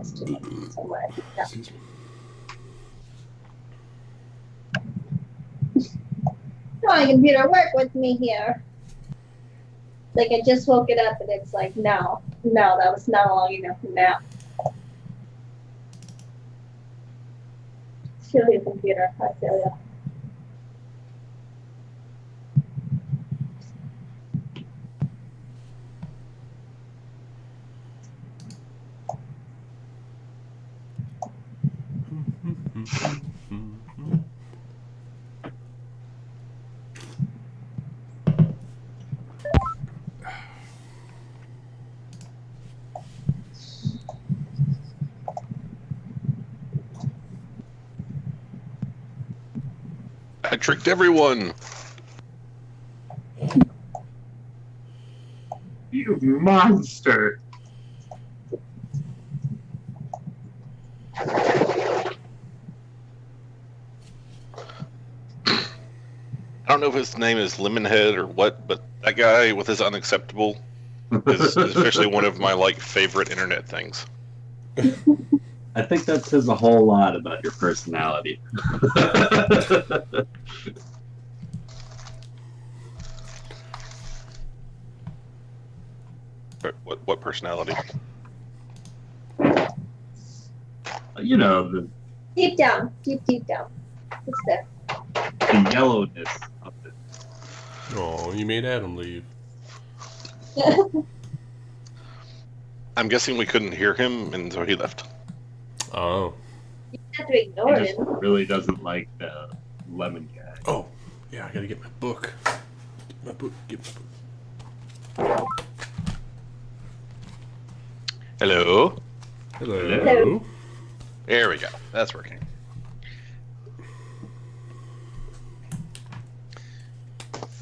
this to me somewhere. Yeah. Excuse me. Come on, computer, work with me here. Like, I just woke it up and it's like, no, that was not a long enough nap. Feel you, computer. I feel you. I tricked everyone. You monster! I don't know if his name is Lemonhead or what, but that guy with his unacceptable is officially one of my favorite internet things. I think that says a whole lot about your personality. What personality? You know, the Deep down. Deep down. It's there. yellowness of it. Oh, you made Adam leave. I'm guessing we couldn't hear him, and so he left. Oh. You have to ignore He just him. really doesn't like the lemon guy. Oh, yeah, I gotta get my book. Get my book. Hello? Hello. Hello. There we go. That's working.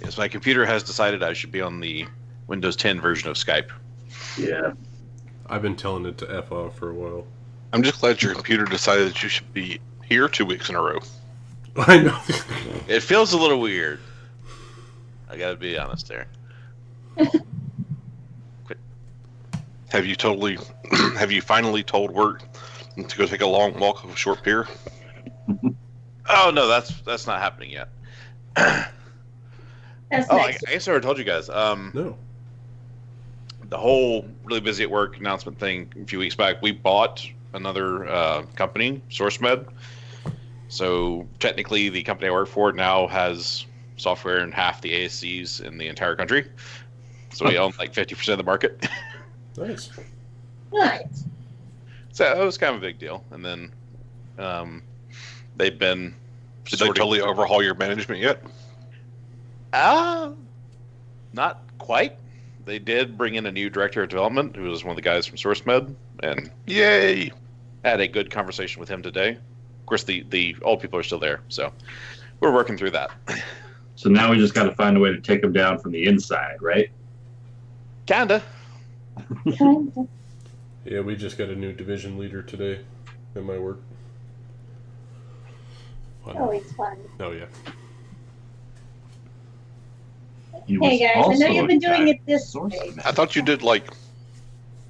Yes, my computer has decided I should be on the Windows 10 version of Skype. Yeah. I've been telling it to F off for a while. I'm just glad your computer decided that you should be here 2 weeks in a row. I know. It feels a little weird. I gotta be honest there. Quit. Have you finally told work to go take a long walk of a short pier? Oh no, that's not happening yet. That's Oh, nice. I guess I already told you guys. No. The whole really busy at work announcement thing a few weeks back, we bought another company, SourceMed. So technically, the company I work for now has software in half the ASCs in the entire country. So we own 50% of the market. Nice. Nice. So it was kind of a big deal. And then they've been. Did they totally overhaul your management yet? Not quite. They did bring in a new director of development, who was one of the guys from SourceMed, and yay! Had a good conversation with him today. Of course, the old people are still there, so we're working through that. So now we just got to find a way to take him down from the inside, right? Kinda. Kinda. Yeah, we just got a new division leader today at my work. Fun. Always fun. Oh, yeah. He Hey was guys, I also know you've been a doing guy it this from way. SourceMed. I thought you did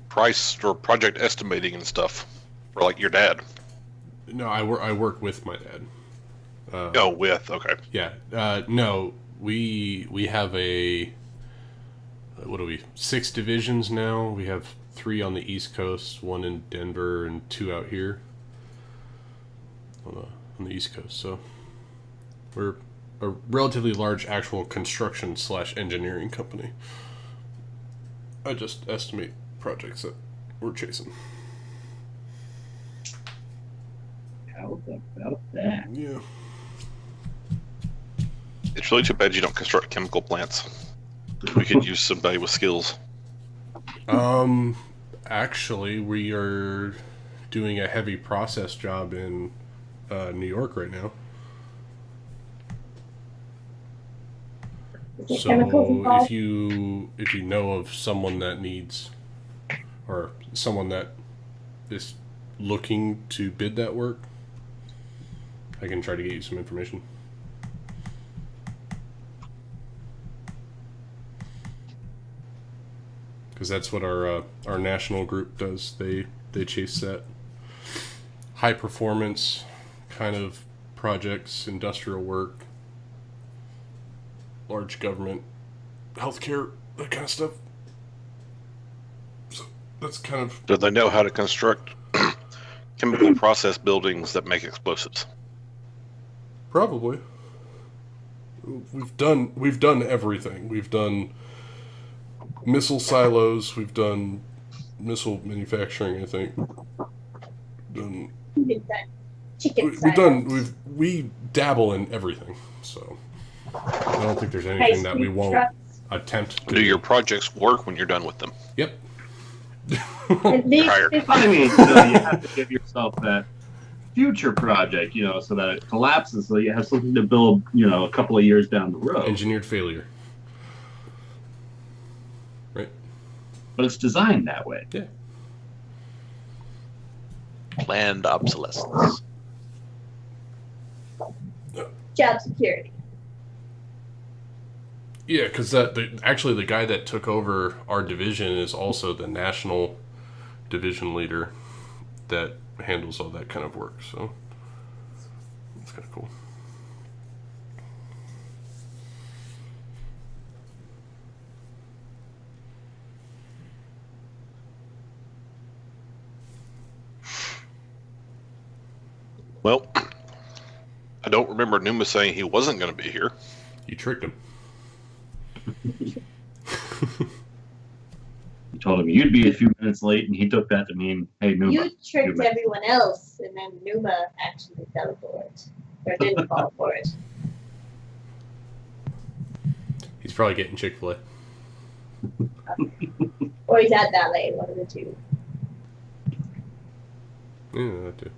price or project estimating and stuff for your dad. No, I work with my dad. Okay. Yeah. No, we have what are we? 6 divisions now. We have 3 on the East Coast, 1 in Denver, and 2 out here on the East Coast. So we're a relatively large actual construction / engineering company. I just estimate projects that we're chasing. How about that? Yeah. It's really too bad you don't construct chemical plants. We could use somebody with skills. Actually, we are doing a heavy process job in New York right now. Is it So chemicals involved? if you know of someone that needs, or someone that is looking to bid that work, I can try to get you some information. Because that's what our national group does. They chase that high performance kind of projects, industrial work, large government, healthcare, that kind of stuff. So that's kind of... Do they know how to construct chemical process buildings that make explosives? Probably. We've done everything. We've done missile silos. We've done missile manufacturing. I think. We dabble in everything. So I don't think there's anything that we won't attempt to do. Your projects work when you're done with them? Yep. At least I mean, you have to give yourself that future project, so that it collapses, so you have something to build, a couple of years down the road. Engineered failure. Right. But it's designed that way. Yeah. Planned obsolescence. job security. Yeah, because actually the guy that took over our division is also the national division leader that handles all that kind of work. So that's kind of cool. Well, I don't remember Numa saying he wasn't going to be here. You tricked him. You told him you'd be a few minutes late, and he took that to mean, hey, Numa. You tricked everyone else, and then Numa actually fell for it. Or didn't fall for it. He's probably getting Chick-fil-A. Or he's at ballet, one of the two. Yeah, that too.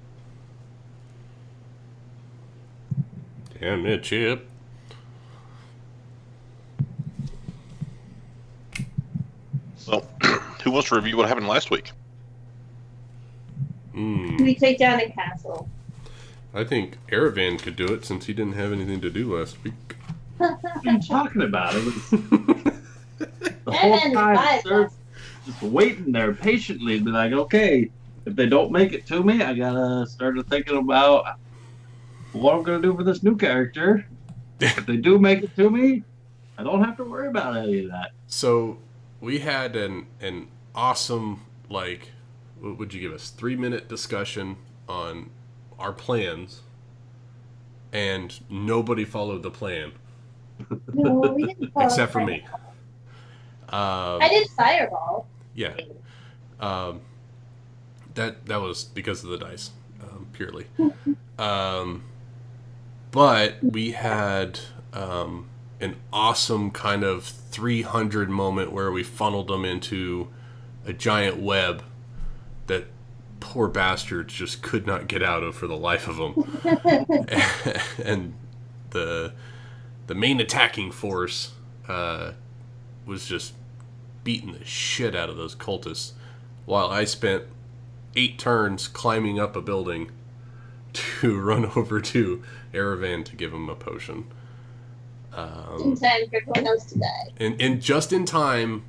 Damn it, Chip. Well, who wants to review what happened last week? We take down a castle. I think Aravan could do it since he didn't have anything to do last week. What are you talking about? It was the whole time, sir, just waiting there patiently, be like, okay, if they don't make it to me, I gotta start thinking about what I'm gonna do for this new character. If they do make it to me, I don't have to worry about any of that. So we had an awesome, like, what would you give us, 3-minute discussion on our plans, and nobody followed the plan. No, we didn't follow except for me. I did Fireball. Yeah. That was because of the dice, purely. But we had an awesome kind of 300 moment where we funneled them into a giant web that poor bastards just could not get out of for the life of them. And the main attacking force was just beating the shit out of those cultists, while I spent 8 turns climbing up a building to run over to Aravan to give him a potion. In time for everyone else to die. And just in time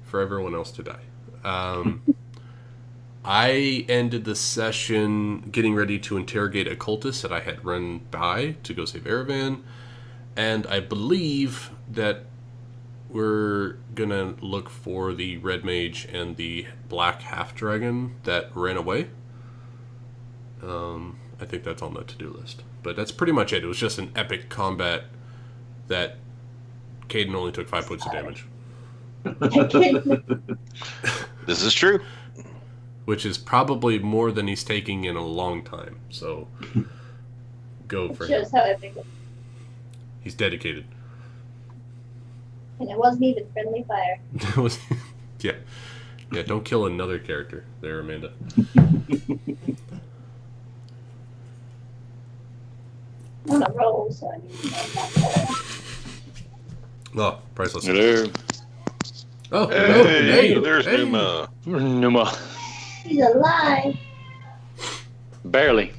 for everyone else to die. I ended the session getting ready to interrogate a cultist that I had run by to go save Aravan, and I believe that we're gonna look for the red mage and the black half dragon that ran away. I think that's on the to-do list, but that's pretty much it. It was just an epic combat that Caden only took 5 points of damage. This is true. Which is probably more than he's taking in a long time. So, go for him. Shows how epic it is. He's dedicated. And it wasn't even friendly fire. Yeah. Yeah, don't kill another character there, Amanda. I'm on a roll, so I need to know that. Oh, priceless. Hello. Oh, hey, there's Numa. Numa. He's alive. Barely.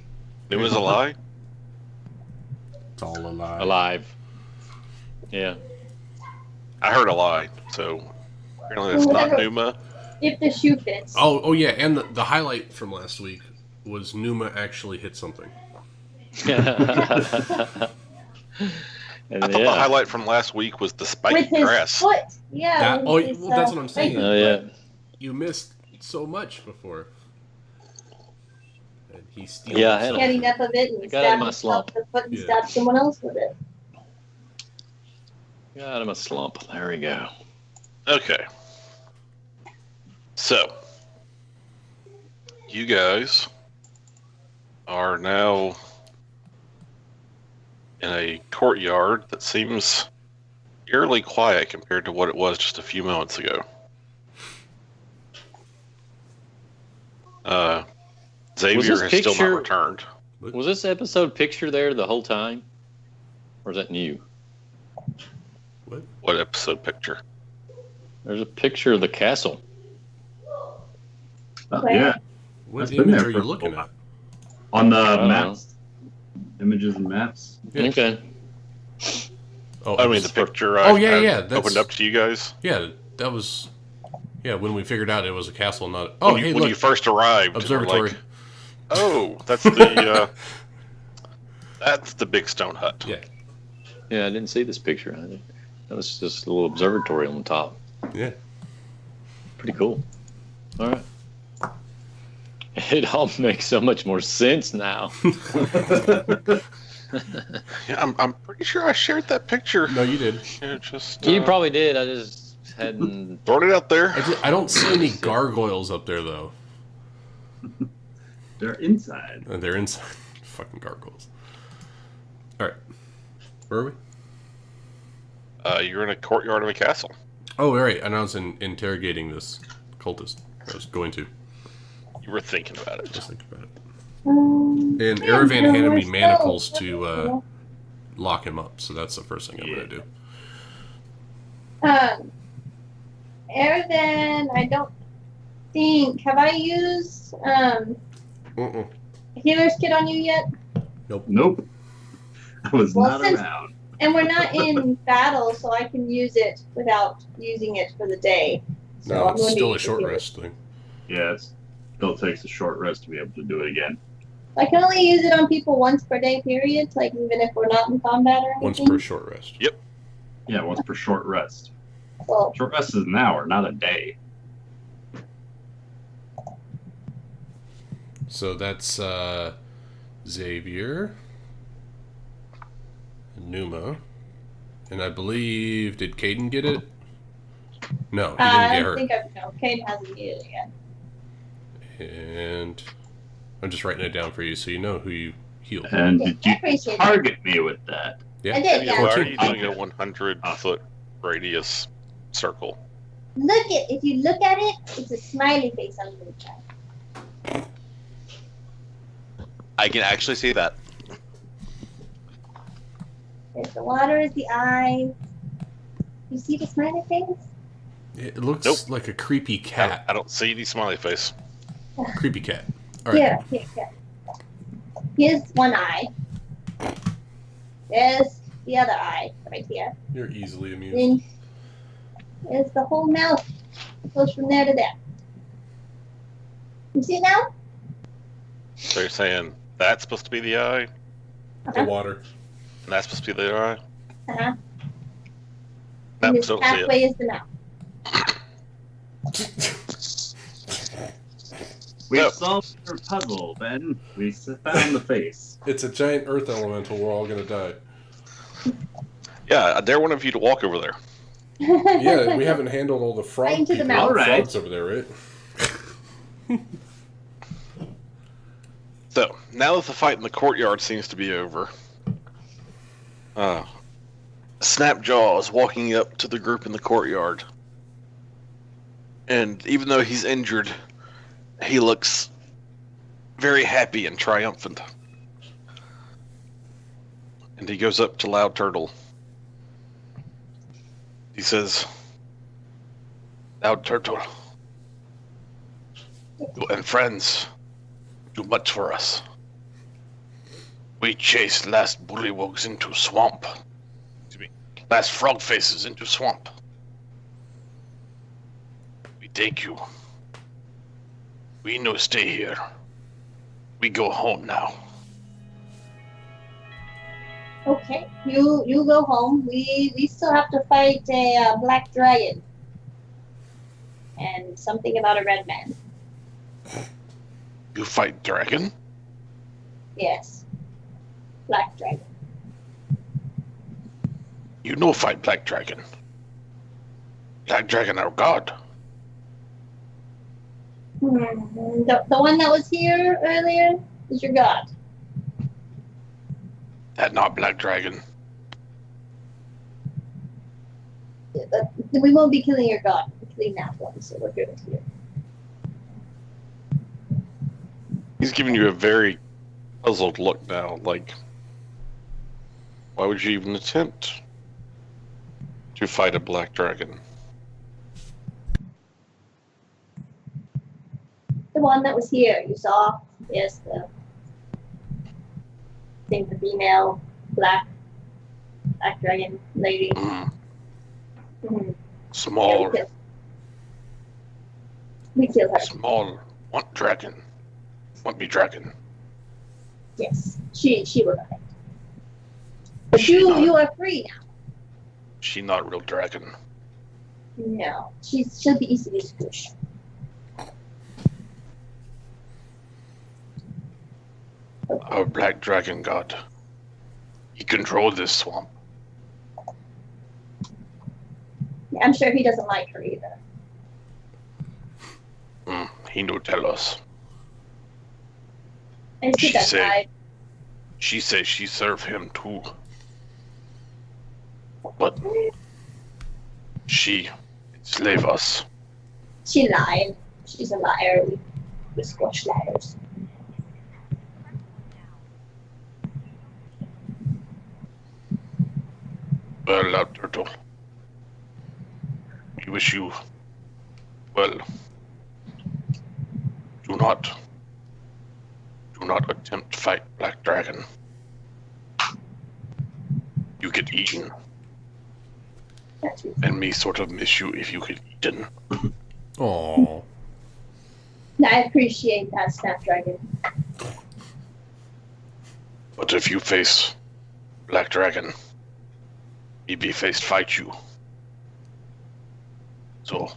Numa's a lie? It's all a lie. Alive. Yeah. I heard a lie, so apparently that's not Numa. If the shoe fits. Oh yeah, and the highlight from last week was Numa actually hit something. I thought the highlight from last week was the With spiky his grass. foot. Yeah. Well, that's what I'm saying. Oh, yeah. You missed so much before. And he steals Yeah, I had Get enough of it and I got out of stab my himself slump. with the foot and Yeah. stab someone else with it. Got out of my slump. There we go. Okay. So, you guys are now in a courtyard that seems eerily quiet compared to what it was just a few moments ago. Xavier this has still picture- not returned. Was this episode picture there the whole time? Or is that new? What episode picture? There's a picture of the castle. Yeah. What That's been image there are for you a looking while. at? On the don't maps. Images and maps. Yeah. Okay. Oh, I mean, the picture Oh, I yeah, that's- opened up to you guys. Yeah, that was... Yeah, when we figured out it was a castle, not... Oh, when hey, when look. you first arrived. we're Observatory. like, oh, that's the that's the big stone hut. Yeah. Yeah, I didn't see this picture. That was just a little observatory on the top. Yeah. Pretty cool. All right. It all makes so much more sense now. Yeah, I'm pretty sure I shared that picture. No, you did. Yeah, just You probably did. I just hadn't. throwing it out there. I don't see any gargoyles up there, though. They're inside. They're inside. Fucking gargoyles. All right. Where are we? You're in a courtyard of a castle. Oh, all right. And I was interrogating this cultist. I was going to. You were thinking about it. Just think about it. And And Aravan handed me manacles to lock him up, so that's the first thing I'm going to do. Aravan, I don't think. Have I used healer's kit on you yet? Nope. I was Well, not since- around. And we're not in battle, so I can use it without using it for the day. So No, I'm it's going to still a use the short healer's- rest thing. Yeah, it still takes a short rest to be able to do it again. I can only use it on people once per day, period. Like even if we're not in combat or Once anything. per short rest. Yeah, once per short rest. Well, Short rest is an hour, not a day. So that's Xavier, Numa, and I believe, did Caden get it? No, he didn't I get her. think Kate hasn't used it yet. And I'm just writing it down for you so you know who you healed. And Yeah, did I you appreciate target me with that? Yeah. I did, Yeah, yeah. why are 14. you doing a 100-foot radius circle? Look at if you look at it, it's a smiley face on the inside. I can actually see that. If the water is the eyes. You see the smiley face? It looks Nope. like a creepy cat. I don't see any smiley face. Creepy cat. All right. Here. Here's one eye. There's the other eye right here. You're easily amused. Then there's the whole mouth. It goes from there to there. You see it now? So you're saying that's supposed to be the eye, The water. and that's supposed to be the eye? Uh-huh. That And this don't see it. pathway is the mouth. We No. solved your puzzle, Ben. We found the face. It's a giant earth elemental. We're all going to die. Yeah, I dare one of you to walk over there. Yeah, we haven't handled all the frog Right into the people. mouth. All right. Frogs over there, right? So, now that the fight in the courtyard seems to be over, Snapjaw is walking up to the group in the courtyard. And even though he's injured, he looks very happy and triumphant. And he goes up to Loud Turtle. He says, Loud Turtle, you and friends do much for us. We chased last bullywogs into swamp. Excuse me, last frog faces into swamp. We take you. We no stay here. We go home now. Okay, you go home. We still have to fight a black dragon. And something about a red man. You fight dragon? Yes. Black dragon. You know fight black dragon. Black dragon our god. The one that was here earlier is your god. That not black dragon. Yeah, but we won't be killing your god. We're killing that one, so we're good here. He's giving you a very puzzled look now, like, why would you even attempt to fight a black dragon? The one that was here, you saw? Yes, the female black dragon lady. Mm-hmm. Small, Yeah, we killed her. small, want dragon. Want me dragon. Yes, she will die. But you are free now. She not real dragon. No, she'll be easily squished. Our black dragon god. He control this swamp. I'm sure he doesn't like her either. He no tell us. I see She that say- side. She says she serve him too. But she enslave us. She lied. She's a liar. We squash liars. Well, Loud Turtle. We wish you well. Do not attempt to fight Black Dragon. You get eaten, That's me. and me sort of miss you if you get eaten. Aww. I appreciate that, Snapdragon. But if you face Black Dragon, he be faced fight you. So,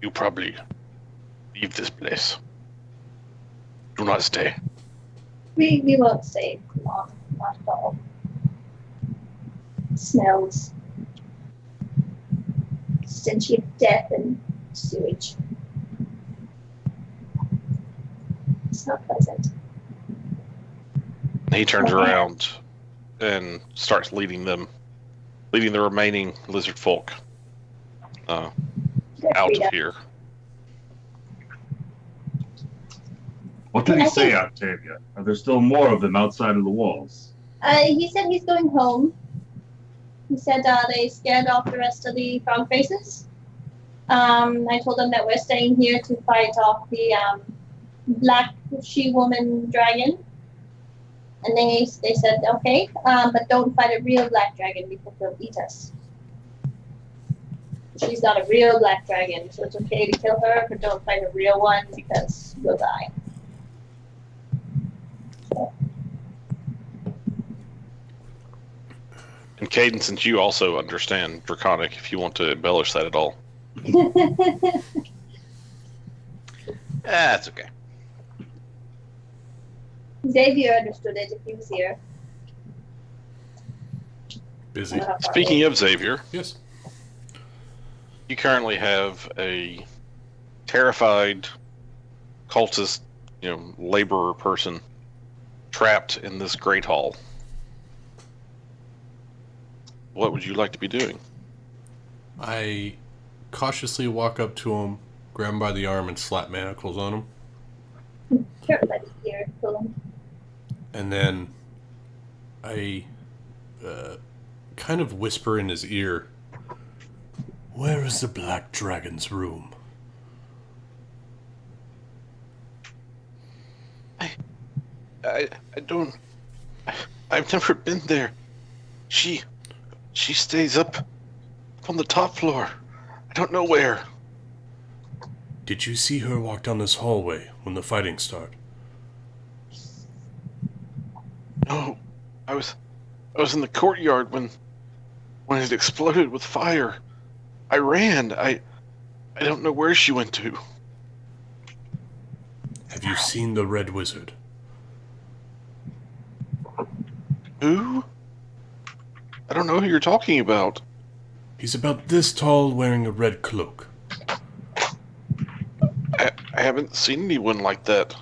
you probably leave this place. Do not stay. We won't stay long, not at all. Smells stench of death and sewage. It's not pleasant. He turns Okay. around and starts leading the remaining lizard folk out of here. What did he I say, think- Octavia? Are there still more of them outside of the walls? He said he's going home. He said they scared off the rest of the frog faces. I told them that we're staying here to fight off the black she-woman dragon. And they said, okay, but don't fight a real black dragon because they'll eat us. She's not a real black dragon, so it's okay to kill her, but don't fight a real one because we'll die. And Caden, since you also understand Draconic, if you want to embellish that at all. That's okay. Xavier understood it if he was here. Busy. Speaking of Xavier, Yes. you currently have a terrified cultist, laborer person trapped in this great hall. What would you like to be doing? I cautiously walk up to him, grab him by the arm, and slap manacles on him. Everybody's here. Cool. And then I kind of whisper in his ear, "Where is the Black Dragon's room?" I don't. I've never been there. She stays up on the top floor. I don't know where. Did you see her walk down this hallway when the fighting started? I was in the courtyard when it exploded with fire. I ran. I don't know where she went to. Have you seen the Red Wizard? Who? I don't know who you're talking about. He's about this tall, wearing a red cloak. I haven't seen anyone like that.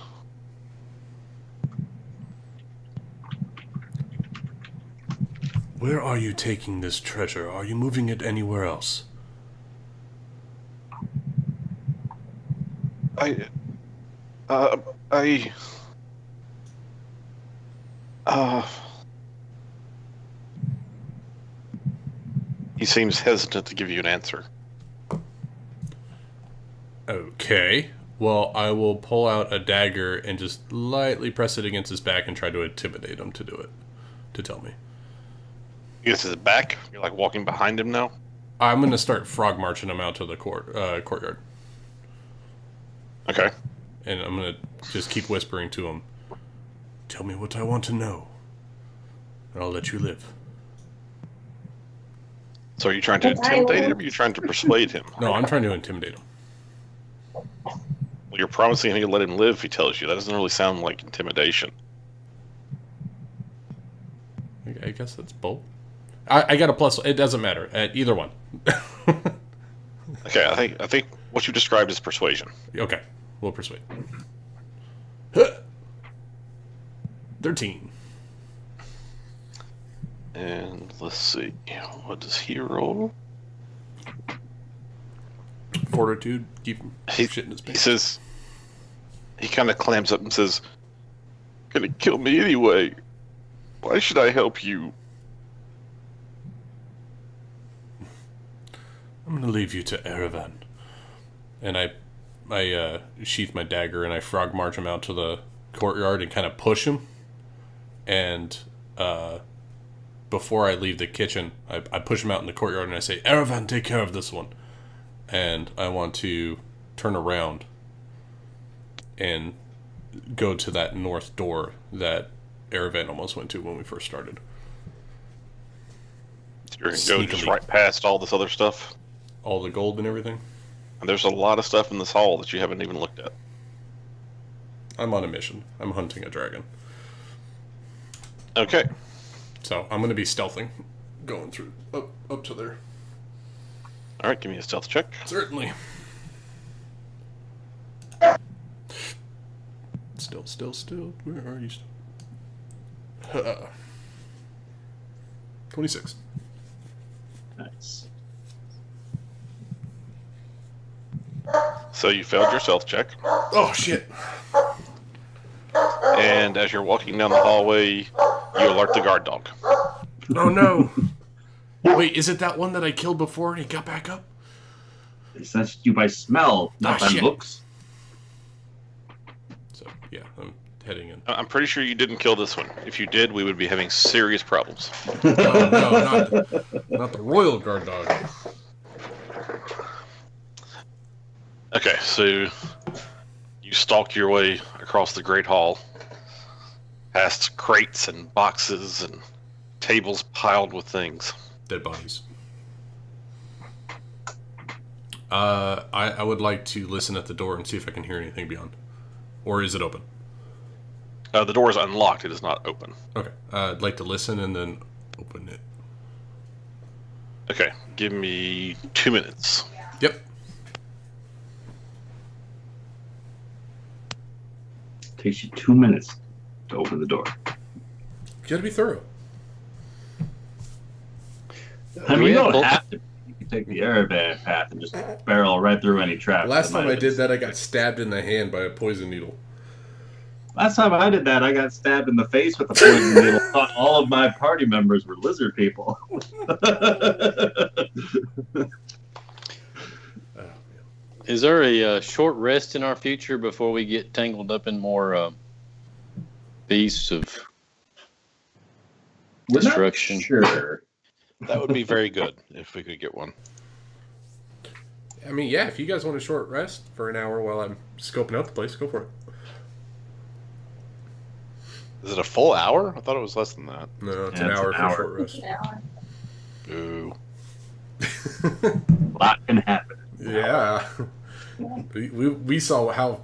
Where are you taking this treasure? Are you moving it anywhere else? I He seems hesitant to give you an answer. Okay. Well, I will pull out a dagger and just lightly press it against his back and try to intimidate him to do it. To tell me. He gets his back. You're like walking behind him now. I'm going to start frog marching him out to the courtyard. Okay. And I'm going to just keep whispering to him. Tell me what I want to know. And I'll let you live. So are you trying to intimidate him or are you trying to persuade him? No, I'm trying to intimidate him. Well, you're promising you'll let him live if he tells you. That doesn't really sound like intimidation. I guess that's both. I got a plus. It doesn't matter. Either one. Okay, I think what you described is persuasion. Okay, we'll persuade. 13. And let's see, what does he roll? Fortitude. Keep shit in his He pants. says, he kind of clams up and says, "Gonna kill me anyway. Why should I help you?" I'm gonna leave you to Erevan. And I sheath my dagger and I frog march him out to the courtyard and kind of push him. And before I leave the kitchen, I push him out in the courtyard and I say, Erevan, take care of this one. And I want to turn around and go to that north door that Erevan almost went to when we first started. You're gonna go just right past all this other stuff. All the gold and everything. And there's a lot of stuff in this hall that you haven't even looked at. I'm on a mission. I'm hunting a dragon. Okay. So I'm going to be stealthing, going through up to there. All right, give me a stealth check. Certainly. Still. Where are you? 26. Nice. So you failed your stealth check, Oh, shit. and as you're walking down the hallway, you alert the guard dog. Oh, no. Wait, is it that one that I killed before and he got back up? They sensed you by smell, not by shit. looks. So, yeah, I'm heading in. I'm pretty sure you didn't kill this one. If you did, we would be having serious problems. Oh, no, not the royal guard dog. Okay, so you stalk your way across the Great Hall, past crates and boxes and tables piled with things. Dead bodies. I would like to listen at the door and see if I can hear anything beyond. Or is it open? The door is unlocked. It is not open. Okay. I'd like to listen and then open it. Okay, give me 2 minutes. Yep. Takes you 2 minutes to open the door. You gotta be thorough. I mean, you don't both- have to. You can take the Erevan path and just barrel right through any traps. Last that time might I did have- that, I got stabbed in the hand by a poison needle. Last time I did that, I got stabbed in the face with a poison needle. Thought all of my party members were lizard people. Is there a short rest in our future before we get tangled up in more beasts of We're not destruction? Sure. That would be very good if we could get one. I mean, yeah, if you guys want a short rest for an hour while I'm scoping out the place, go for it. Is it a full hour? I thought it was less than that. No, it's Yeah, an it's hour an for a hour. short rest. Now. Ooh. A lot can happen. Yeah. We saw how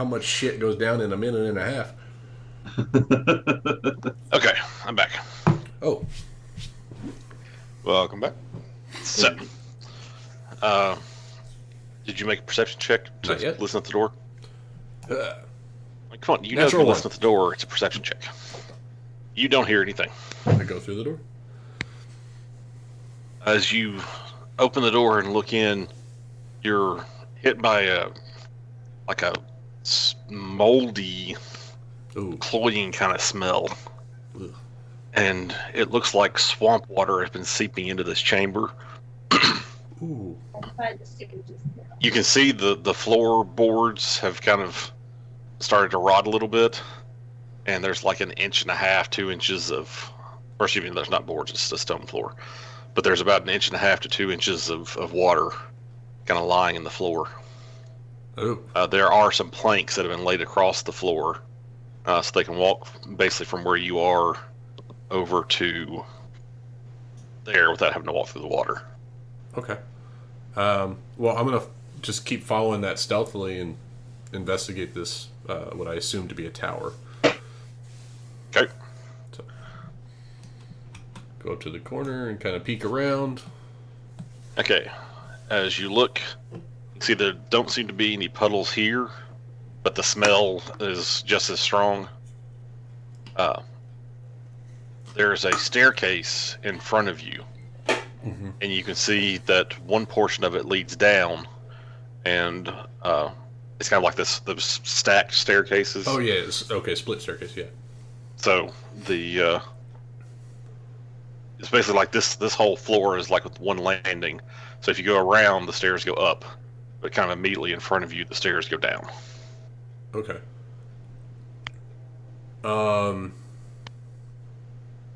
much shit goes down in a minute and a half. Okay, I'm back. Oh, Welcome back. So, did you make a perception check to Not yet. listen at the door? uh, Like, come on, you know if you Natural listen at the door, it's a perception check. You don't hear anything. I go through the door. As you open the door and look in, you're hit by a moldy, Ooh. cloying kind of smell. Ugh. And it looks like swamp water has been seeping into this chamber. Ooh. I tried to stick it just now. You can see the floorboards have kind of started to rot a little bit, and there's like 1.5 to 2 inches of, or excuse me, there's not boards, it's a stone floor, but there's about 1.5 to 2 inches of water kind of lying in the floor. Oh. There are some planks that have been laid across the floor, so they can walk basically from where you are over to there without having to walk through the water. Okay. Well, I'm gonna just keep following that stealthily and investigate this, what I assume to be a tower. Okay. So, go up to the corner and kind of peek around. Okay. As you look, you see there don't seem to be any puddles here, but the smell is just as strong. There's a staircase in front of you, and you can see that one portion of it leads down, and it's kind of like those stacked staircases. Oh yeah, okay, split staircase. Yeah. So the it's basically like this whole floor is like with one landing. So if you go around, the stairs go up, but kind of immediately in front of you, the stairs go down. Okay.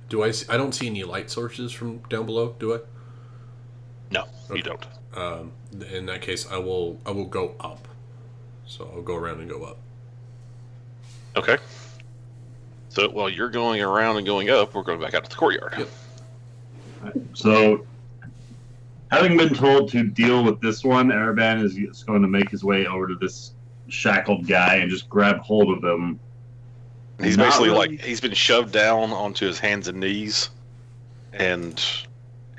Do I don't see any light sources from down below, do I? No, Okay. you don't. In that case, I will go up. So I'll go around and go up. Okay. So while you're going around and going up, we're going back out to the courtyard. Yep. So, having been told to deal with this one, Araban is going to make his way over to this shackled guy and just grab hold of him. He's Not basically really. like he's been shoved down onto his hands and knees, and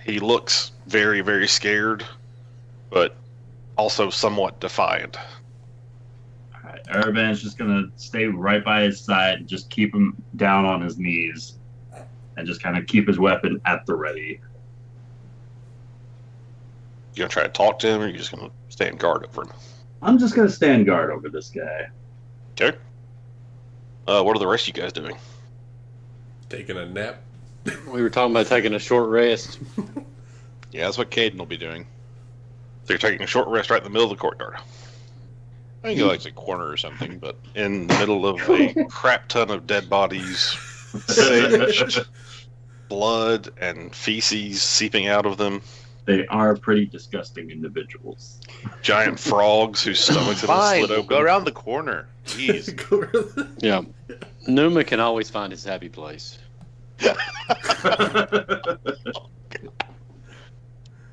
he looks very, very scared, but also somewhat defiant. Alright, Araban's just going to stay right by his side and just keep him down on his knees and just kind of keep his weapon at the ready. You gonna try to talk to him, or are you just gonna stand guard over him? I'm just going to stand guard over this guy. Okay. What are the rest of you guys doing? Taking a nap. We were talking about taking a short rest. Yeah, that's what Caden will be doing. So you're taking a short rest right in the middle of the courtyard. I think like a corner or something, but in the middle of a crap ton of dead bodies, singed, blood and feces seeping out of them, They are pretty disgusting individuals. giant frogs whose stomachs have been Fine, split we'll open. go around the corner. Jeez. Yeah. Numa can always find his happy place.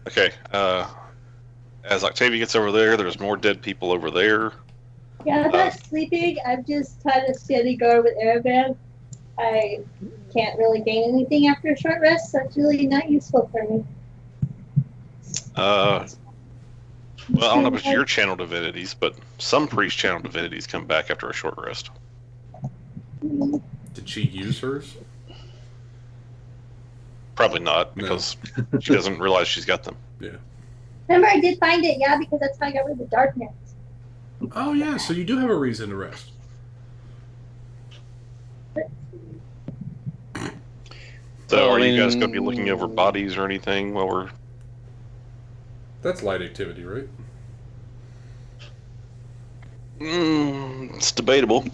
Okay. As Octavia gets over there, there's more dead people over there. Yeah, I'm not sleeping. I'm just trying to steady guard with Araban. I can't really gain anything after a short rest, so it's really not useful for me. Well, I don't know if it's your channel divinities, but some priest channel divinities come back after a short rest. Did she use hers? Probably not, No. because she doesn't realize she's got them. Yeah. Remember, I did find it, yeah, because that's how I got rid of the darkness. Oh yeah, so you do have a reason to rest. So Well, are I you guys mean- going to be looking over bodies or anything while we're... That's light activity, right? It's debatable.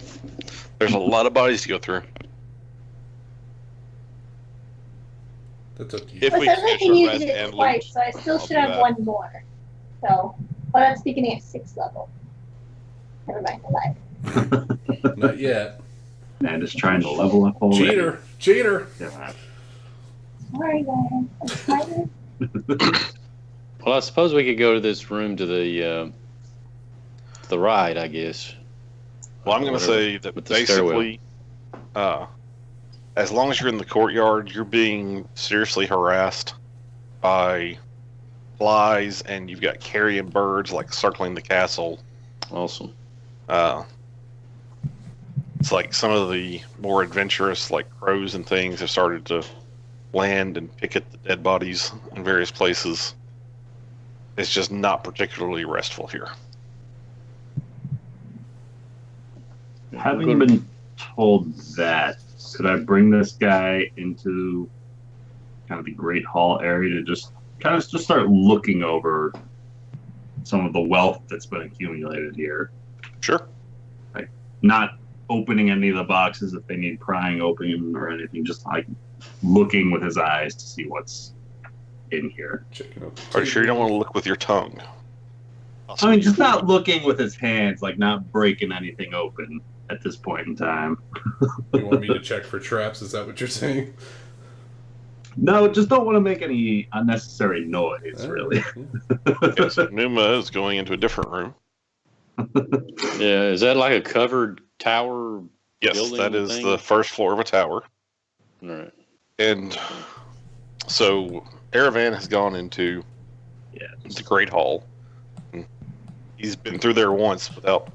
There's a lot of bodies to go through. That's up to you. If Well, we it says I can can use rest it and twice, loot, so I still I'll should do have that. one more. So, well, that's beginning at 6th level. Never mind, I lied. Not yet. Man, just trying to level up already. Cheater. Yeah. Sorry, guys. I'm tired. Well, I suppose we could go to this room to the right, I guess. Well, I'm going to Whatever, say that with the stairwell. basically, as long as you're in the courtyard, you're being seriously harassed by flies, and you've got carrion birds like circling the castle. Awesome. It's like some of the more adventurous, like crows and things, have started to land and pick at the dead bodies in various places. It's just not particularly restful here. Having been told that, could I bring this guy into kind of the Great Hall area to just start looking over some of the wealth that's been accumulated here? Sure. Not opening any of the boxes if they need prying open or anything, just like looking with his eyes to see what's in here. Checking out. Are you sure you don't want to look with your tongue? I mean, just not looking with his hands, like not breaking anything open at this point in time. You want me to check for traps? Is that what you're saying? No, just don't want to make any unnecessary noise, really. Okay, so Numa is going into a different room. Yeah, is that like a covered tower? Yes, building that is thing? the first floor of a tower. All right. And so Aravan has gone into the Great Hall. He's been through there once without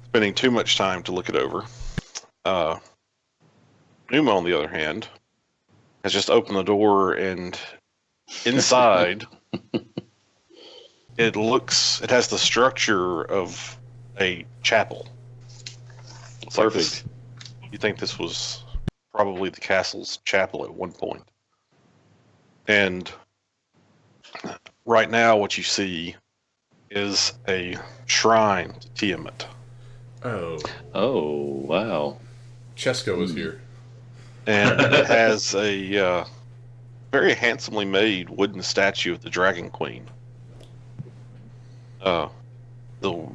spending too much time to look it over. Numa, on the other hand, has just opened the door, and inside it has the structure of a chapel. It's like Perfect. you think this was probably the castle's chapel at one point. And right now what you see is a shrine to Tiamat. Oh. Oh, wow. Chesko is here. And it has a very handsomely made wooden statue of the Dragon Queen. The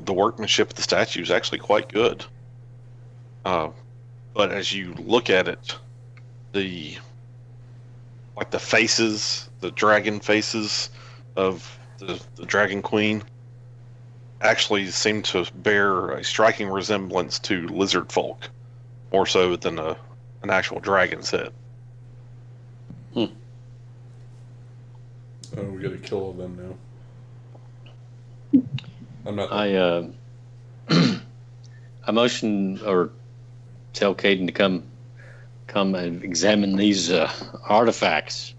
workmanship of the statue is actually quite good. But as you look at it, the faces, the dragon faces of the Dragon Queen actually seem to bear a striking resemblance to lizard folk, more so than an actual dragon's head. Oh, we gotta kill all them now. I'm not. I motion or tell Caden to come and examine these artifacts.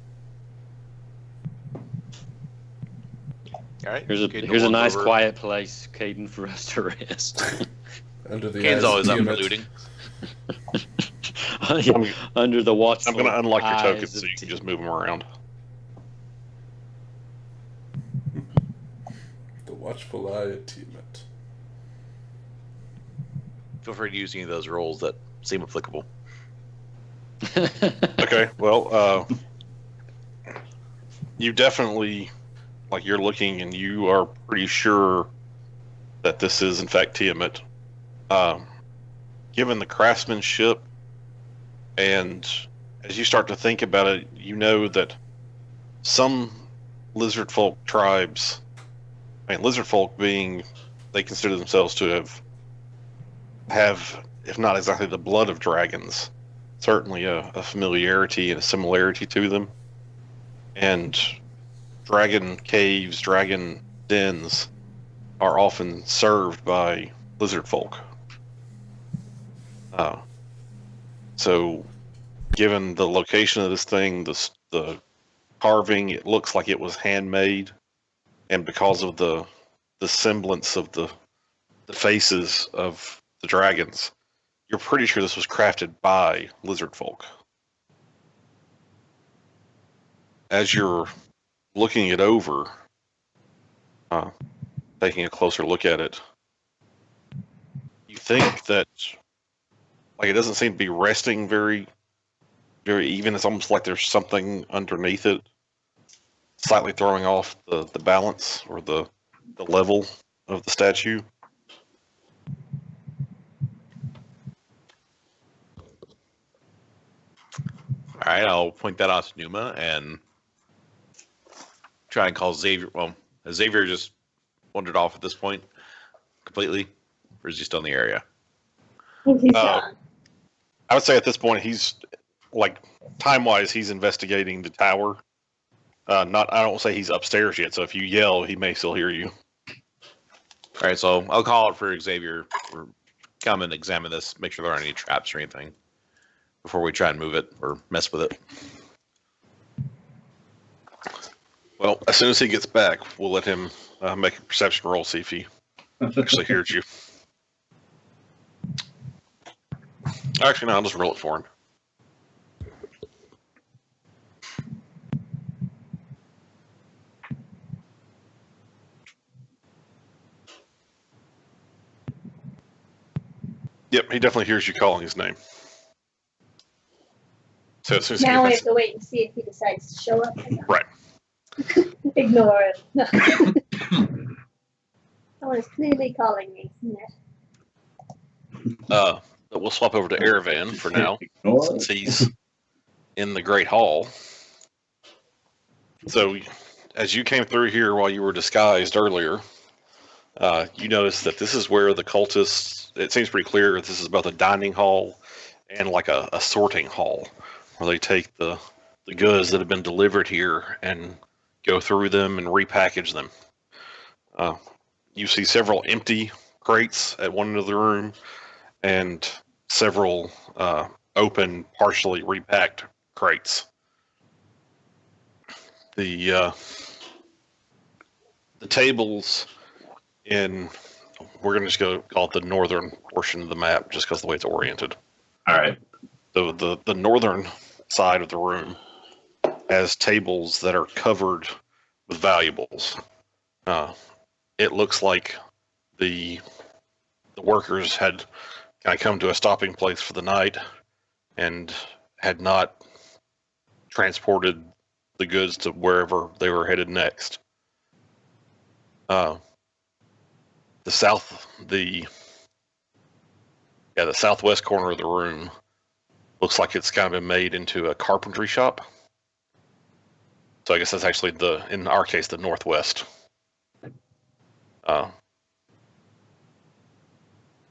All right. Here's a nice quiet place, Caden, for us to rest. Under the Kane's eyes always of up for Tiamat. looting. Under the watchful I'm going to unlock your eyes tokens of so you can just move them around. The watchful eye of Tiamat. Feel free to use any of those roles that seem applicable. Okay, well, you definitely, you're looking and you are pretty sure that this is in fact Tiamat. Given the craftsmanship, and as you start to think about it, you know that some lizard folk tribes, lizard folk being, they consider themselves to have, if not exactly the blood of dragons, certainly a familiarity and a similarity to them. And dragon caves, dragon dens are often served by lizard folk. So given the location of this thing, the carving, it looks like it was handmade, and because of the semblance of the faces of the dragons, you're pretty sure this was crafted by lizard folk. As you're looking it over, taking a closer look at it, you think that it doesn't seem to be resting very, very even. It's almost like there's something underneath it, slightly throwing off the balance or the level of the statue. All right, I'll point that out to Numa and try and call Xavier. Well, has Xavier just wandered off at this point completely, or is he still in the area? He's gone. I would say at this point he's like time-wise he's investigating the tower. I don't say he's upstairs yet, so if you yell, he may still hear you. All right, so I'll call out for Xavier or come and examine this, make sure there aren't any traps or anything before we try and move it or mess with it. Well, as soon as he gets back, we'll let him make a perception roll, see if he actually hears you. Actually, no, I'll just roll it for him. Yep, he definitely hears you calling his name. So as soon as Now we he have to wait and see if he decides to show up. right. Ignore him. Someone is clearly calling me. We'll swap over to Aravan for now, Ignore since he's in the Great Hall. So, as you came through here while you were disguised earlier, you noticed that this is where the cultists, it seems pretty clear that this is both a dining hall and like a sorting hall, where they take the goods that have been delivered here and go through them and repackage them. You see several empty crates at one end of the room and several open, partially repacked crates. The tables in, we're going to just go call it the northern portion of the map just because of the way it's oriented. All right. The northern side of the room has tables that are covered with valuables. It looks like the workers had kind of come to a stopping place for the night and had not transported the goods to wherever they were headed next. The southwest corner of the room looks like it's kind of been made into a carpentry shop. So I guess that's actually in our case, the northwest.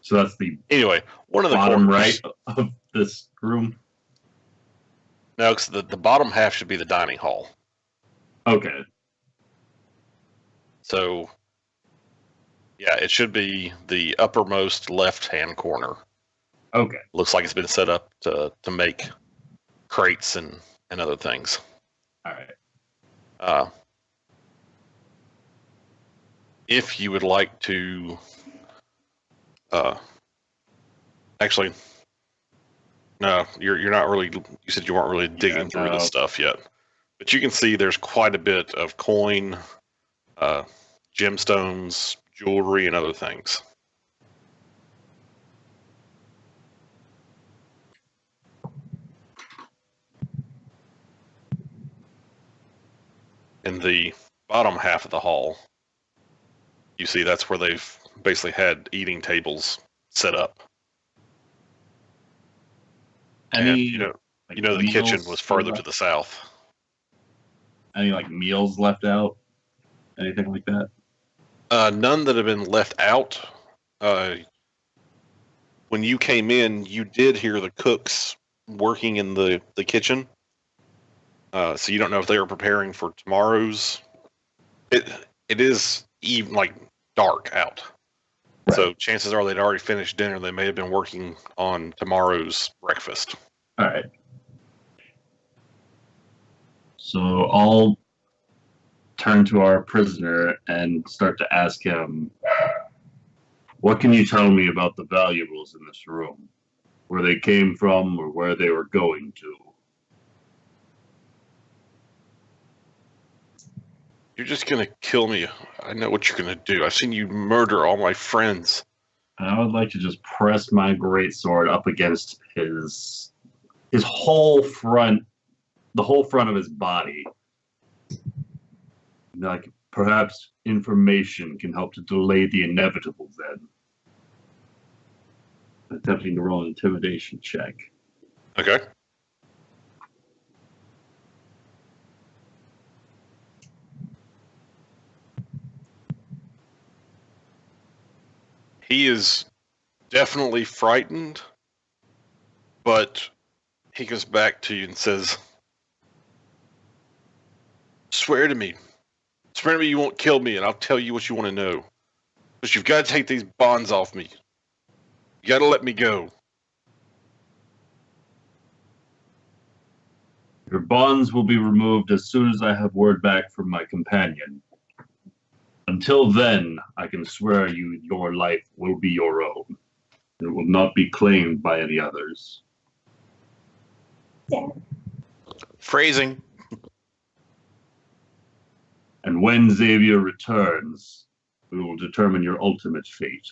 So that's the Anyway, one of the bottom corners, right of this room. No, 'cause the bottom half should be the dining hall. Okay. So, yeah, it should be the uppermost left-hand corner. Okay. Looks like it's been set up to make crates and other things. All right. If you would like to, actually, no, you're not really. You said you weren't really digging through the stuff yet, but you can see there's quite a bit of coin, gemstones, jewelry, and other things. In the bottom half of the hall, you see that's where they've basically had eating tables set up. Any, And, you know the kitchen meals was further to left- the south. Any like meals left out? Anything like that? None that have been left out. When you came in, you did hear the cooks working in the kitchen. So you don't know if they were preparing for tomorrow's. It is even like dark out. Right. So chances are they'd already finished dinner. They may have been working on tomorrow's breakfast. All right. So I'll turn to our prisoner and start to ask him, what can you tell me about the valuables in this room? Where they came from or where they were going to? You're just gonna kill me. I know what you're gonna do. I've seen you murder all my friends. And I would like to just press my greatsword up against his whole front, the whole front of his body. Like, perhaps information can help to delay the inevitable then. Attempting to roll an intimidation check. Okay. He is definitely frightened, but he goes back to you and says, swear to me. Swear to me you won't kill me, and I'll tell you what you want to know. But you've got to take these bonds off me. You got to let me go. Your bonds will be removed as soon as I have word back from my companion. Until then, I can swear you your life will be your own. It will not be claimed by any others. Yeah. Phrasing. And when Xavier returns, we will determine your ultimate fate.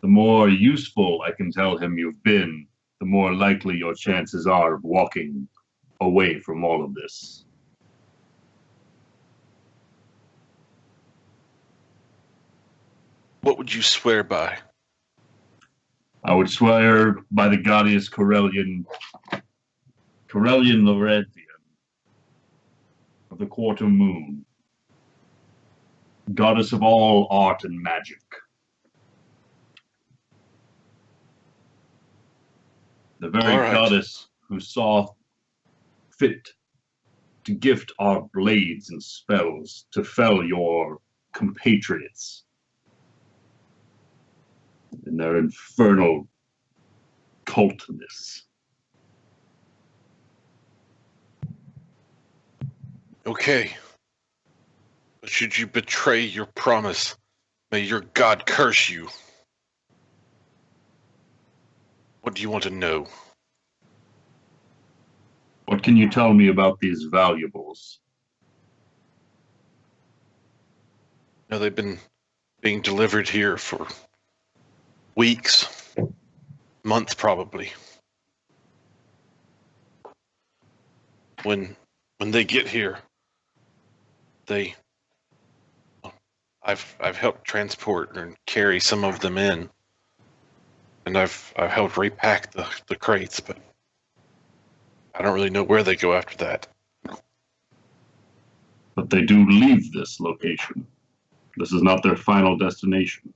The more useful I can tell him you've been, the more likely your chances are of walking away from all of this. What would you swear by? I would swear by the goddess Corellian Lorethian of the quarter moon, goddess of all art and magic. The very All right. goddess who saw fit to gift our blades and spells to fell your compatriots in their infernal cultness. Okay. But should you betray your promise, may your God curse you. What do you want to know? What can you tell me about these valuables? No, they've been being delivered here for weeks, months probably. When they get here, I've helped transport and carry some of them in, and I've helped repack the crates, but I don't really know where they go after that. But they do leave this location. This is not their final destination.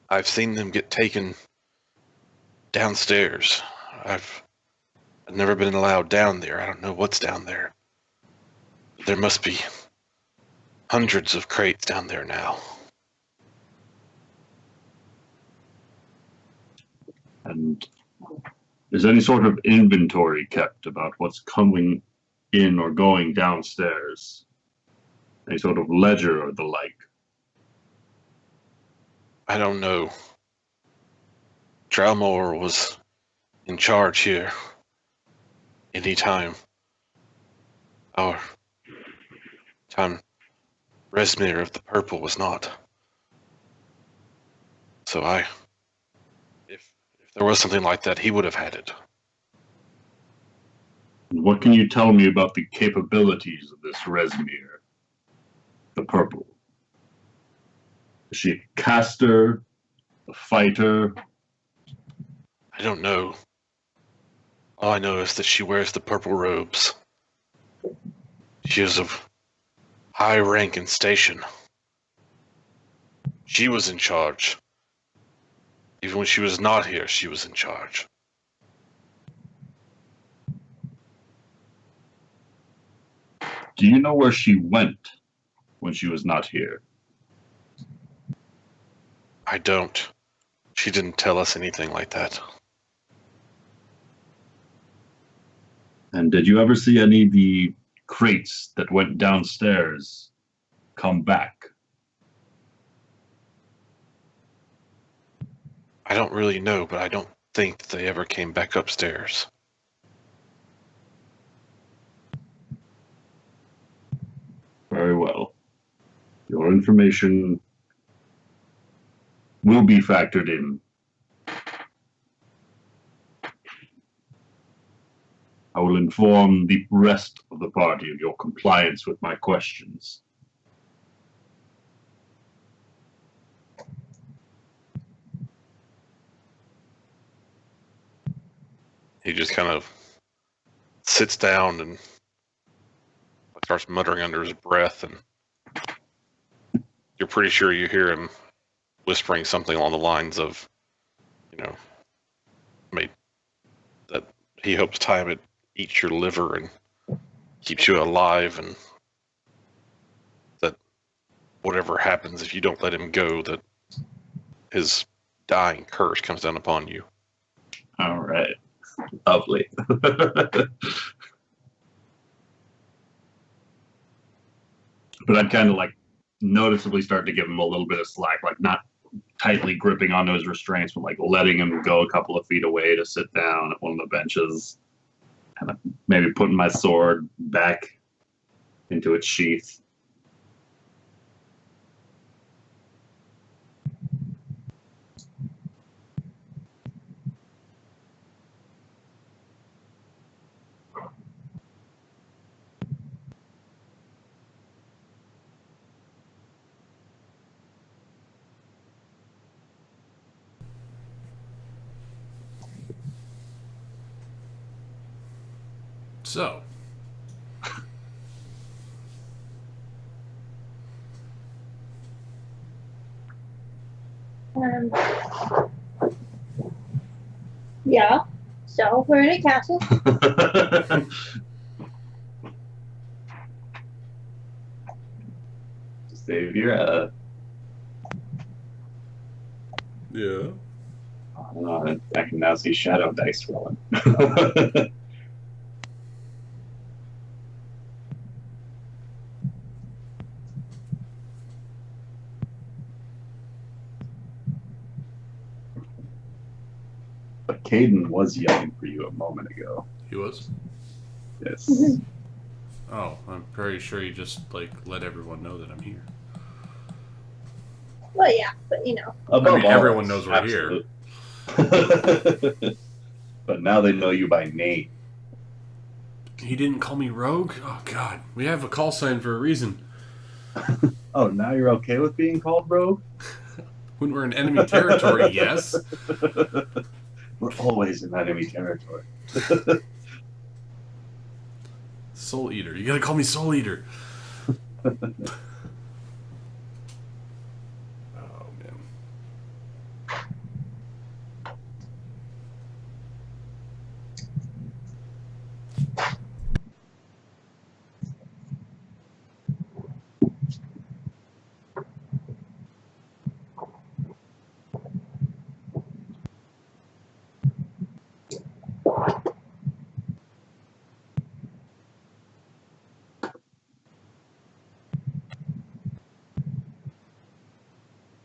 I've seen them get taken downstairs. I've never been allowed down there. I don't know what's down there. There must be hundreds of crates down there now. And is any sort of inventory kept about what's coming in or going downstairs? Any sort of ledger or the like? I don't know. Drelmore was in charge here. Anytime. Our time Resmir of the Purple was not. So if there was something like that, he would have had it. What can you tell me about the capabilities of this Resmir, the Purple? Is she a caster, a fighter? I don't know. All I know is that she wears the purple robes. She is of high rank and station. She was in charge. Even when she was not here, she was in charge. Do you know where she went when she was not here? I don't. She didn't tell us anything like that. And did you ever see any of the crates that went downstairs come back? I don't really know, but I don't think that they ever came back upstairs. Very well. Your information will be factored in. I will inform the rest of the party of your compliance with my questions. He just kind of sits down and starts muttering under his breath, and you're pretty sure you hear him whispering something along the lines of, that he hopes time it eats your liver and keeps you alive, and that whatever happens if you don't let him go, that his dying curse comes down upon you. All right. Lovely. But I'd kind of like noticeably start to give him a little bit of slack, like not tightly gripping onto his restraints, but like letting him go a couple of feet away to sit down at one of the benches, kind of maybe putting my sword back into its sheath. So, Yeah. So we're in a castle. Savior, yeah. I can now see shadow dice rolling. But Caden was yelling for you a moment ago. He was? Yes. Oh, I'm pretty sure you just, let everyone know that I'm here. Well, yeah, but Above all everyone else, knows we're here. absolute. But now they know you by name. He didn't call me rogue? Oh, God. We have a call sign for a reason. Oh, now you're okay with being called rogue? When we're in enemy territory, yes. We're always in enemy territory. Soul Eater. You gotta call me Soul Eater. Oh, man.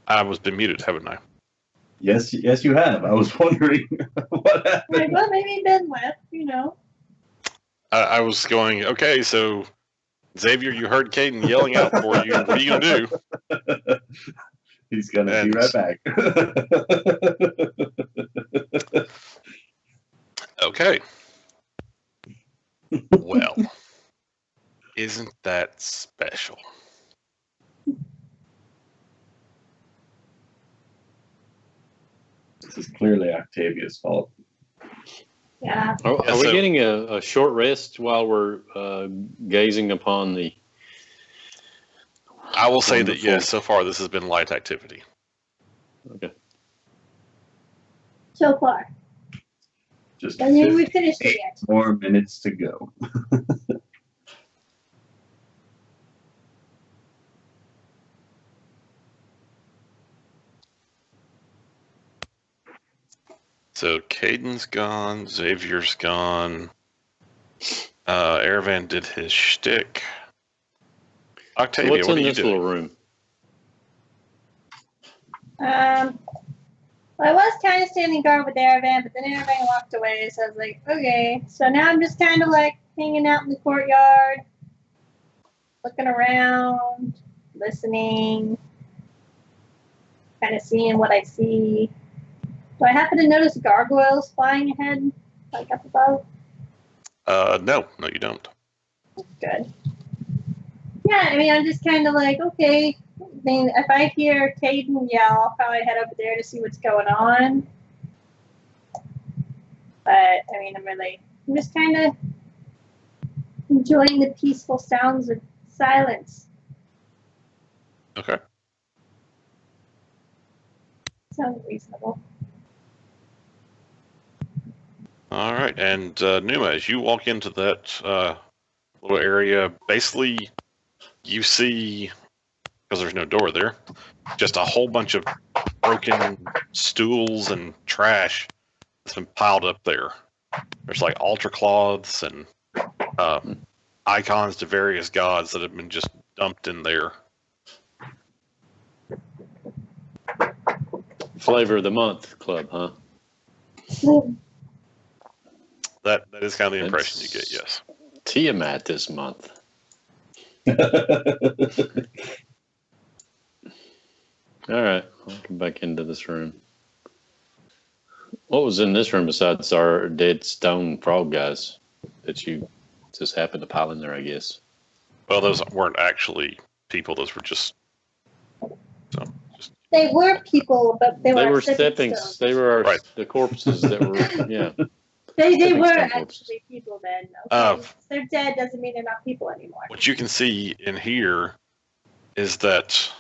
I was been muted, haven't I? Yes, you have. I was wondering what happened. well, maybe Ben left. I was going, okay, so Xavier, you heard Caden yelling out for you. What are you going to do? He's going to be right back. Okay. Well, isn't that special? This is clearly Octavia's fault. Yeah. Are we getting a short rest while we're gazing upon the... I will say that, yes, so far this has been light activity. Okay. So far. Just And then we finished it 8 yet. more minutes to go. So Caden's gone, Xavier's gone. Aravan did his shtick. Octavia, What's what in are you this doing? little room? I was kind of standing guard with Aravan, but then Aravan walked away, so I was like, okay. So now I'm just kind of hanging out in the courtyard, looking around, listening, kind of seeing what I see. Do I happen to notice gargoyles flying ahead, up above? No, you don't. Good. Yeah, I'm just kind of okay. If I hear Caden yell, I'll probably head over there to see what's going on. But, I'm just kind of enjoying the peaceful sounds of silence. Okay. sounds reasonable. All right, and Numa, as you walk into that little area, basically you see, because there's no door there, just a whole bunch of broken stools and trash that's been piled up there. There's like altar cloths and icons to various gods that have been just dumped in there. Flavor of the month club, huh? That is kind of the impression you get, yes. Tiamat this month. All right, I'll come back into this room. What was in this room besides our dead stone frog guys that you just happened to pile in there, I guess? Well, those weren't actually people. Those were just They were people, but they were stepping. stones. They were Right. the corpses that were, yeah. They stepping were stone corpses. actually people then. Okay. Uh, They're dead doesn't mean they're not people anymore. what you can see in here is that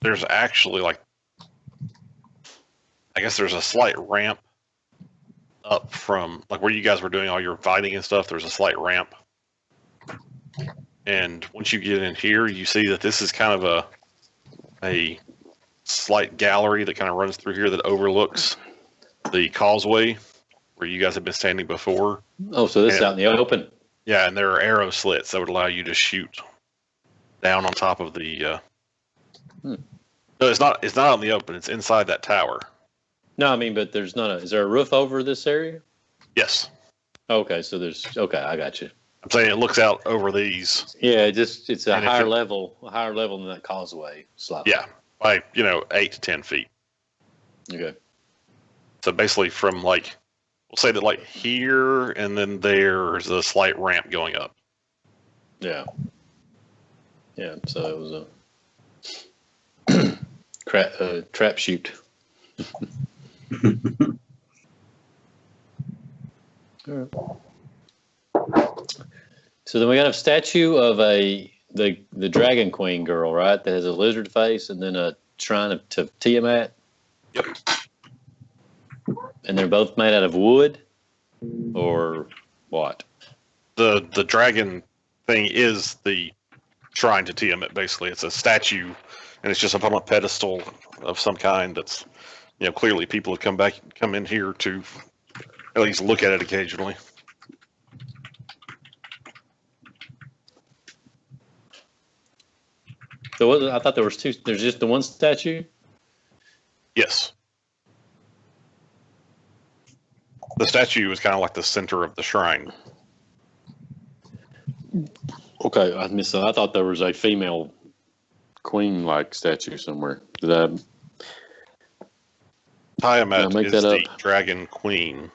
there's actually like, I guess there's a slight ramp up from like where you guys were doing all your fighting and stuff. There's a slight ramp. And once you get in here, you see that this is kind of a slight gallery that kind of runs through here that overlooks the causeway where you guys have been standing before. Oh, so this is out in the open. Yeah, and there are arrow slits that would allow you to shoot down on top of the. No, it's not. It's not out in the open. It's inside that tower. No, I mean, but there's not a. Is there a roof over this area? Yes, Okay, so there's. Okay, I got you. I'm saying it looks out over these. Yeah, it's a And if higher you're- level than that causeway. Slightly. Yeah, by 8 to 10 feet. Okay. So basically, from like, we'll say that like here and then there's a slight ramp going up. Yeah. Yeah. So it was a trap shoot. All right. So then we got a statue of the Dragon Queen girl, right? That has a lizard face, and then a shrine to Tiamat. Yep. And they're both made out of wood, or what? The dragon thing is the shrine to Tiamat. Basically, it's a statue, and it's just up on a pedestal of some kind. That's clearly people have come in here to at least look at it occasionally. So I thought there was two. There's just the one statue. Yes. The statue is kind of like the center of the shrine. Okay, I missed that. I thought there was a female queen-like statue somewhere. Did I? Tiamat make is that the up? dragon queen.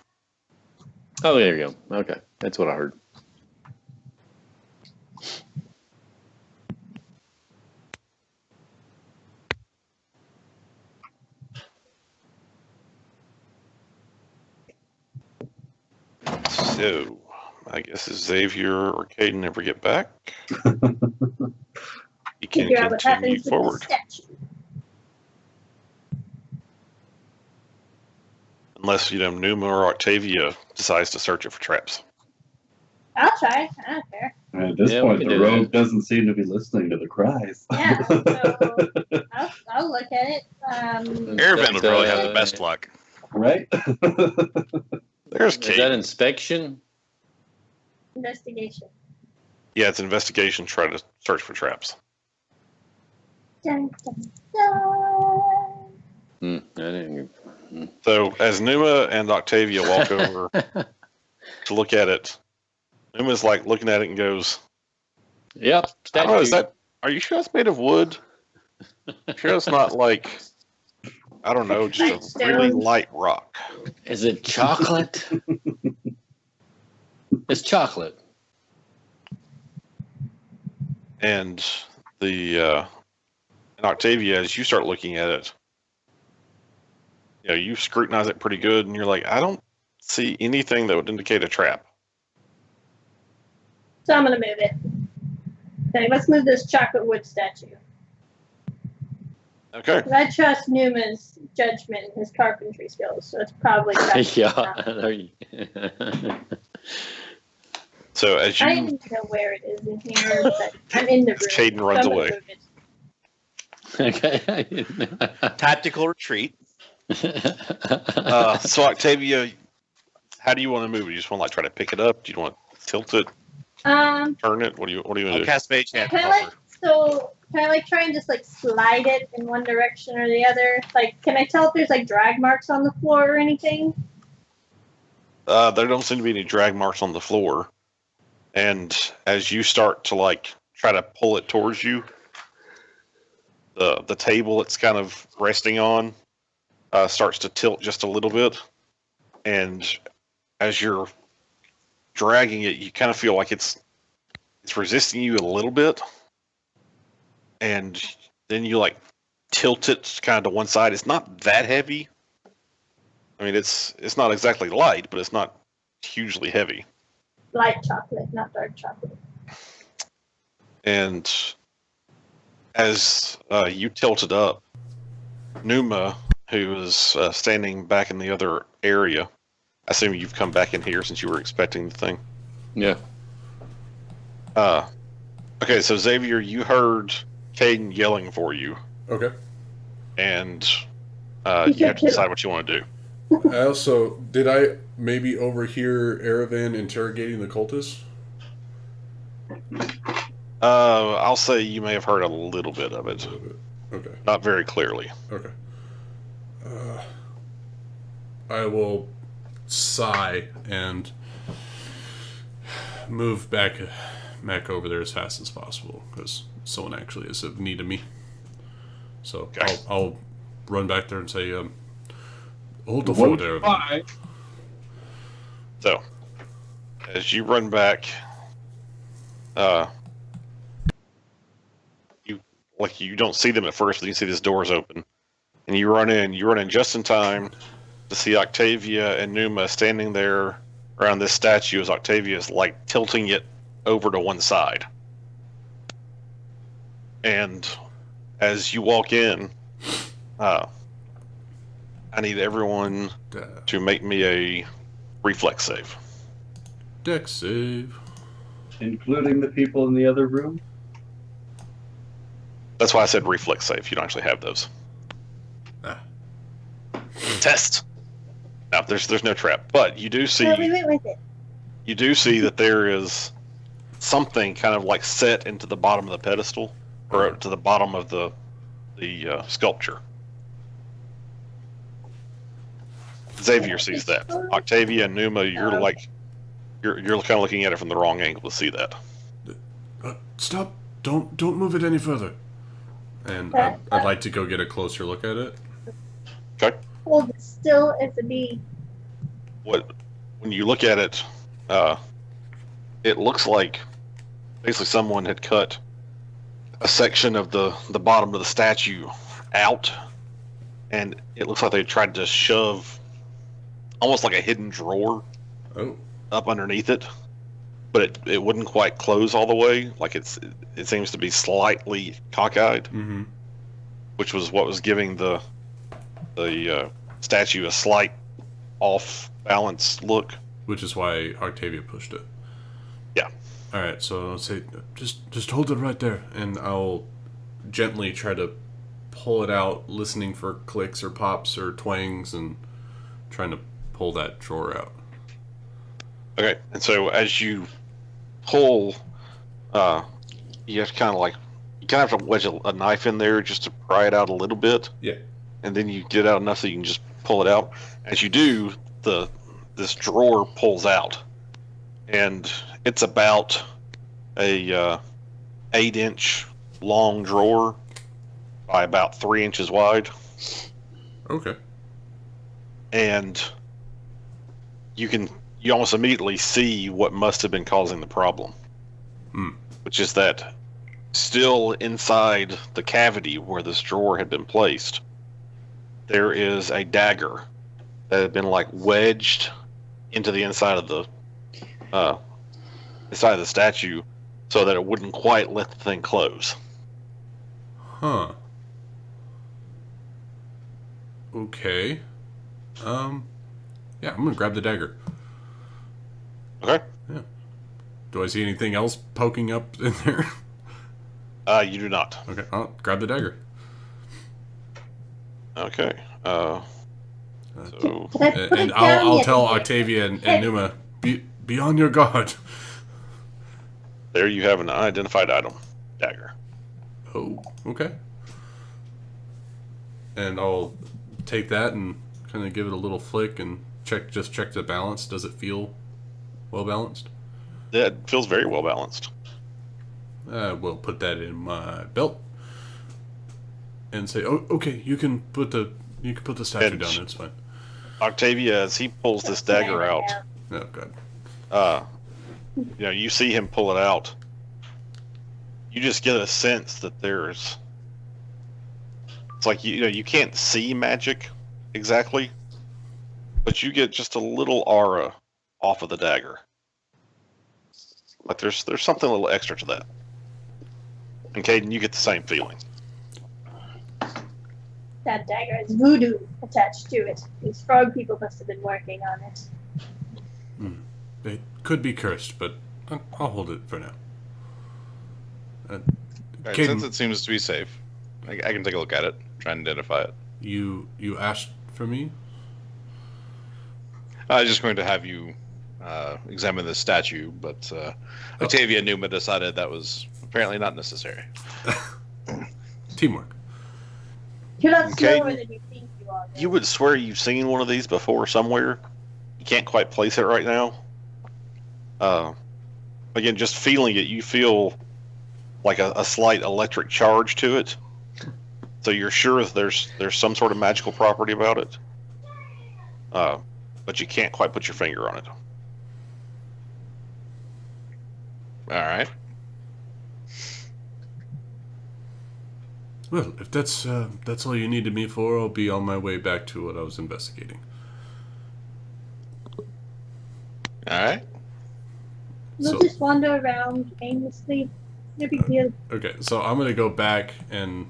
Oh, there you go. Okay, that's what I heard. So, I guess if Xavier or Caden ever get back, you can Figure out what continue happens with the forward. statue. Unless, Numa or Octavia decides to search it for traps. I'll try. I don't care. At this Yeah, we point, can the do rogue that. doesn't seem to be listening to the cries. Yeah, so I'll look at it. Airvan would probably have the best luck. Right? There's Is that Caden. inspection? Investigation. Yeah, it's investigation, try to search for traps. Dun, dun, dun. I didn't. So, as Numa and Octavia walk over to look at it, Numa's like looking at it and goes, Yep. I don't know, Statue. are you sure it's made of wood? Sure it's not like, I don't know, just a really Stone. light rock. Is it chocolate? It's chocolate. And and Octavia, as you start looking at it, you scrutinize it pretty good, and you're like, I don't see anything that would indicate a trap. So I'm gonna move it. Okay, let's move this chocolate wood statue. Okay. But I trust Newman's judgment and his carpentry skills, so it's probably Yeah. There you. So as I you, don't even know where it is in here, but I'm in the room. Caden runs Someone away. move it. Okay. Tactical retreat. So Octavia, how do you want to move it? You just want to like try to pick it up? Do you want to tilt it, turn it? What do you want to do? Cast Mage Hand. Can I like try and just like slide it in one direction or the other? Like, can I tell if there's like drag marks on the floor or anything? There don't seem to be any drag marks on the floor. And as you start to like try to pull it towards you, the table it's kind of resting on starts to tilt just a little bit. And as you're dragging it, you kind of feel like it's resisting you a little bit. And then you like tilt it kind of to one side. It's not that heavy. I mean, it's not exactly light, but it's not hugely heavy. Light chocolate, not dark chocolate. And as you tilt it up, Numa, who is standing back in the other area, I assume you've come back in here since you were expecting the thing. Yeah. Okay, so Xavier, you heard Caden yelling for you, Okay. and you have to decide what you want to do. I also did I maybe overhear Erevan interrogating the cultists? I'll say you may have heard a little bit of it, Okay. not very clearly. Okay. I will sigh and move back over there as fast as possible because someone actually is in need of me. So Okay. I'll run back there and say, hold the fort there. Bye. So, as you run back, you don't see them at first, but you see this door's open, and you run in. You run in just in time to see Octavia and Numa standing there around this statue as Octavia is like tilting it over to one side. And as you walk in, I need everyone to make me a reflex save. Dex save. Including the people in the other room? That's why I said reflex save. You don't actually have those. Ah. Test. No, there's no trap, but you do see. No, we went with it. You do see that there is something kind of like set into the bottom of the pedestal, or to the bottom of the sculpture. Xavier sees that. Octavia and Numa, you're kind of looking at it from the wrong angle to see that. Stop! Don't move it any further. And I'd like to go get a closer look at it. Okay. Hold it still as a bee. When you look at it, it looks like basically someone had cut a section of the bottom of the statue out, and it looks like they tried to shove almost like a hidden drawer up underneath it, but it wouldn't quite close all the way. Like it seems to be slightly cockeyed, which was what was giving the statue a slight off balance look. Which is why Octavia pushed it. Yeah. All right, so I'll say just hold it right there, and I'll gently try to pull it out, listening for clicks or pops or twangs, and trying to pull that drawer out. Okay, and so as you pull, you have to kind of have to wedge a knife in there just to pry it out a little bit. Yeah. And then you get it out enough so you can just pull it out. As you do, this drawer pulls out, and it's about a 8-inch long drawer by about 3 inches wide. Okay. And you almost immediately see what must have been causing the problem, which is that still inside the cavity where this drawer had been placed, there is a dagger that had been like wedged into the inside of the statue so that it wouldn't quite let the thing close. Huh. Okay. Yeah, I'm gonna grab the dagger. Okay. Yeah. Do I see anything else poking up in there? You do not. Okay, I'll grab the dagger. Okay. So Can I put And it down I'll yet tell in here? Octavia and Numa, be on your guard. there you have an unidentified item, dagger. Oh, okay. And I'll take that and kind of give it a little flick and check the balance. Does it feel well balanced? Yeah, it feels very well balanced. We'll put that in my belt and say, "Oh, okay, you can put the statue And down. It's fine." Octavia, as he pulls this dagger out, Oh god. you see him pull it out. You just get a sense that it's like you can't see magic exactly, but you get just a little aura off of the dagger. Like there's something a little extra to that. And Caden, you get the same feeling. That dagger has voodoo attached to it. These frog people must have been working on it. It could be cursed, but I'll hold it for now. Alright, Caden, since it seems to be safe, I can take a look at it, try and identify it. you asked for me? I was just going to have you examine the statue, but Octavia and Numa decided that was apparently not necessary. Teamwork. You're not Okay. slower than you think you are. You would swear you've seen one of these before somewhere. You can't quite place it right now. Again, just feeling it, you feel like a slight electric charge to it. So you're sure there's some sort of magical property about it. But you can't quite put your finger on it. All right. Well, if that's all you needed me for, I'll be on my way back to what I was investigating. All right. We'll So- just wander around aimlessly. No big deal. Okay, so I'm gonna go back and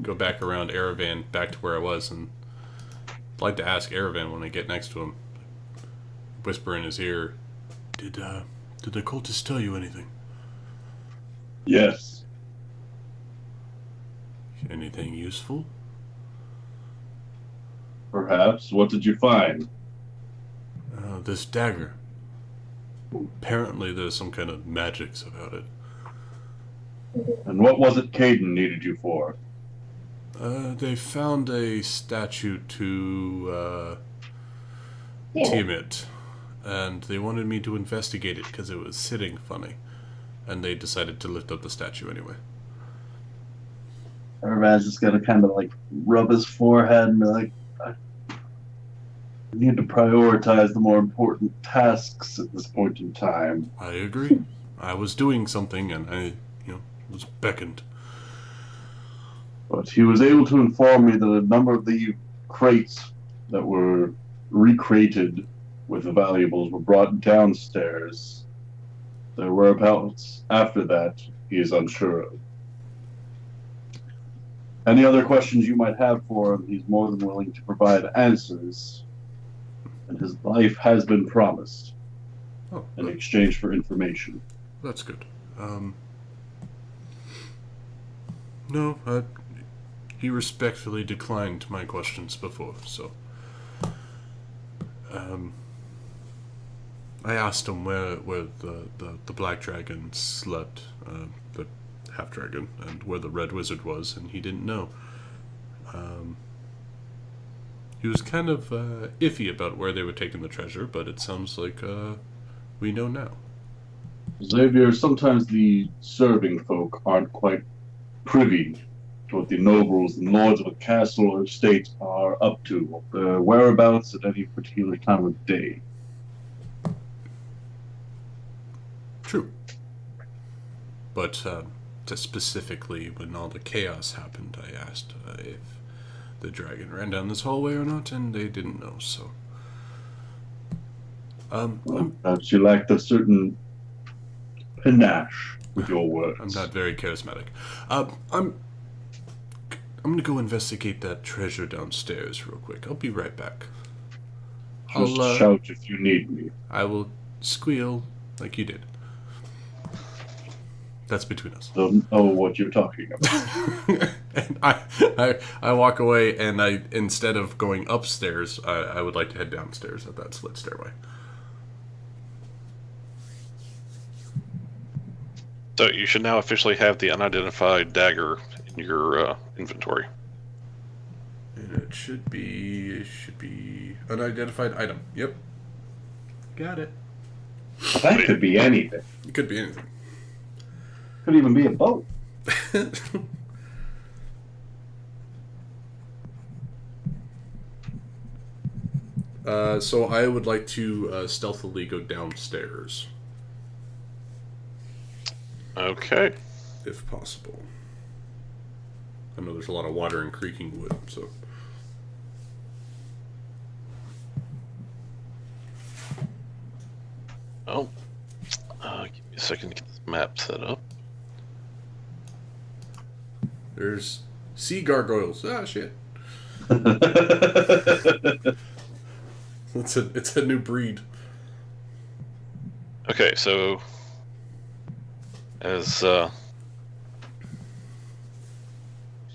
go back around Aravan back to where I was, and I'd like to ask Aravan when I get next to him, whisper in his ear, Did the cultists tell you anything? Yes. Anything useful? Perhaps. What did you find? This dagger. Apparently there's some kind of magics about it. And what was it Caden needed you for? They found a statue to Yeah. Tiamat, and they wanted me to investigate it because it was sitting funny, and they decided to lift up the statue anyway. Irvan's just gonna kind of like rub his forehead and be like, I need to prioritize the more important tasks at this point in time. I agree. I was doing something, and I was beckoned. But he was able to inform me that a number of the crates that were recreated with the valuables were brought downstairs. Their whereabouts after that, he is unsure of. Any other questions you might have for him, he's more than willing to provide answers. And his life has been promised Oh, in exchange for information. that's good. No, he respectfully declined my questions before, so I asked him where the black dragon slept, the half dragon, and where the red wizard was, and he didn't know. He was kind of iffy about where they were taking the treasure, but it sounds like we know now. Xavier, sometimes the serving folk aren't quite privy to what the nobles and lords of a castle or estate are up to, their whereabouts at any particular time of day. True. But just specifically, when all the chaos happened, I asked if the dragon ran down this hallway or not, and they didn't know, so... Perhaps you lacked a certain panache with your words. I'm not very charismatic. gonna go investigate that treasure downstairs real quick. I'll be right back. Just shout if you need me. I will squeal like you did. That's between us. Don't know what you're talking about. And I walk away, and instead of going upstairs, I would like to head downstairs at that split stairway. So you should now officially have the unidentified dagger in your inventory. And it should be unidentified item. Yep. Got it. That could be anything. It could be anything. Could even be a boat. So I would like to stealthily go downstairs, Okay. if possible. I know there's a lot of water and creaking wood, so. Oh, give me a second to get this map set up. There's sea gargoyles. Ah, shit. It's a new breed. Okay, so as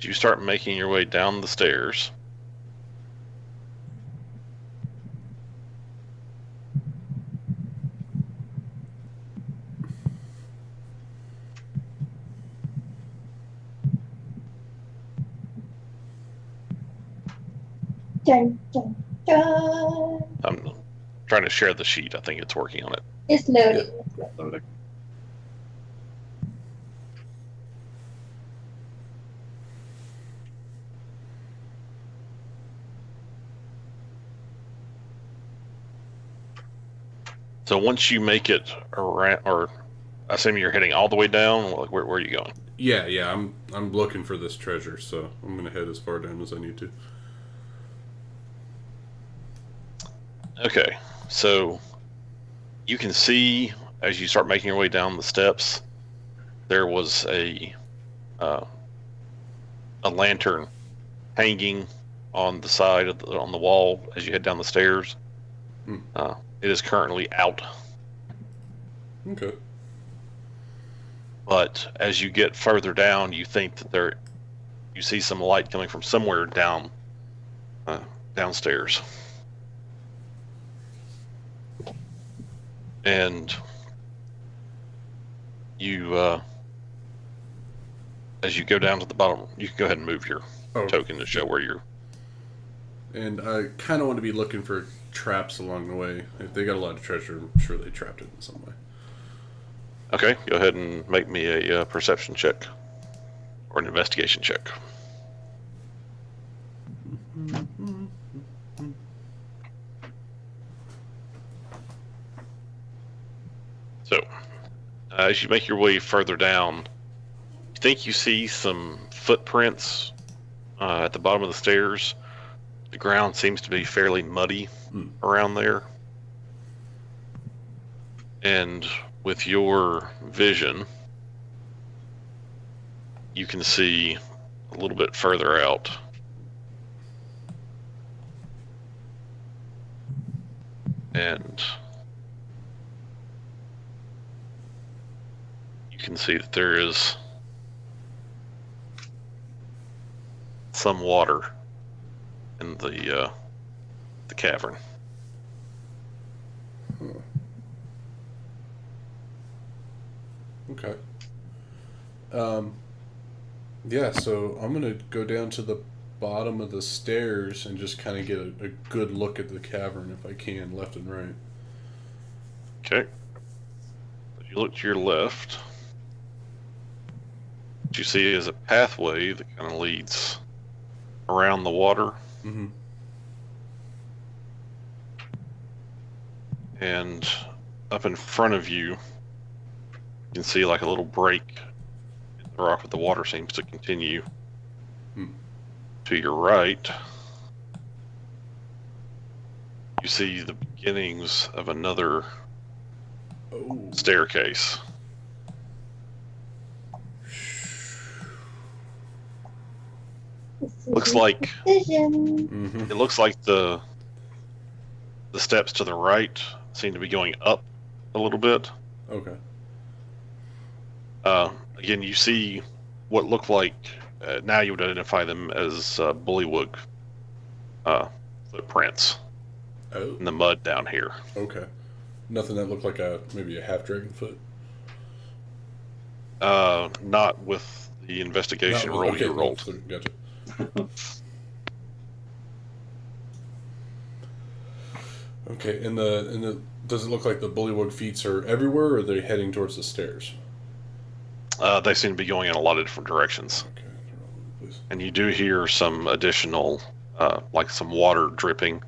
you start making your way down the stairs, Dun, dun, dun. I'm trying to share the sheet. I think it's working on it. It's loading. So once you make it around, or I assume you're heading all the way down, like where are you going? Yeah. I'm looking for this treasure, so I'm gonna head as far down as I need to. Okay, so you can see as you start making your way down the steps, there was a lantern hanging on the side of on the wall as you head down the stairs. It is currently out. Okay. But as you get further down, you think that you see some light coming from somewhere downstairs. And you, as you go down to the bottom, you can go ahead and move your token to show where you're. And I kind of want to be looking for traps along the way. If they got a lot of treasure, I'm sure they trapped it in some way. Okay, go ahead and make me a perception check or an investigation check. So, as you make your way further down, you think you see some footprints at the bottom of the stairs. The ground seems to be fairly muddy around there. And with your vision, you can see a little bit further out. And you can see that there is some water in the cavern. Okay. Yeah, so I'm gonna go down to the bottom of the stairs and just kind of get a good look at the cavern if I can, left and right. Okay. If you look to your left, what you see is a pathway that kind of leads around the water. Mm-hmm. And up in front of you, you can see like a little break in the rock, but the water seems to continue. To your right, you see the beginnings of another staircase. Looks like Vision. Mm-hmm. it looks like the steps to the right seem to be going up a little bit. Okay. Again, you see what look like now you would identify them as bullywug footprints Oh. in the mud down here. Okay. Nothing that looked like maybe a half dragon foot. Not with the investigation roll you rolled. Gotcha. Okay, and the does it look like the bullywug feet are everywhere, or are they heading towards the stairs? They seem to be going in a lot of different directions. Okay, please. And you do hear some additional, like some water dripping.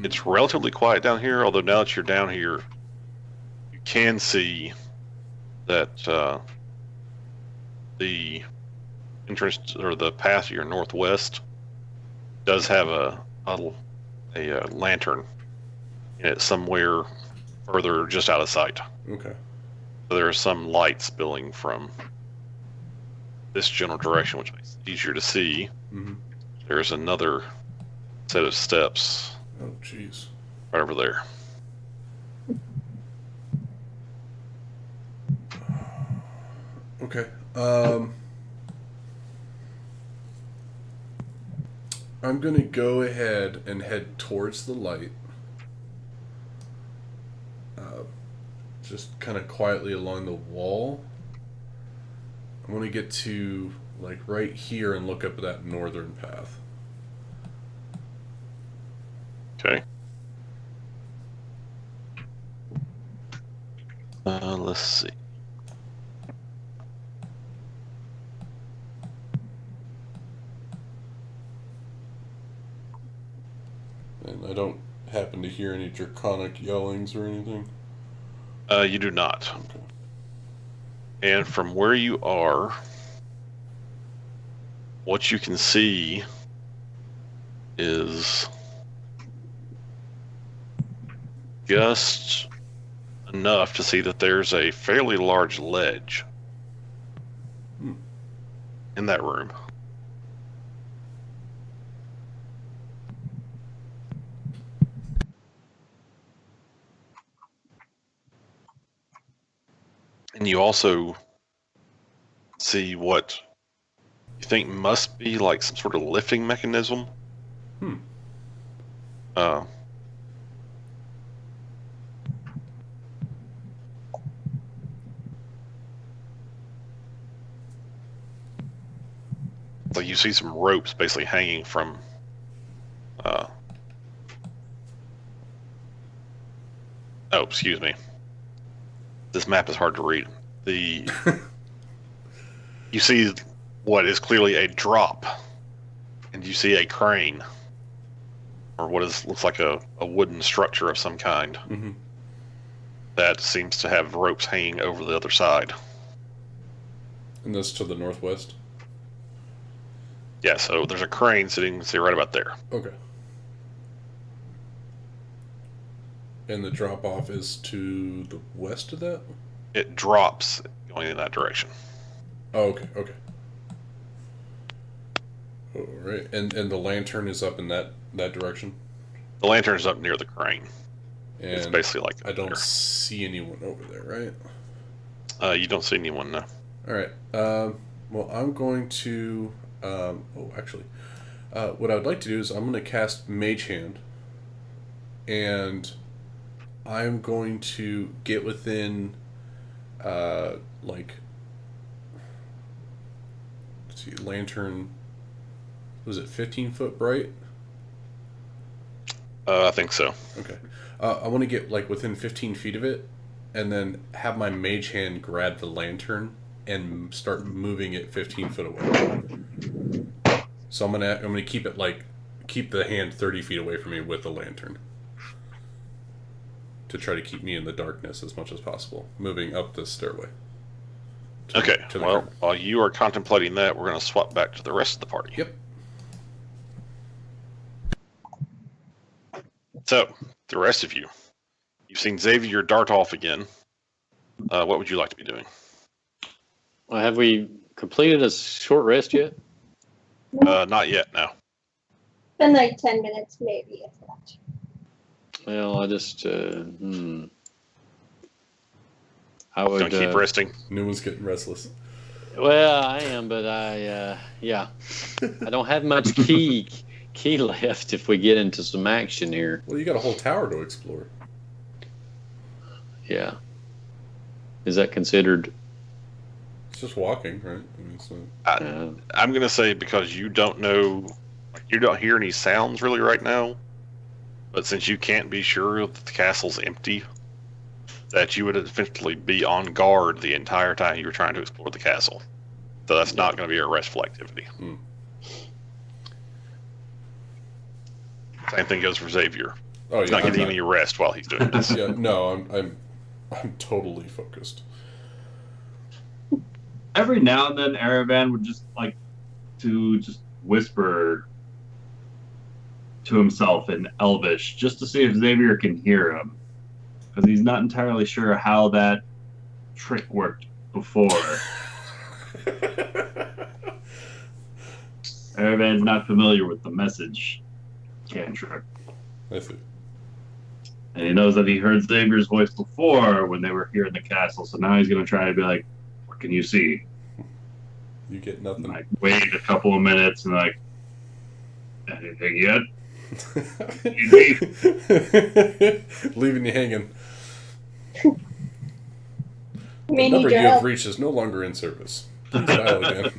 It's relatively quiet down here, although now that you're down here, you can see that the entrance or the path to your northwest does have a lantern in it somewhere further just out of sight. Okay. So there are some light spilling from this general direction, which makes it easier to see. Mm-hmm. There's another set of steps Oh, jeez. right over there. Okay. I'm gonna go ahead and head towards the light. Just kind of quietly along the wall. I want to get to like right here and look up at that northern path. Okay. Let's see. And I don't happen to hear any draconic yellings or anything. You do not. Okay. And from where you are, what you can see is just enough to see that there's a fairly large ledge in that room. And you also see what you think must be like some sort of lifting mechanism. Like you see some ropes basically hanging from oh, excuse me. This map is hard to read. You see what is clearly a drop, and you see a crane, or what looks like a wooden structure of some kind that seems to have ropes hanging over the other side. And this to the northwest? Yeah, so there's a crane sitting, say, right about there. Okay. And the drop off is to the west of that? It drops going in that direction. Oh, okay, okay. All right, and the lantern is up in that direction? The lantern's up near the crane. And it's basically like I don't see anyone over there, right? You don't see anyone, no. All right. Well, I'm going to... what I would like to do is I'm going to cast Mage Hand, and I'm going to get within, let's see, lantern, was it 15 foot bright? I think so. Okay. I want to get like within 15 feet of it, and then have my Mage Hand grab the lantern and start moving it 15 foot away. So I'm gonna keep the hand 30 feet away from me with the lantern, to try to keep me in the darkness as much as possible, moving up the stairway. Okay, well, while you are contemplating that, we're going to swap back to the rest of the party. Yep. So, the rest of you, you've seen Xavier dart off again. What would you like to be doing? Have we completed a short rest yet? Not yet. No. Been like 10 minutes, maybe, if that. Well, I just, I would Gonna keep resting. No one's getting restless. Well, I am, but yeah, I don't have much key left if we get into some action here. Well, you got a whole tower to explore. Yeah. Is that considered? It's just walking, right? I mean, it's not... I'm gonna say because you don't know, you don't hear any sounds really right now. But since you can't be sure that the castle's empty, that you would eventually be on guard the entire time you were trying to explore the castle. So that's not going to be a restful activity. Same thing goes for Xavier. Oh, He's not getting any rest while he's doing this. Yeah, no, I'm totally focused. Every now and then, Aravan would just like to just whisper to himself in Elvish just to see if Xavier can hear him, because he's not entirely sure how that trick worked before. Aravan's not familiar with the message cantrip. I see. And he knows that he heard Xavier's voice before when they were here in the castle, so now he's going to try to be like, what can you see? You get nothing. Like, wait a couple of minutes and like, anything yet? Leaving you hanging. We The need number your you have help. reached is no longer in service. Please dial again.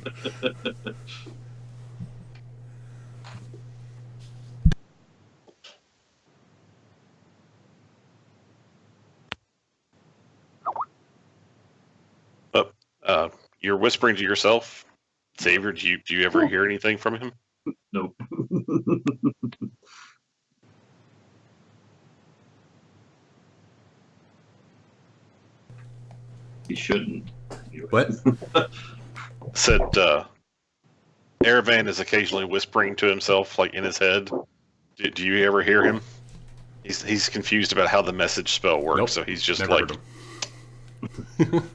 You're whispering to yourself, Xavier. Do you ever hear anything from him? Nope. He shouldn't. What? Said Aravan is occasionally whispering to himself, like in his head. Do you ever hear him? He's confused about how the message spell works, Nope. so he's just Never like. heard him.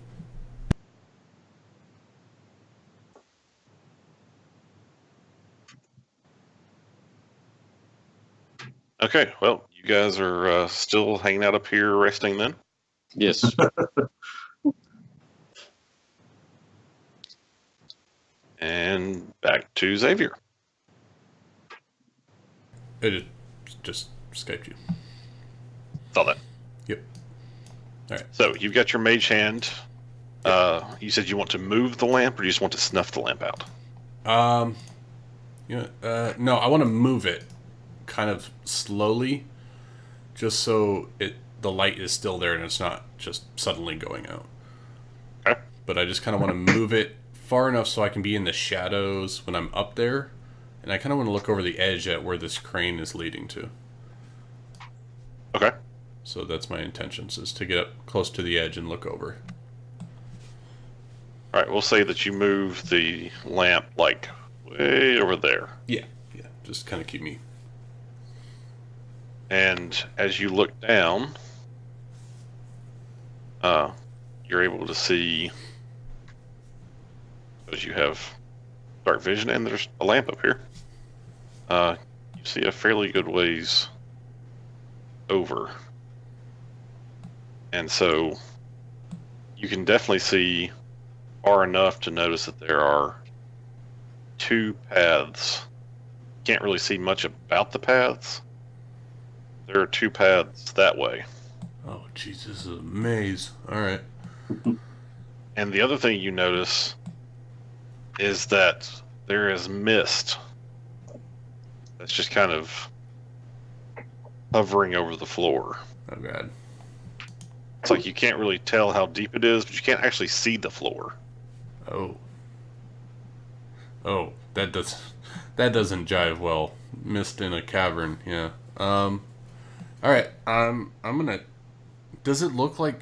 Okay, well, you guys are still hanging out up here resting then? Yes. And back to Xavier. It just Skyped you. Saw that. Yep. All right. So you've got your mage hand. You said you want to move the lamp, or you just want to snuff the lamp out? No, I want to move it kind of slowly, just so the light is still there and it's not just suddenly going out. Okay. But I just kind of want to move it far enough so I can be in the shadows when I'm up there, and I kind of want to look over the edge at where this crane is leading to. Okay. So that's my intentions, is to get up close to the edge and look over. All right, we'll say that you move the lamp like way over there. Yeah, just kind of keep me. And as you look down, you're able to see, because you have dark vision and there's a lamp up here, you see a fairly good ways over. And so you can definitely see far enough to notice that there are two paths. Can't really see much about the paths. There are two paths that way. Oh, jeez, this is a maze. All right. And the other thing you notice is that there is mist that's just kind of hovering over the floor. Oh, God. It's like you can't really tell how deep it is, but you can't actually see the floor. Oh, that doesn't jive well. Mist in a cavern, yeah. All right. I'm gonna. Does it look like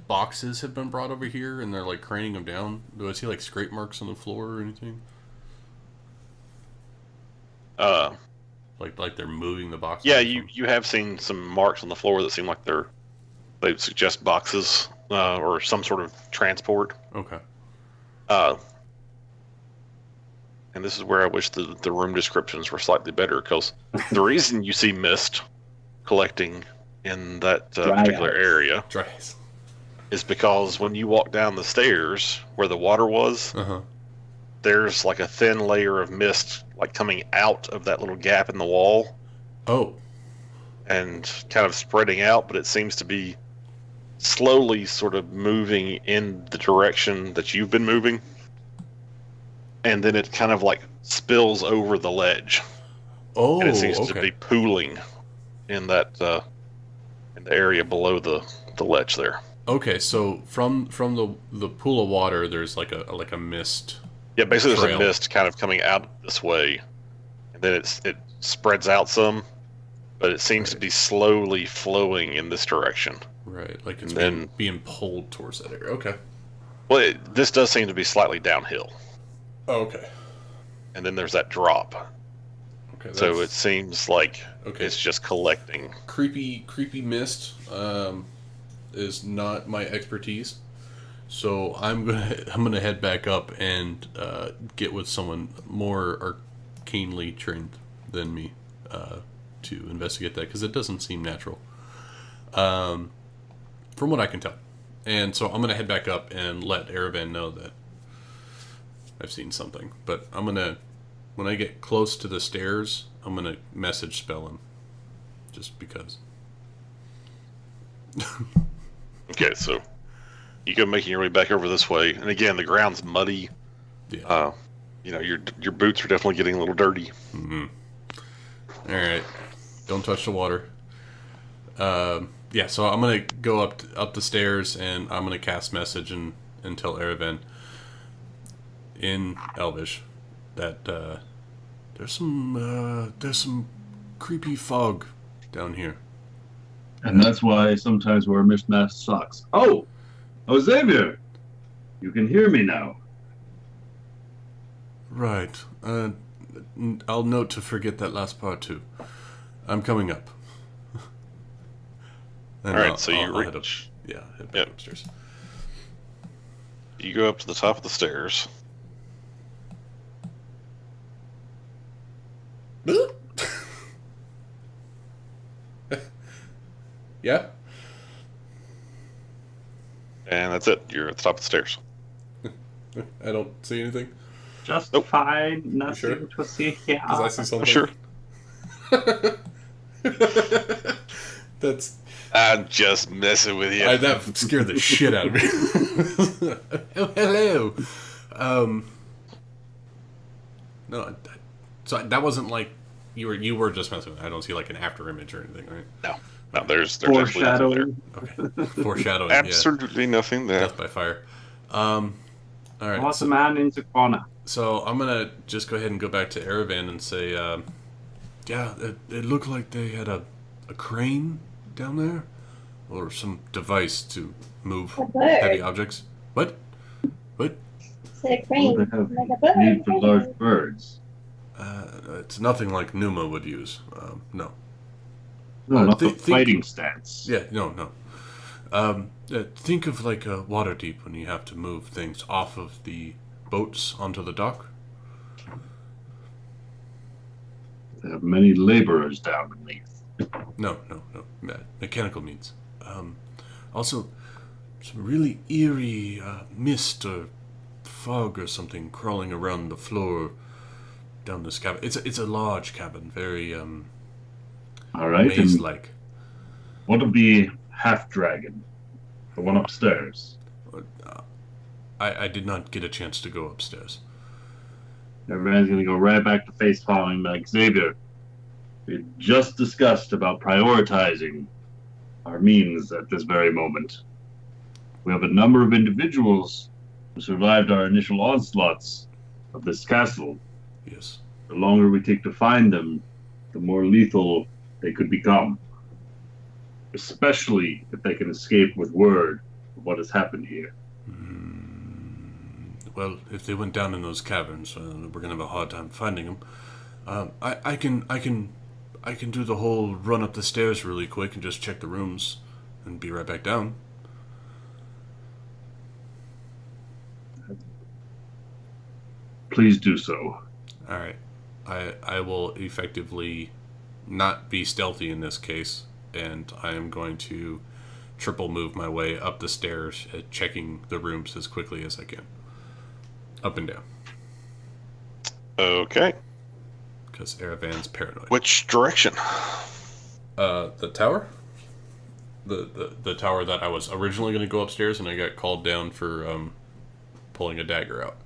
boxes have been brought over here and they're like craning them down? Do I see like scrape marks on the floor or anything? Like they're moving the boxes. Yeah, you have seen some marks on the floor that seem like they suggest boxes or some sort of transport. Okay. and this is where I wish the room descriptions were slightly better, because the reason you see mist collecting in that particular area Dry ice. is because when you walk down the stairs where the water was, there's like a thin layer of mist like coming out of that little gap in the wall. Oh. And kind of spreading out, but it seems to be slowly sort of moving in the direction that you've been moving. And then it kind of like spills over the ledge. Oh, and it seems to be pooling in that in the area below the ledge there. Okay, so from the pool of water, there's like a mist. Yeah, basically trail. there's a mist kind of coming out this way, and then it spreads out some, but it seems to be slowly flowing in this direction. Right, like it's then being pulled towards that area. Okay. Well, this does seem to be slightly downhill. Oh, okay. And then there's that drop. Okay. So it seems like it's just collecting. Creepy mist is not my expertise, so I'm gonna head back up and get with someone more arcanely trained than me to investigate that, because it doesn't seem natural, from what I can tell. And so I'm gonna head back up and let Aravan know that I've seen something. But I'm gonna, when I get close to the stairs, I'm gonna message spell him, just because. Okay, so you go making your way back over this way, and again the ground's muddy. Yeah. You know, your boots are definitely getting a little dirty. Mm-hmm. All right, don't touch the water. Yeah, so I'm gonna go up the stairs, and I'm gonna cast message and tell Aravan in Elvish that there's some creepy fog down here. And that's why I sometimes wear mismatched socks. Oh, Xavier, you can hear me now. Right. I'll note to forget that last part too. I'm coming up. All right, so you head up. Yeah, head back upstairs. You go up to the top of the stairs. Yeah. And that's it. You're at the top of the stairs. I don't see anything. Just fine. Nothing to see here. Because I see something. Sure. That's. I'm just messing with you. That scared the shit out of me. Oh, hello. No, so that wasn't like you were just messing with it. I don't see like an after image or anything, right? No, there's absolutely nothing there. Okay. Foreshadowing. Absolutely nothing there. Death by fire. All right. What's the man in the corner? So I'm gonna just go ahead and go back to Aravan and say, yeah, it looked like they had a crane down there, or some device to move heavy objects. What? It's a crane, They have like a bird. need for large birds. It's nothing like Numa would use. No. No, not the think- fighting stance. Yeah, no. Think of like a water deep when you have to move things off of the boats onto the dock. They have many laborers down beneath. No. Mechanical means. Also, some really eerie mist or fog or something crawling around the floor down this cabin. It's a large cabin, very All right. And maze-like. what of the half dragon? The one upstairs. I did not get a chance to go upstairs. Everyone's going to go right back to face palming like Xavier. We just discussed about prioritizing our means at this very moment. We have a number of individuals who survived our initial onslaughts of this castle. Yes. The longer we take to find them, the more lethal they could become. Especially if they can escape with word of what has happened here. Well, if they went down in those caverns, we're gonna have a hard time finding them. I can do the whole run up the stairs really quick and just check the rooms, and be right back down. Please do so. All right. I will effectively not be stealthy in this case, and I am going to triple move my way up the stairs, checking the rooms as quickly as I can. Up and down. Okay. Because Aravan's paranoid. Which direction? The tower? The tower that I was originally going to go upstairs, and I got called down for pulling a dagger out.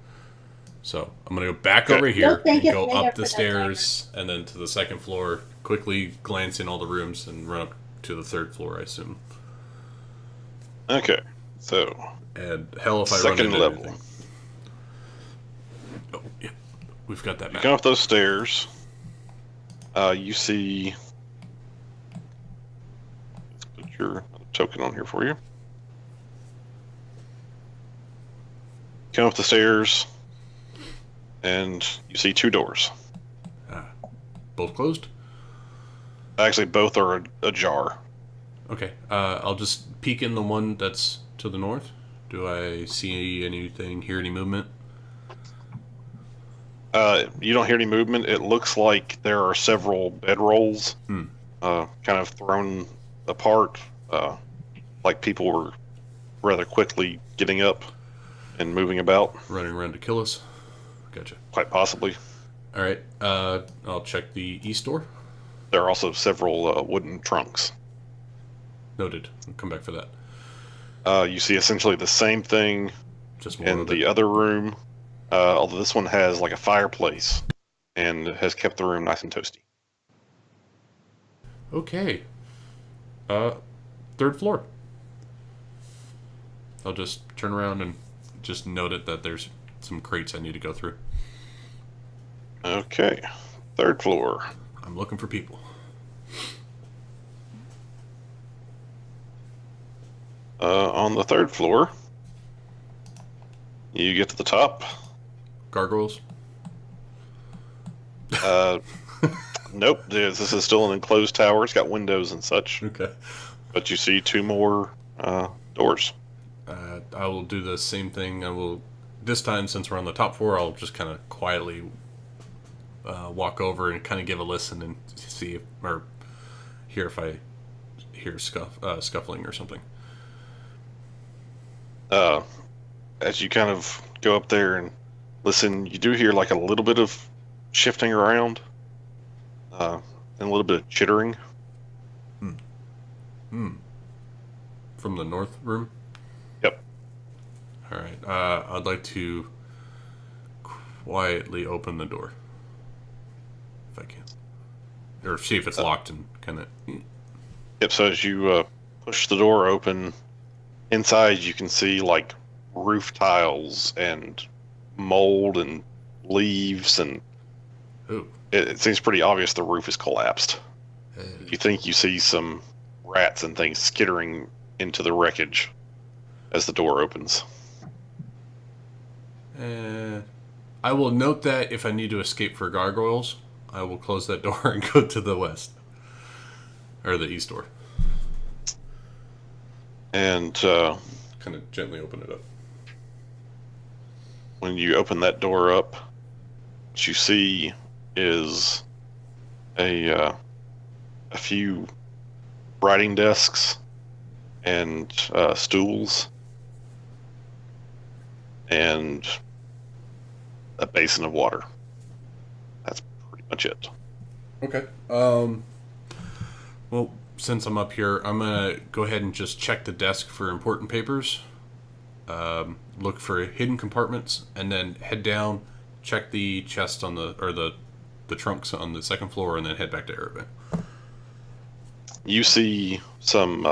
So I'm going to go back over here and go up the stairs and then to the second floor, quickly glance in all the rooms and run up to the third floor, I assume. Okay, so... And hell if I run into anything. Oh, yeah. We've got that map. Going up those stairs, you see... Let's put your token on here for you. Come up the stairs, and you see 2 doors. Both closed? Actually, both are ajar. Okay, I'll just peek in the one that's to the north. Do I see anything, hear any movement? You don't hear any movement. It looks like there are several bedrolls kind of thrown apart, like people were rather quickly getting up and moving about. Running around to kill us? Gotcha. Quite possibly. All right, I'll check the east door. There are also several wooden trunks. Noted. I'll come back for that. You see essentially the same thing Just more in the other room, although this one has like a fireplace and has kept the room nice and toasty. Okay. Third floor. I'll just turn around and just note it that there's some crates I need to go through. Okay. Third floor. I'm looking for people. On the third floor, you get to the top. Gargoyles? Nope. This is still an enclosed tower. It's got windows and such. Okay. But you see 2 more doors. I will do the same thing. I will, this time, since we're on the top floor, I'll just kind of quietly walk over and kind of give a listen and see if, or hear if I hear scuffling or something. As you kind of go up there and listen, you do hear like a little bit of shifting around, and a little bit of chittering. From the north room? Yep. All right. I'd like to quietly open the door, if I can, or see if it's locked and kind of. Yep. So as you push the door open, inside you can see like roof tiles and mold and leaves, and it seems pretty obvious the roof is collapsed. You think you see some rats and things skittering into the wreckage as the door opens. I will note that if I need to escape for gargoyles, I will close that door and go to the west. Or the east door. And kind of gently open it up. When you open that door up, what you see is a few writing desks and stools and a basin of water. That's pretty much it. Okay. Well, since I'm up here, I'm gonna go ahead and just check the desk for important papers. Look for hidden compartments, and then head down, check the chest on the trunks on the second floor, and then head back to Aravan. You see some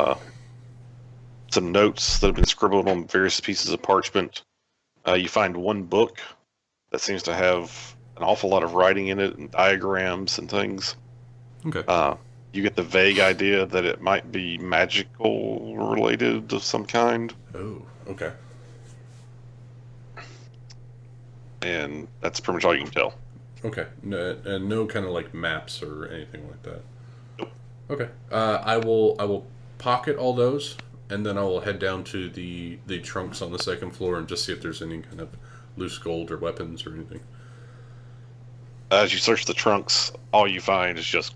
notes that have been scribbled on various pieces of parchment. You find one book that seems to have an awful lot of writing in it and diagrams and things. Okay. You get the vague idea that it might be magical related of some kind. Oh, okay. And that's pretty much all you can tell. Okay. And no kind of like maps or anything like that. Nope. Okay. I will pocket all those, and then I will head down to the trunks on the second floor and just see if there's any kind of loose gold or weapons or anything. As you search the trunks, all you find is just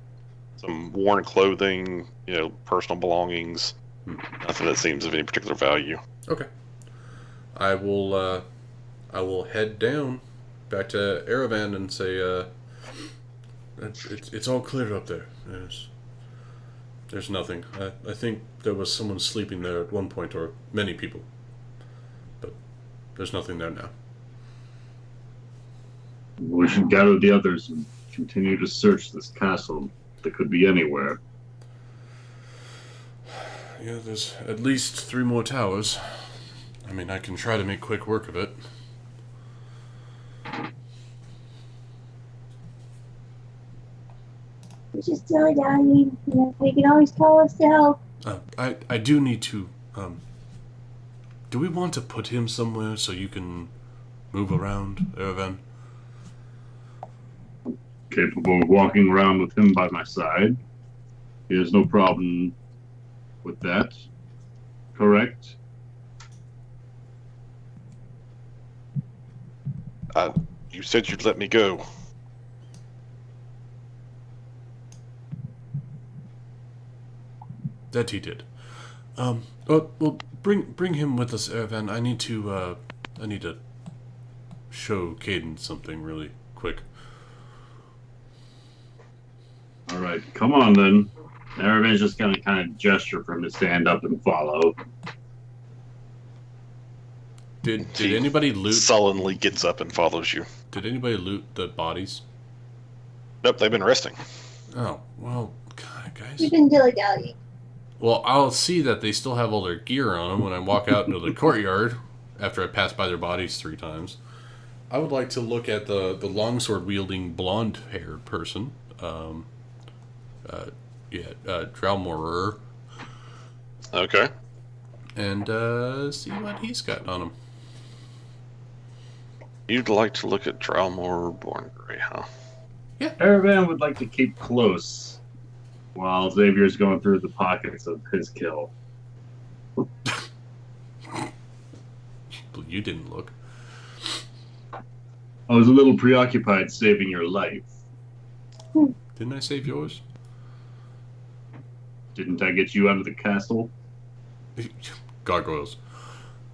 some worn clothing, personal belongings. Nothing that seems of any particular value. Okay. I will head down back to Erevan and say, it's all clear up there. There's nothing. I think there was someone sleeping there at one point, or many people. But there's nothing there now. We should gather the others and continue to search this castle. They could be anywhere. Yeah, there's at least 3 more towers. I mean, I can try to make quick work of it. We're just dilly-dallying. They can always call us to help. I do need to, do we want to put him somewhere so you can move around, Erevan? Capable of walking around with him by my side. He has no problem with that. Correct? You said you'd let me go. That he did. Well, bring him with us, Erevan. I need to show Caden something really quick. All right, come on then. Everybody's just gonna kind of gesture for him to stand up and follow. Did anybody loot? Sullenly gets up and follows you. Did anybody loot the bodies? Nope, they've been resting. Oh well, God, guys. We've been dilly-dallying. Well, I'll see that they still have all their gear on them when I walk out into the courtyard after I pass by their bodies 3 times. I would like to look at the longsword wielding blonde-haired person. Drowmorer. Okay. And see what he's got on him. You'd like to look at Drowmore Born Grey, huh? Yeah. Erevan would like to keep close while Xavier's going through the pockets of his kill. You didn't look. I was a little preoccupied saving your life. Didn't I save yours? Didn't I get you out of the castle? Gargoyles.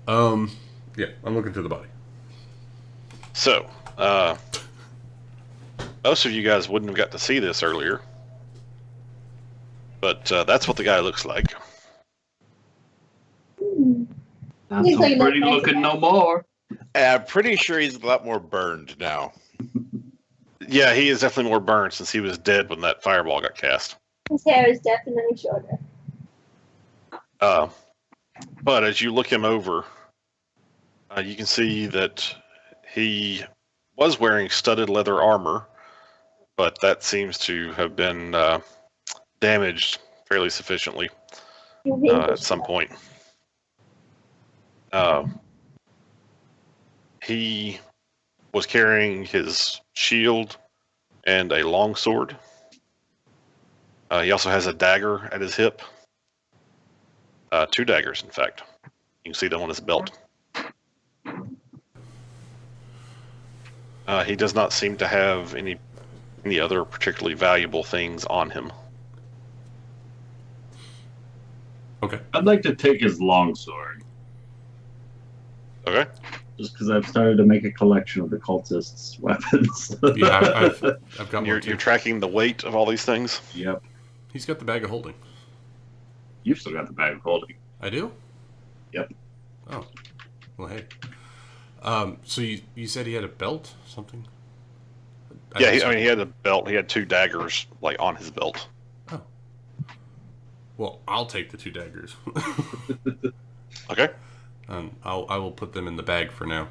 Yeah, I'm looking through the body. So, most of you guys wouldn't have got to see this earlier. But that's what the guy looks like. Not He's so like pretty that looking guy. no more. I'm pretty sure he's a lot more burned now. Yeah, he is definitely more burned since he was dead when that fireball got cast. His hair is definitely shorter. But as you look him over, you can see that he was wearing studded leather armor, but that seems to have been damaged fairly sufficiently at some point. He was carrying his shield and a longsword. He also has a dagger at his hip. 2 daggers, in fact. You can see them on his belt. He does not seem to have any other particularly valuable things on him. Okay. I'd like to take his longsword. Okay. Just because I've started to make a collection of the cultists' weapons. Yeah, I've got You're one too. tracking the weight of all these things? Yep. He's got the bag of holding. You've still got the bag of holding. I do? Yep. Oh. Well, hey. So you said he had a belt? Something? Yeah, he had a belt. He had 2 daggers, like, on his belt. Oh. Well, I'll take the 2 daggers. Okay. I will put them in the bag for now.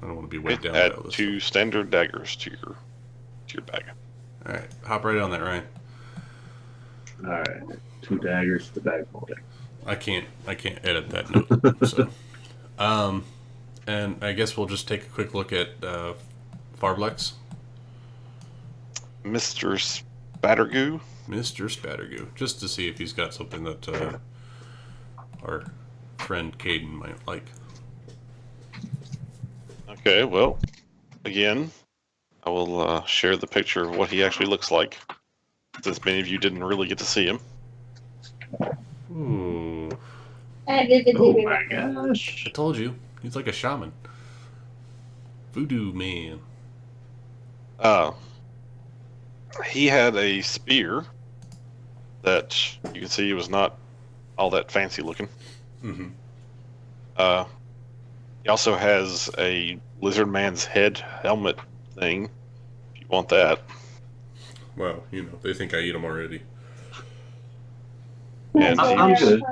I don't want to be weighed down. Add by all this 2 stuff. standard daggers to your bag. All right, hop right on that, Ryan. All right. 2 daggers to the bag of holding. I can't edit that note. So, and I guess we'll just take a quick look at Farblex. Mr. Spattergoo? Mr. Spattergoo, just to see if he's got something that our friend Caden might like. Okay, well, again, I will share the picture of what he actually looks like, since many of you didn't really get to see him. Ooh. I vividly Oh my remember. gosh. I told you. He's like a shaman. Voodoo man. He had a spear that you can see was not all that fancy looking. Mm-hmm. He also has a lizard man's head helmet thing, if you want that. Well, you know, they think I eat them already. And I'm good.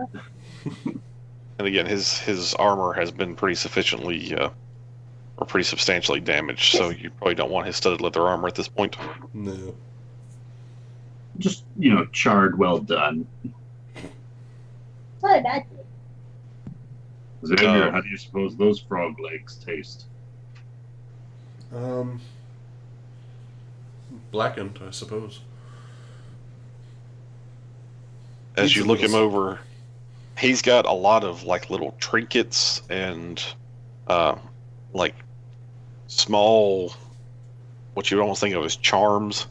And again, his armor has been pretty sufficiently or pretty substantially damaged, so you probably don't want his studded leather armor at this point. No. Just, charred, well done. Not a bad thing. Xavier, how do you suppose those frog legs taste? Blackened, I suppose. As Needs you a look little him over, he's got a lot of like little trinkets and like small, what you would almost think of as charms,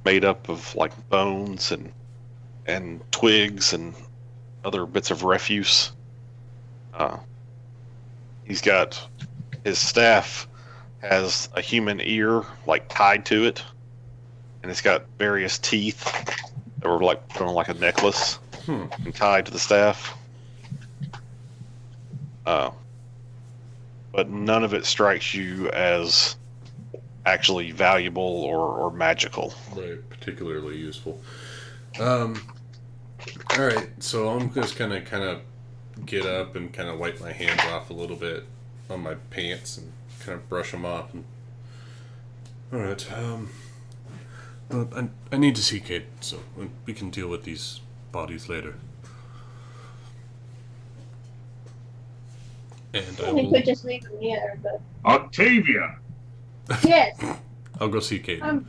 made up of like bones and twigs and other bits of refuse. He's got his staff has a human ear like tied to it, and it's got various teeth that were like put on like a necklace and tied to the staff. But none of it strikes you as actually valuable or magical. Right, particularly useful. All right, so I'm just kind of get up and kind of wipe my hands off a little bit on my pants and kind of brush them off. And, all right, I need to see Kate, so we can deal with these bodies later. And I We will, could just leave them here, but Octavia! yes, I'll go see Kate. I'm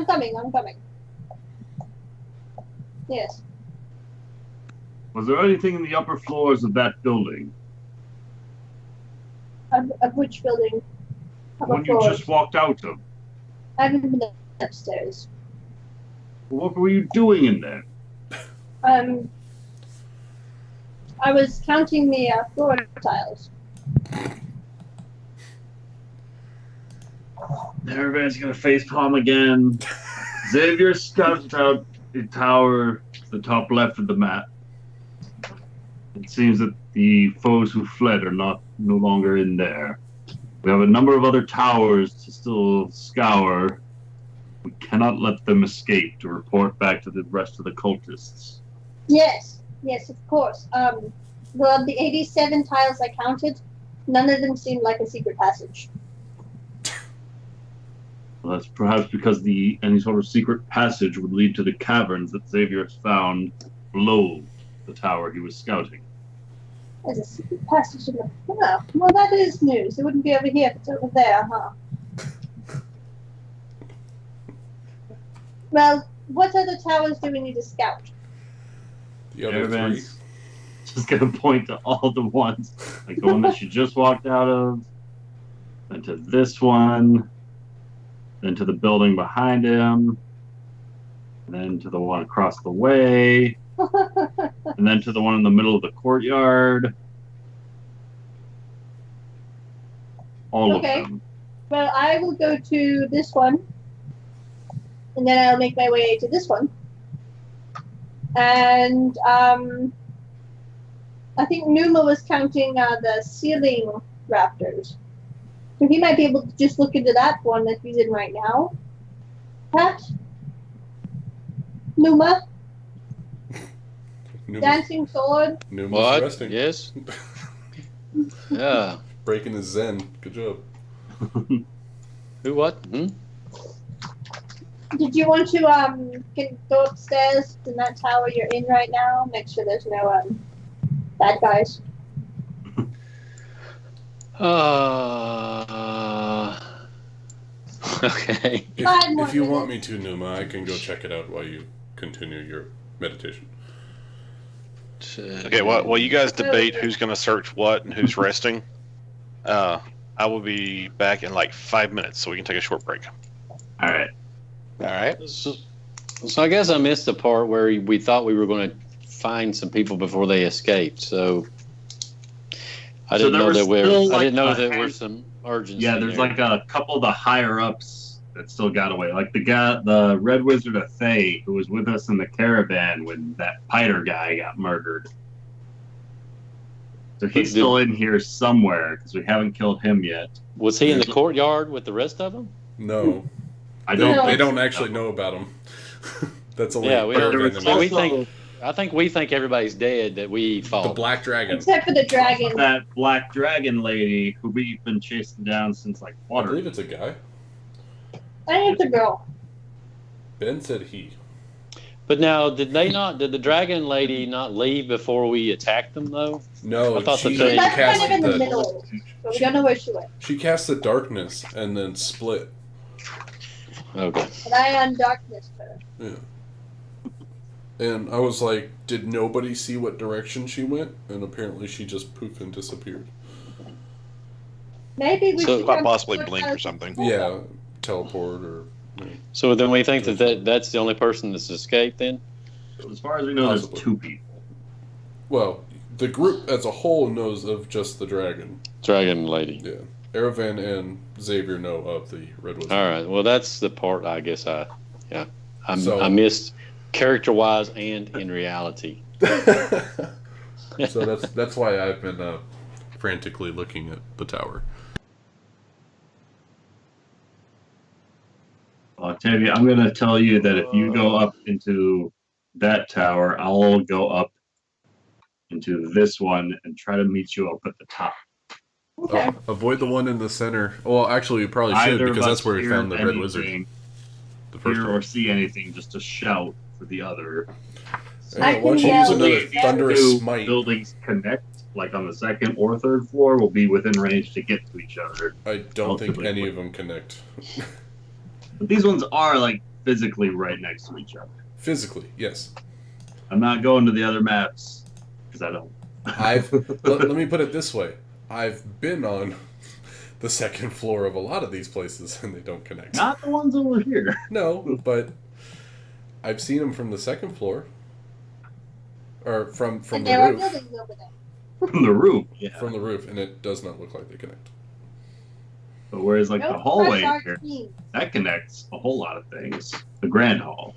coming. Yes. Was there anything in the upper floors of that building? Of which building? The one you just walked out of? I haven't been upstairs. What were you doing in there? I was counting the floor tiles. Everybody's gonna facepalm again. Xavier scouted out the tower to the top left of the map. It seems that the foes who fled are no longer in there. We have a number of other towers to still scour. We cannot let them escape to report back to the rest of the cultists. Yes, of course. Well, the 87 tiles I counted, none of them seemed like a secret passage. Well, that's perhaps because any sort of secret passage would lead to the caverns that Xavier has found below the tower he was scouting. There's a secret passage in the... Oh, well, that is news. It wouldn't be over here if it's over there, huh? Well, what other towers do we need to scout? The other three. Everyone's just gonna point to all the ones, like the one that you just walked out of, then to this one, then to the building behind him, then to the one across the way, and then to the one in the middle of the courtyard. All Okay. of them. Well, I will go to this one, and then I'll make my way to this one. And I think Numa was counting the ceiling rafters. So he might be able to just look into that one that he's in right now. Perhaps? Numa? Dancing sword? Numa's What? resting. Yes. Yeah. Breaking his zen. Good job. Who? What? Did you want to go upstairs in that tower you're in right now? Make sure there's no bad guys. Okay. If you want me to, Numa, I can go check it out while you continue your meditation. Okay, well, you guys debate who's going to search what and who's resting. I will be back in like 5 minutes, so we can take a short break. All right. All right. So I guess I missed the part where we thought we were going to find some people before they escaped. So I didn't know that there was some urgency. Yeah, there's there. like a couple of the higher ups that still got away. Like the Red Wizard of Thay, who was with us in the caravan when that Piter guy got murdered. So he's still in here somewhere because we haven't killed him yet. Was he in the courtyard with the rest of them? No. I They don't. don't actually know about him. That's only Yeah, we Irvin don't. and So us. I think we think everybody's dead that we The fought. Black Dragon. Except for the dragon. That black dragon lady who we've been chasing down since like I water. believe it's a guy. I think it's a girl. Ben said he. But now, did the dragon lady not leave before we attacked them though? No, I thought she the thing- That's kind cast of in the the middle, so we don't know where she went. she cast the darkness and then split. Okay. But I on darkness her. Yeah. And I was like, did nobody see what direction she went? And apparently she just poofed and disappeared. Maybe we So- should Quite go possibly towards blink our- or something. Yeah, teleport or. So then we think that's the only person that's escaped then? As far as we know, Possibly. there's 2 people. Well, the group as a whole knows of just the dragon. Dragon lady. Yeah. Aravan and Xavier know of the Red Wizard. All right. Well, that's the part I guess I So- I missed character-wise and in reality. So that's why I've been frantically looking at the tower. Octavia, I'm going to tell you that if you go up into that tower, I'll go up into this one and try to meet you up at the top. Okay. Avoid the one in the center. Well, actually, you probably should Either of because us that's where we hear found the Red Wizard. anything, The first hear one. or see anything, just to shout for the other. I Yeah, why don't you can use yell another with that. thunderous Two smite? buildings connect, like on the 2nd or 3rd floor, will be within range to get to each other. I don't think Relatively any quick. of them connect. But these ones are like physically right next to each other. Physically, yes. I'm not going to the other maps because I don't. Let me put it this way: I've been on the 2nd floor of a lot of these places, and they don't connect. Not the ones over here. No, but I've seen them from the 2nd floor, or from And the there are roof. buildings over there. From the roof, yeah. From the roof, and it does not look like they connect. But whereas like the Nope, hallway press here, R2. that connects a whole lot of things. The grand hall.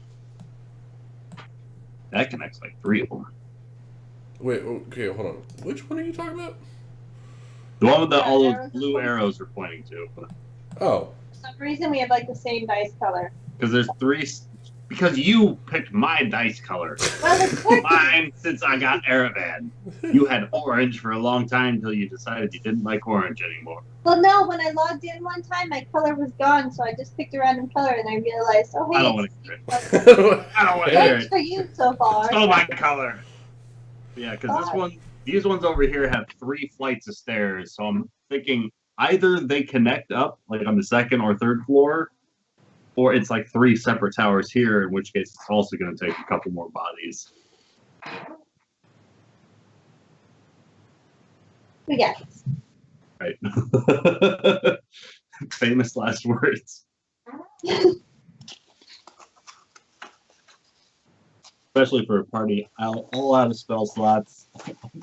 That connects like 3 of them. Wait, okay, hold on. Which one are you talking about? The one with all those Arrows. blue arrows are pointing to. Oh, For some reason, we have like the same dice color. Because there's 3. Because you picked my dice color. Well, it's working. Mine, since I got Aravan. You had orange for a long time until you decided you didn't like orange anymore. Well, no, when I logged in one time, my color was gone, so I just picked a random color, and I realized, oh, hey, I don't want it's to hear it. I don't want to hear Thanks it. for you so far. Stole my color. Yeah, because these ones over here have 3 flights of stairs, so I'm thinking either they connect up, like on the 2nd or 3rd floor, or it's like 3 separate towers here, in which case it's also going to take a couple more bodies. We got this. Right. Famous last words. Especially for a party all out of spell slots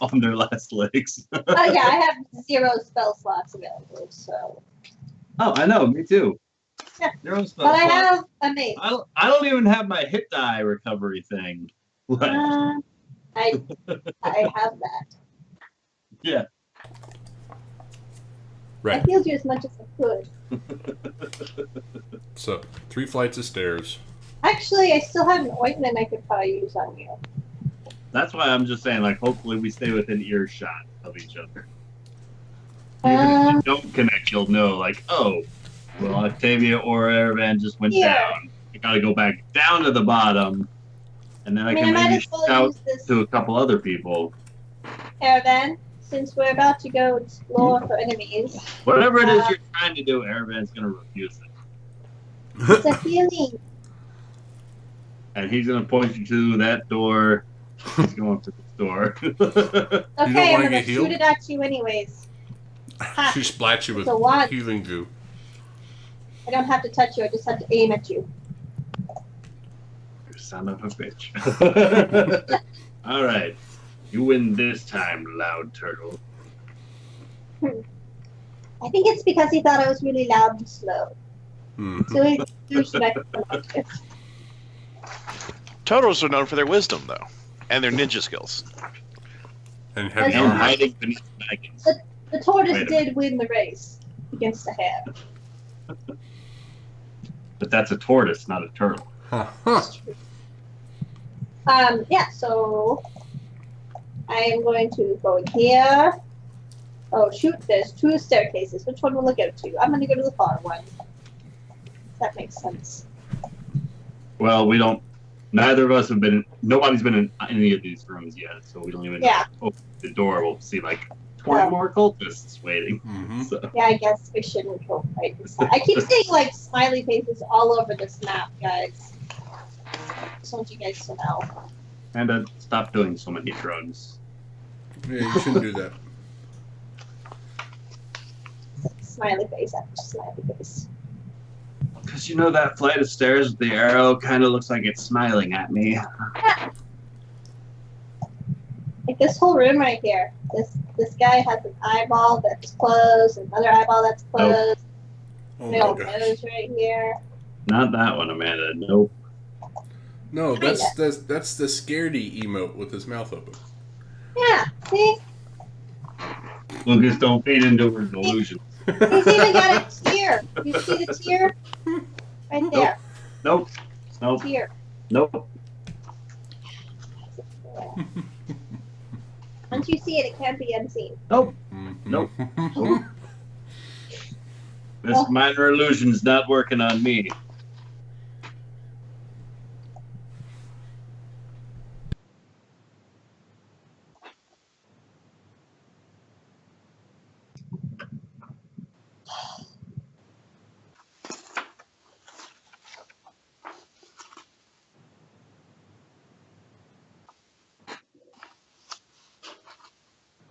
on their last legs. Oh yeah, I have 0 spell slots available, so. Oh, I know, me too. Yeah. Zero spell But I slots. have a mace. I don't even have my hit die recovery thing. left. I have that. Yeah. right. I healed you as much as I could. So 3 flights of stairs. Actually, I still have an ointment I could probably use on you. That's why I'm just saying, like, hopefully we stay within earshot of each other. Even if you don't connect, you'll know, like, oh, well, Octavia or Aravan just went Yeah. down. I gotta go back down to the bottom, and then I I mean, can I might maybe as well shout use this to a couple other people. caravan, since we're about to go explore for enemies. Whatever it is you're trying to do, Aravan's gonna refuse it. It's a healing. And he's gonna point you to that door. He's going to the door. Okay, wanna I'm gonna get healed? shoot it at you anyways. She splat you with So what? healing goo. I don't have to touch you. I just have to aim at you. You son of a bitch. All right. You win this time, loud turtle. I think it's because he thought I was really loud and slow. Mm-hmm. So he should I Turtles are known for their wisdom, though, and their ninja skills. And heavy And And armor. hiding beneath dragons. The tortoise Wait a did win the race against the hare. But that's a tortoise, not a turtle. Huh. Yeah, so I am going to go in here. Oh, shoot, there's 2 staircases. Which one will I go to? I'm going to go to the far one. That makes sense. Well, we don't. Neither of us have been. Nobody's been in any of these rooms yet, so we don't even. Yeah. Open the door. We'll see like 20 more cultists waiting. Mm-hmm. So. Yeah, I guess we shouldn't go right inside. I keep seeing, like, smiley faces all over this map, guys. Just want you guys to know. And stop doing so many drugs. Yeah, you shouldn't do that. Smiley face after smiley face. Because you know that flight of stairs with the arrow kind of looks like it's smiling at me. Like this whole room right here. This guy has an eyeball that's closed, another eyeball that's closed, Oh middle my gosh. nose right here. Not that one, Amanda. Nope. No, that's the scaredy emote with his mouth open. Yeah, see? Lucas, don't feed into her delusion. He's even got a tear. You see the tear? Right there. Nope. Nope. Tear. Nope. Once you see it, it can't be unseen. Nope. Mm-hmm. Nope. Nope. This minor illusion's not working on me.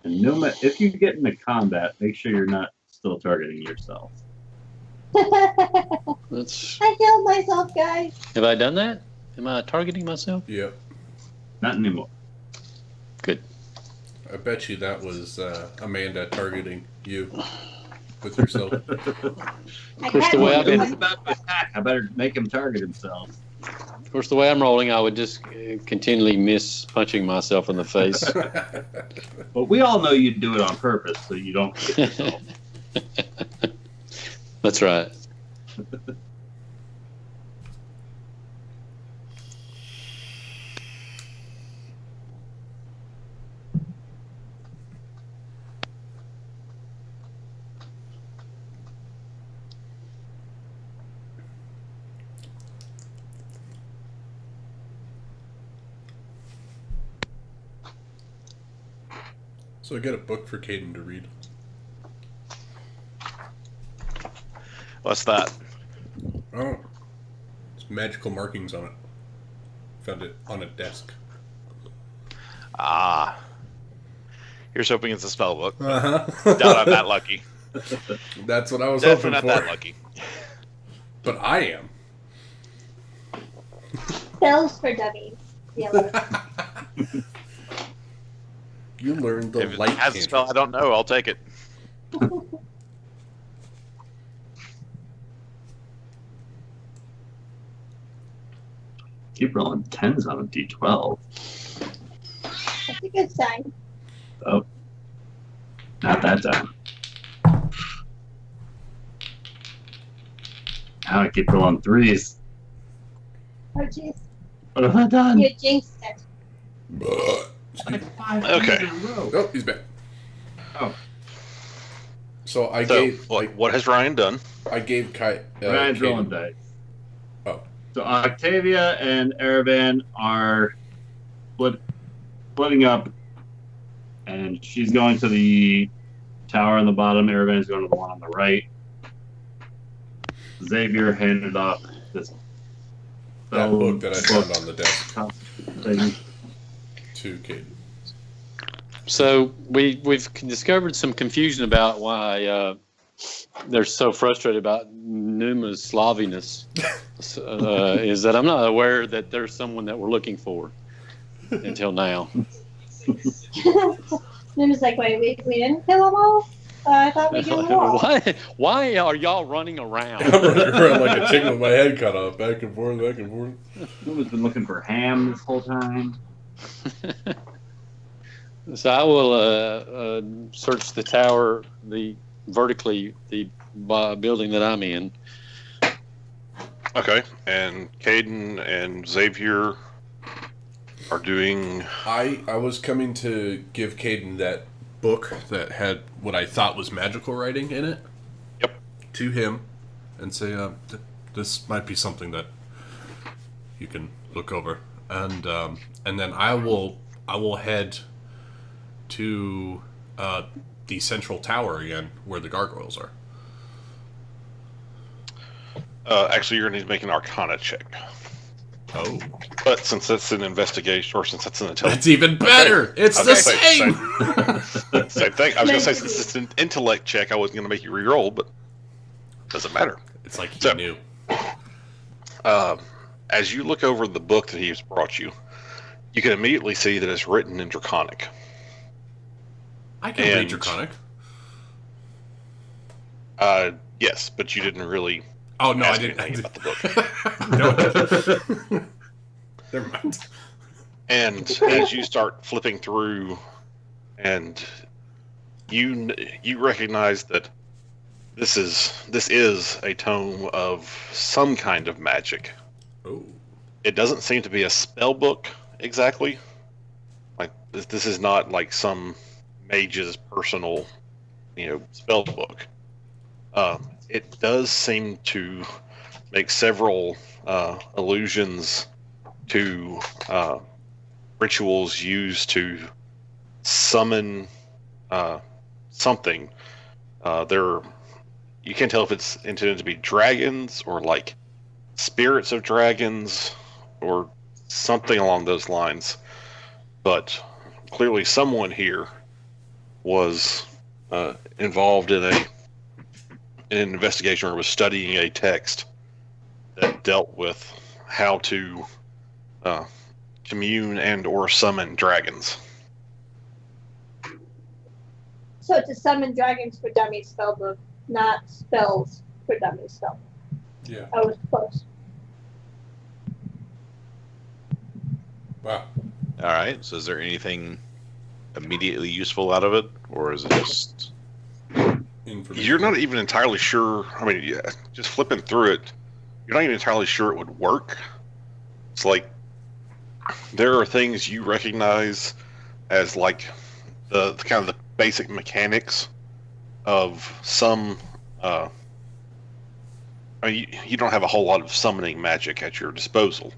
And if you get into combat, make sure you're not still targeting yourself. That's. I killed myself, guys. Have I done that? Am I targeting myself? Yep. Not anymore. Good. I bet you that was Amanda targeting you with yourself. Of course, the way I've If been, he's about to attack, I better make him target himself. of course, the way I'm rolling, I would just continually miss punching myself in the face. But we all know you do it on purpose, so you don't get yourself. That's right. So I got a book for Caden to read. What's that? Oh, it's magical markings on it. Found it on a desk. Ah. Here's hoping it's a spell book. Uh-huh. Doubt I'm that lucky. That's what I was Definitely hoping not for. that lucky. But I am. Spells for dummies. Yellow. You learned the If it light has a spell I don't know, I'll take it. Keep rolling 10s on a d12. That's a good sign. Oh. Not that time. Now I keep rolling 3s. Oh, jeez. What have I done? You jinxed it. Like 5 Okay. threes in a row. Oh, he's back. Oh. So I So, gave what has Ryan done? I gave Kai. Ryan's Caden- rolling dice. Oh. So Octavia and Erevan are splitting up, and she's going to the tower on the bottom. Erevan's going to the one on the right. Xavier handed off this That book that I book found on the desk thing. to Caden. So we've discovered some confusion about why they're so frustrated about Numa's Slaviness. Is that I'm not aware that there's someone that we're looking for until now. Numa's like, wait, we didn't kill them all? I thought we killed them all. Why are y'all running around? I'm running around like a chicken with my head cut off, back and forth, back and forth. Numa's been looking for ham this whole time. So I will search the tower, the building that I'm in. Okay, and Caden and Xavier are doing. I was coming to give Caden that book that had what I thought was magical writing in it. Yep. To him, and say, this might be something that you can look over, and then I will head to the central tower again, where the gargoyles are. Actually, you're going to need to make an Arcana check. Oh. But since that's an investigation, or since that's an intelligence... That's even better! It's the same! Same thing. I was going to say, since it's an intellect check, I wasn't going to make you re-roll, but it doesn't matter. It's like he knew. As you look over the book that he's brought you, you can immediately see that it's written in Draconic. I can read Draconic. Yes, but you didn't really... Oh, no, I didn't. About the book. No. Never mind. And as you start flipping through, and you recognize that this is a tome of some kind of magic. Oh. It doesn't seem to be a spell book exactly. Like this is not like some mage's personal, spell book. It does seem to make several allusions to rituals used to summon something. You can't tell if it's intended to be dragons or like spirits of dragons or something along those lines. But clearly someone here was involved in an investigation or was studying a text that dealt with how to commune and or summon dragons. So it's a summon dragons for dummies spellbook, not spells for dummies spellbook. Yeah. I was close. Wow. All right. So is there anything immediately useful out of it, or is it just... You're not even entirely sure. I mean, just flipping through it, you're not even entirely sure it would work. It's like there are things you recognize as like the kind of the basic mechanics of some. I mean, you don't have a whole lot of summoning magic at your disposal,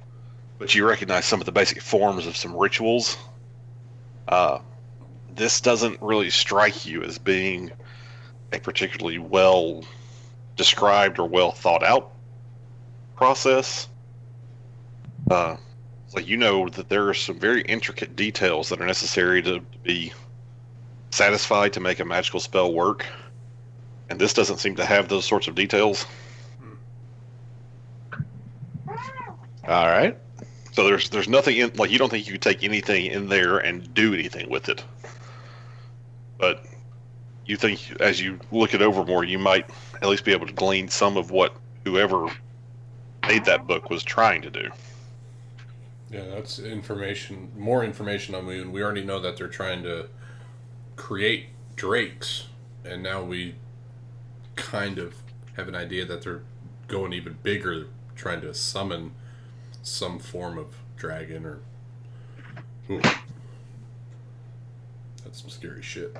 but you recognize some of the basic forms of some rituals. This doesn't really strike you as being a particularly well described or well thought out process. It's like that there are some very intricate details that are necessary to be satisfied to make a magical spell work, and this doesn't seem to have those sorts of details. All right. So there's nothing in, like, you don't think you could take anything in there and do anything with it, but you think as you look it over more, you might at least be able to glean some of what whoever made that book was trying to do. Yeah, that's information. More information on Moon. We already know that they're trying to create drakes, and now we kind of have an idea that they're going even bigger, trying to summon some form of dragon or... Ooh. That's some scary shit.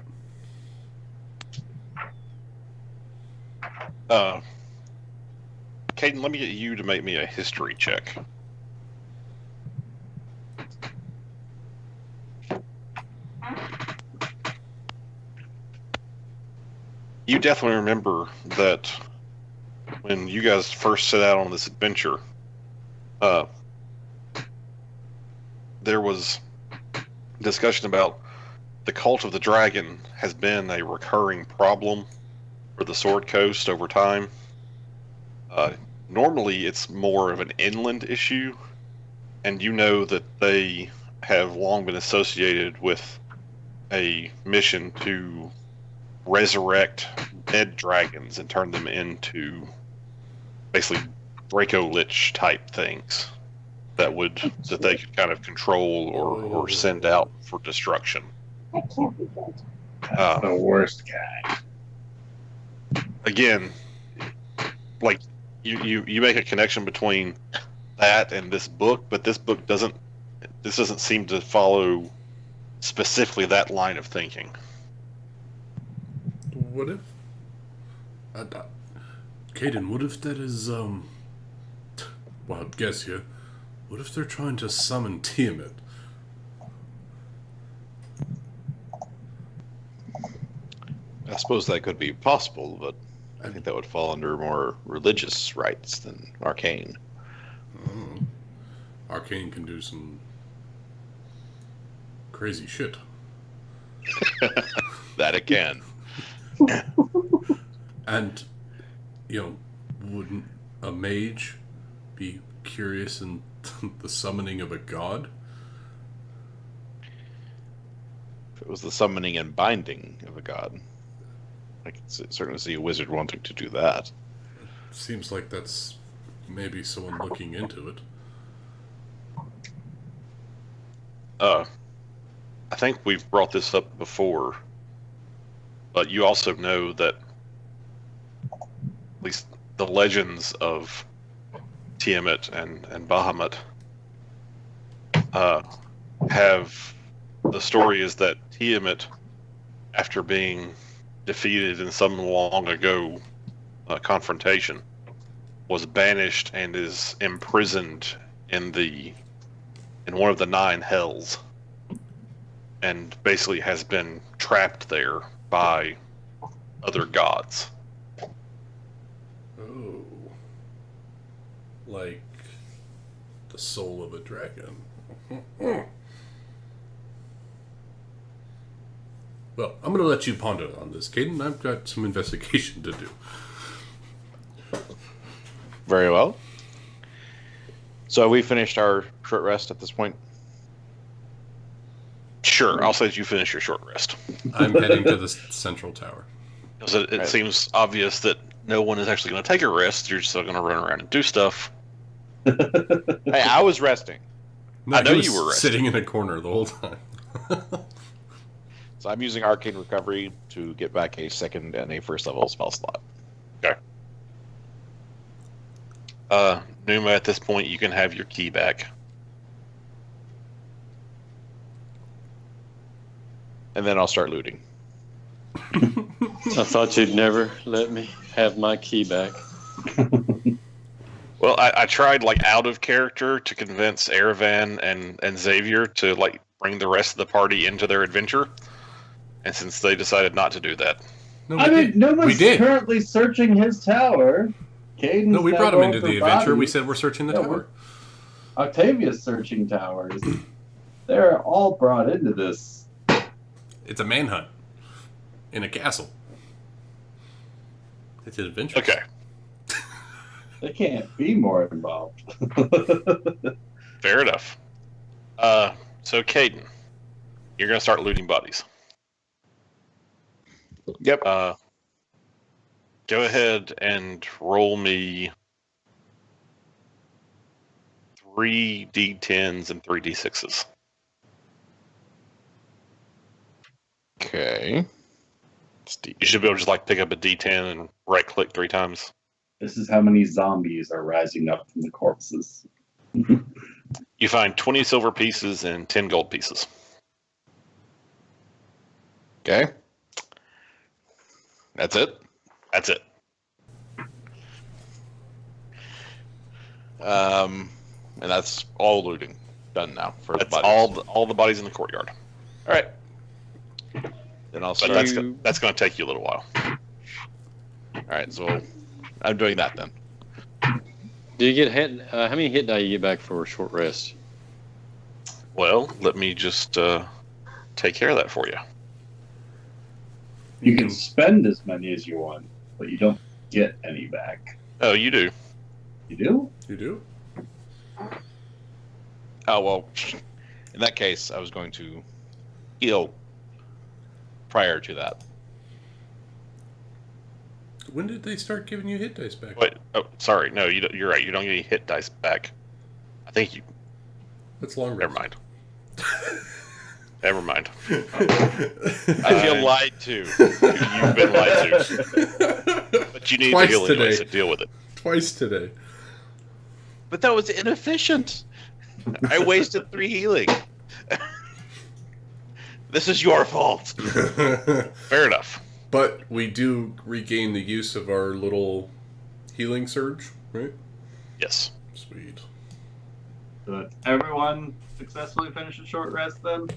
Caden, let me get you to make me a history check. You definitely remember that when you guys first set out on this adventure, there was discussion about the cult of the dragon has been a recurring problem for the Sword Coast over time. Normally, it's more of an inland issue, and you know that they have long been associated with a mission to resurrect dead dragons and turn them into basically Draco Lich type things that they could kind of control or send out for destruction. That can't be good. That's the worst guy. Again, like you make a connection between that and this book, but this book doesn't seem to follow specifically that line of thinking. What if, Caden? What if that is well, I'd guess here. What if they're trying to summon Tiamat? I suppose that could be possible, but I think that would fall under more religious rites than arcane. Oh. Arcane can do some crazy shit. That it can. And, wouldn't a mage be curious in the summoning of a god? If it was the summoning and binding of a god, I could certainly see a wizard wanting to do that. Seems like that's maybe someone looking into it. I think we've brought this up before, but you also know that at least the legends of Tiamat and Bahamut have the story is that Tiamat, after being defeated in some long ago confrontation, was banished and is imprisoned in one of the 9 hells, and basically has been trapped there by other gods. Oh. Like the soul of a dragon. Well, I'm going to let you ponder on this, Caden. I've got some investigation to do. Very well. So have we finished our short rest at this point? Sure, I'll say that you finish your short rest. I'm heading to the central tower. Because it seems obvious that no one is actually going to take a rest. You're just going to run around and do stuff. Hey, I was resting. No, I know he was you were resting. sitting in a corner the whole time. So I'm using Arcane Recovery to get back a second and a first level spell slot. Okay. Numa, at this point, you can have your key back. And then I'll start looting. I thought you'd never let me have my key back. Well, I tried, out of character to convince Erevan and Xavier to, bring the rest of the party into their adventure. And since they decided not to do that. No, Numa's currently searching his tower. Caden's No, we brought him into the adventure. bodies. We said we're searching the tower. Octavia's searching towers. They're all brought into this. It's a manhunt in a castle. It's an adventure. Okay. They can't be more involved. Fair enough. So, Caden, you're going to start looting bodies. Yep. Go ahead and roll me 3 D10s and 3 D6s. Okay. You should be able to just pick up a D10 and right click 3 times. This is how many zombies are rising up from the corpses. You find 20 silver pieces and 10 gold pieces. Okay. That's it? That's it. And that's all looting done now for the That's bodies. all the bodies in the courtyard. All right. Then I'll But start. that's going to take you a little while. All right, so I'm doing that then. Do you get hit? How many hit die you get back for a short rest? Well, let me just take care of that for you. You can spend as many as you want, but you don't get any back. Oh, you do. You do? You do? Oh, well, in that case, I was going to heal prior to that. When did they start giving you hit dice back? Wait, oh, sorry. No, you're right. You don't get any hit dice back. I think you... That's long Never rest. mind. Never mind. I feel lied to. You've been lied to. But you need Twice to heal today. anyway, so deal with it. Twice today. But that was inefficient. I wasted 3 healing. This is your fault. Fair enough. But we do regain the use of our little healing surge, right? Yes. Sweet. So that's everyone successfully finished a short rest then?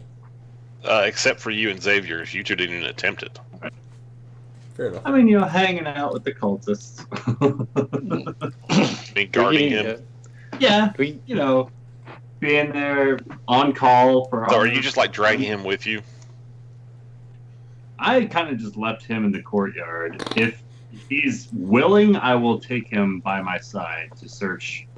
Except for you and Xavier, you two didn't even attempt it. Fair enough. I mean, hanging out with the cultists. I mean, guarding him. Yeah, being there on call for... So are you just like dragging him with you? I kind of just left him in the courtyard. If he's willing, I will take him by my side to search.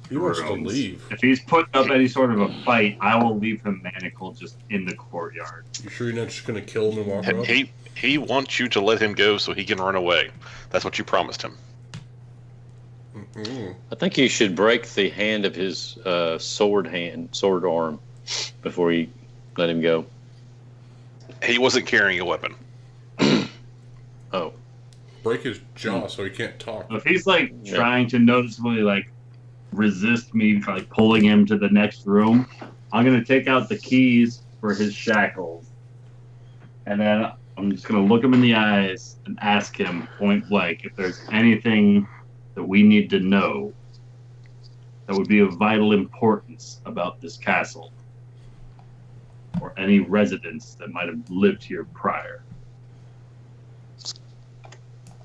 He wants to rooms. leave. If he's putting up any sort of a fight, I will leave him manacled just in the courtyard. You sure you're not just going to kill him and walk off? He wants you to let him go so he can run away. That's what you promised him. Mm-mm. I think you should break the hand of his sword arm before you let him go. He wasn't carrying a weapon. Oh. Break his jaw so he can't talk. If he's trying to noticeably resist me pulling him to the next room, I'm gonna take out the keys for his shackles, and then I'm just gonna look him in the eyes and ask him point blank if there's anything that we need to know that would be of vital importance about this castle or any residents that might have lived here prior.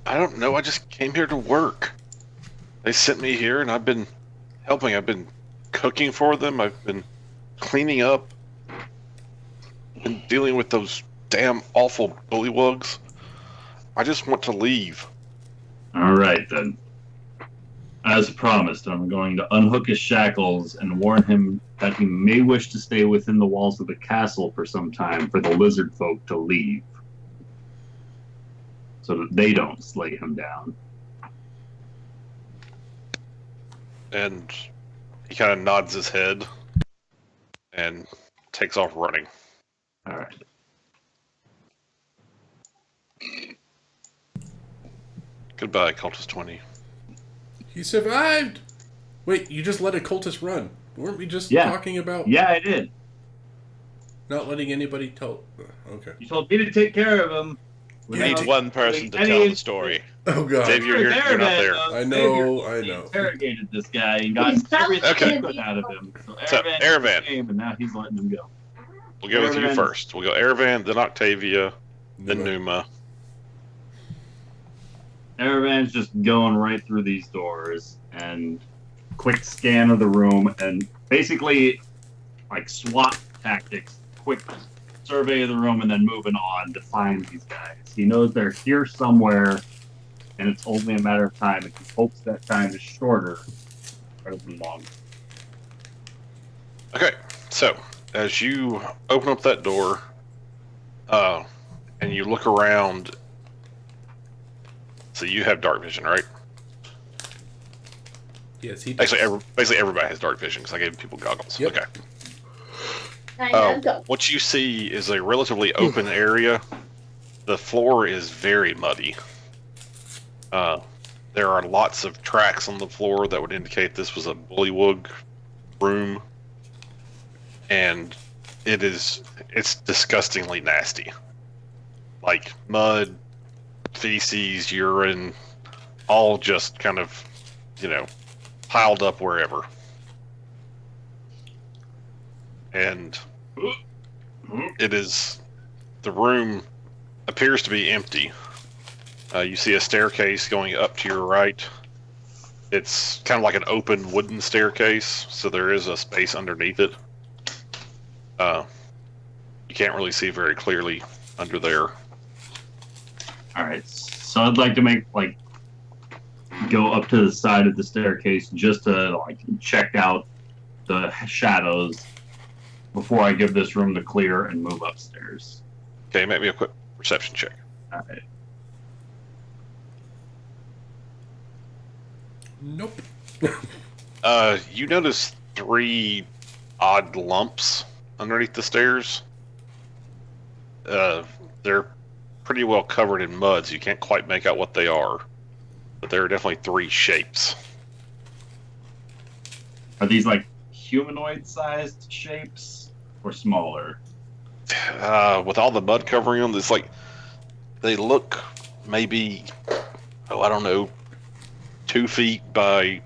I don't know. I just came here to work. They sent me here, and I've been helping. I've been cooking for them. I've been cleaning up. Been dealing with those damn awful bullywugs. I just want to leave. All right, then. As promised, I'm going to unhook his shackles and warn him that he may wish to stay within the walls of the castle for some time for the lizard folk to leave, so that they don't slay him down. And he kind of nods his head and takes off running. All right. Goodbye, Cultist 20. He survived! Wait, you just let a cultist run. Weren't we just Yeah. talking about Yeah, I did. not letting anybody tell? Okay. You told me to take care of him. We need one person to tell the story. Oh, God. Xavier, you're not there. I know. Interrogated this guy and got He's everything Okay. he could out of him. So, Aravan. Came, and now he's letting him go. We'll go with you Aravan. first. We'll go Aravan, then Octavia, then Numa. Aravan's just going right through these doors and quick scan of the room and basically SWAT tactics, quick survey of the room and then moving on to find these guys. He knows they're here somewhere and it's only a matter of time. He hopes that time is shorter rather than longer. Okay, so as you open up that door, and you look around, so you have dark vision, right? Yes, he does. Actually, basically everybody has dark vision because I gave people goggles. Yep. Okay. I have go. What you see is a relatively open area. The floor is very muddy. There are lots of tracks on the floor that would indicate this was a bullywug room. And it's disgustingly nasty. Like mud, feces, urine, all just kind of, piled up wherever. And the room appears to be empty. You see a staircase going up to your right. It's kind of like an open wooden staircase, so there is a space underneath it. you can't really see very clearly under there. All right, so I'd like to go up to the side of the staircase just to check out the shadows before I give this room the clear and move upstairs. Okay, make me a quick perception check. All right. Nope. You notice 3 odd lumps underneath the stairs. They're pretty well covered in mud, so you can't quite make out what they are. But there are definitely 3 shapes. Are these humanoid-sized shapes or smaller? With all the mud covering them, it's they look maybe, I don't know, 2 feet by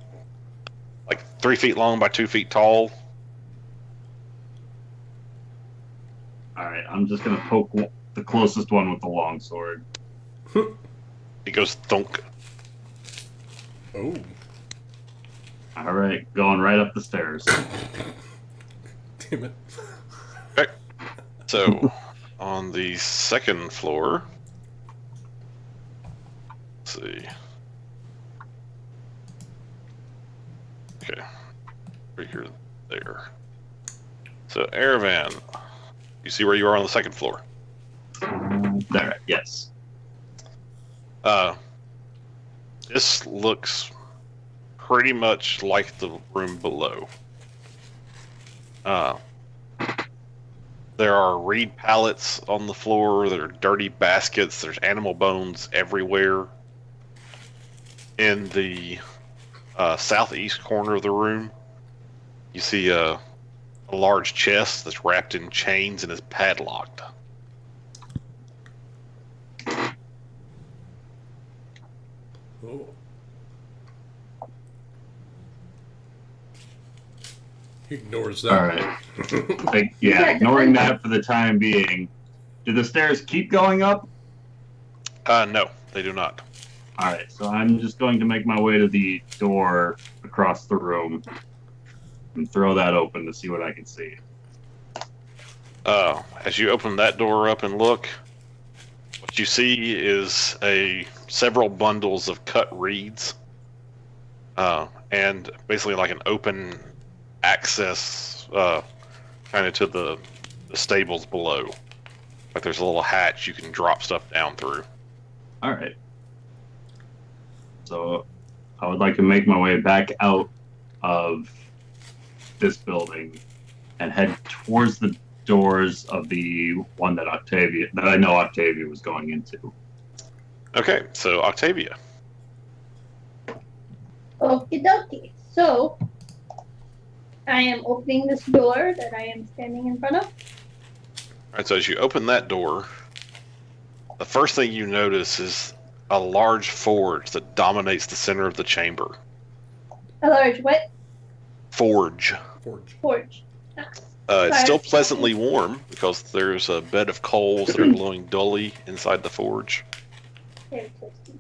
3 feet long by 2 feet tall. All right, I'm just gonna poke the closest one with the long sword. It goes thunk. Oh. All right, going right up the stairs. Damn it. Okay. So, on the 2nd floor, let's see. Okay. Right here, there. So, Aravan, you see where you are on the 2nd floor? There, yes. This looks pretty much like the room below. There are reed pallets on the floor, there are dirty baskets, there's animal bones everywhere. In the southeast corner of the room, you see a large chest that's wrapped in chains and is padlocked. Oh. He ignores that. All right. Yeah, ignoring that for the time being. Do the stairs keep going up? No, they do not. All right, so I'm just going to make my way to the door across the room and throw that open to see what I can see. As you open that door up and look, what you see is several bundles of cut reeds, and basically an open access kind of to the stables below. There's a little hatch you can drop stuff down through. All right. So I would like to make my way back out of this building and head towards the doors of the one that I know Octavia was going into. Okay, so Octavia. Okie dokie. So, I am opening this door that I am standing in front of. Alright, so as you open that door, the first thing you notice is a large forge that dominates the center of the chamber. A large what? Forge. Forge. It's still pleasantly warm because there's a bed of coals that are glowing dully inside the forge. Very tasty.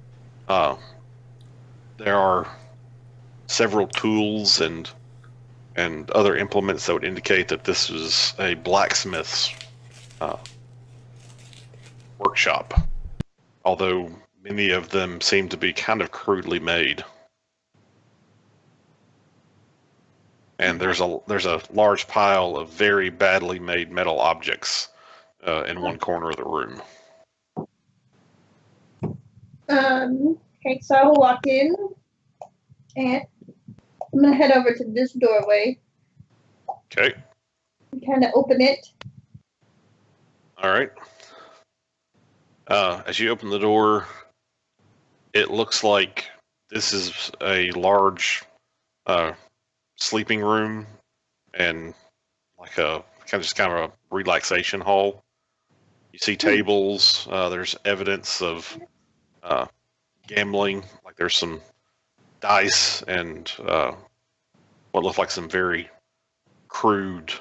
There are several tools and other implements that would indicate that this is a blacksmith's workshop, although many of them seem to be kind of crudely made. And there's a large pile of very badly made metal objects in one corner of the room. Okay, so I will walk in, and I'm gonna head over to this doorway. Okay. Kind of open it. All right. As you open the door, it looks like this is a large sleeping room and like a kind of a relaxation hall. You see tables. There's evidence of gambling. Like there's some dice and what look like some very crude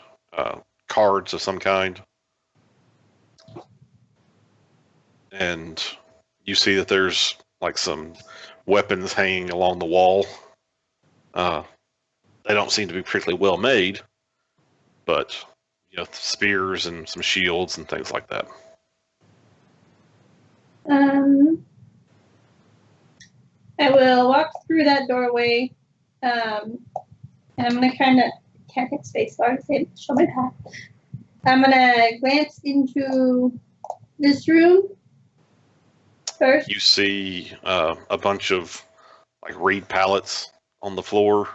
cards of some kind. And you see that there's like some weapons hanging along the wall. They don't seem to be particularly well made, but spears and some shields and things like that. I will walk through that doorway, and I'm gonna can't hit space bar to show my path. I'm gonna glance into this room first. You see a bunch of like reed pallets on the floor.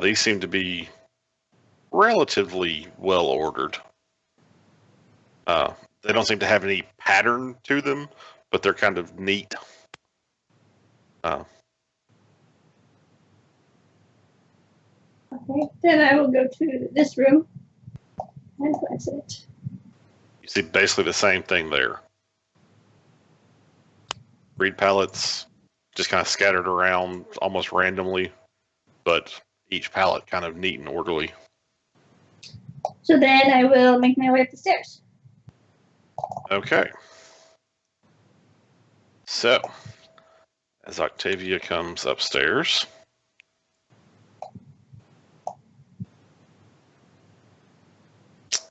These seem to be relatively well ordered. They don't seem to have any pattern to them, but they're kind of neat. Okay, then I will go to this room and glance at it. You see basically the same thing there. Reed pallets just kind of scattered around almost randomly, but each pallet kind of neat and orderly. So then I will make my way up the stairs. Okay. So, as Octavia comes upstairs,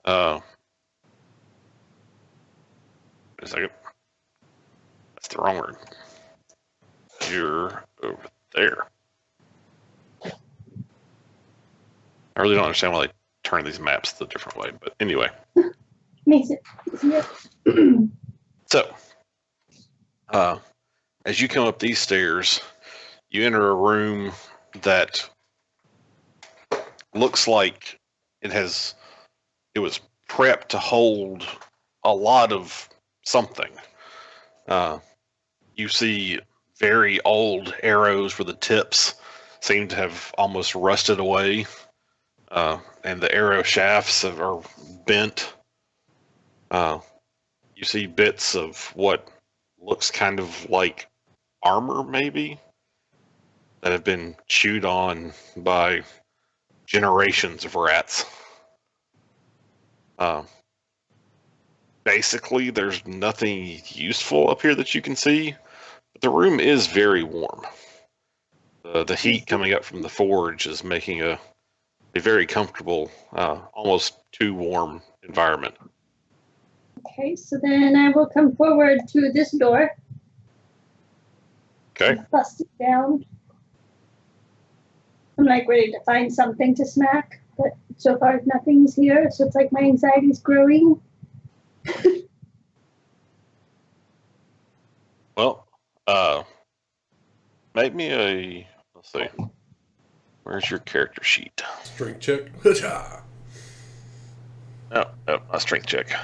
wait a second. That's the wrong word. You're over there. I really don't understand why they turn these maps the different way, but anyway. Makes it easier. So, as you come up these stairs, you enter a room that looks like it was prepped to hold a lot of something. You see very old arrows where the tips seem to have almost rusted away, and the arrow shafts are bent. You see bits of what looks kind of like armor, maybe, that have been chewed on by generations of rats. Basically, there's nothing useful up here that you can see, but the room is very warm. The heat coming up from the forge is making a very comfortable, almost too warm environment. Okay, so then I will come forward to this door. Okay. Bust it down. I'm like ready to find something to smack, but so far nothing's here, so it's like my anxiety's growing. Well, make me a, let's see, where's your character sheet? Strength check. No, a strength check.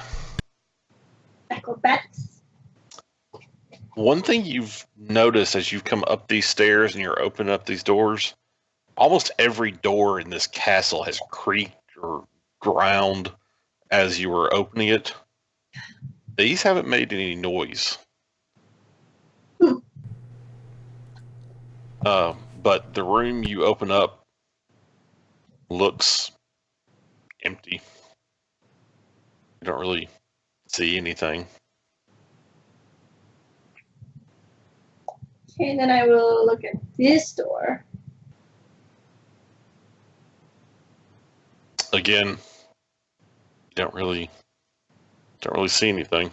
Acrobatics. One thing you've noticed as you've come up these stairs and you're opening up these doors, almost every door in this castle has creaked or ground as you were opening it. These haven't made any noise. But the room you open up looks empty. You don't really see anything. Okay, then I will look at this door. Again, you don't really see anything.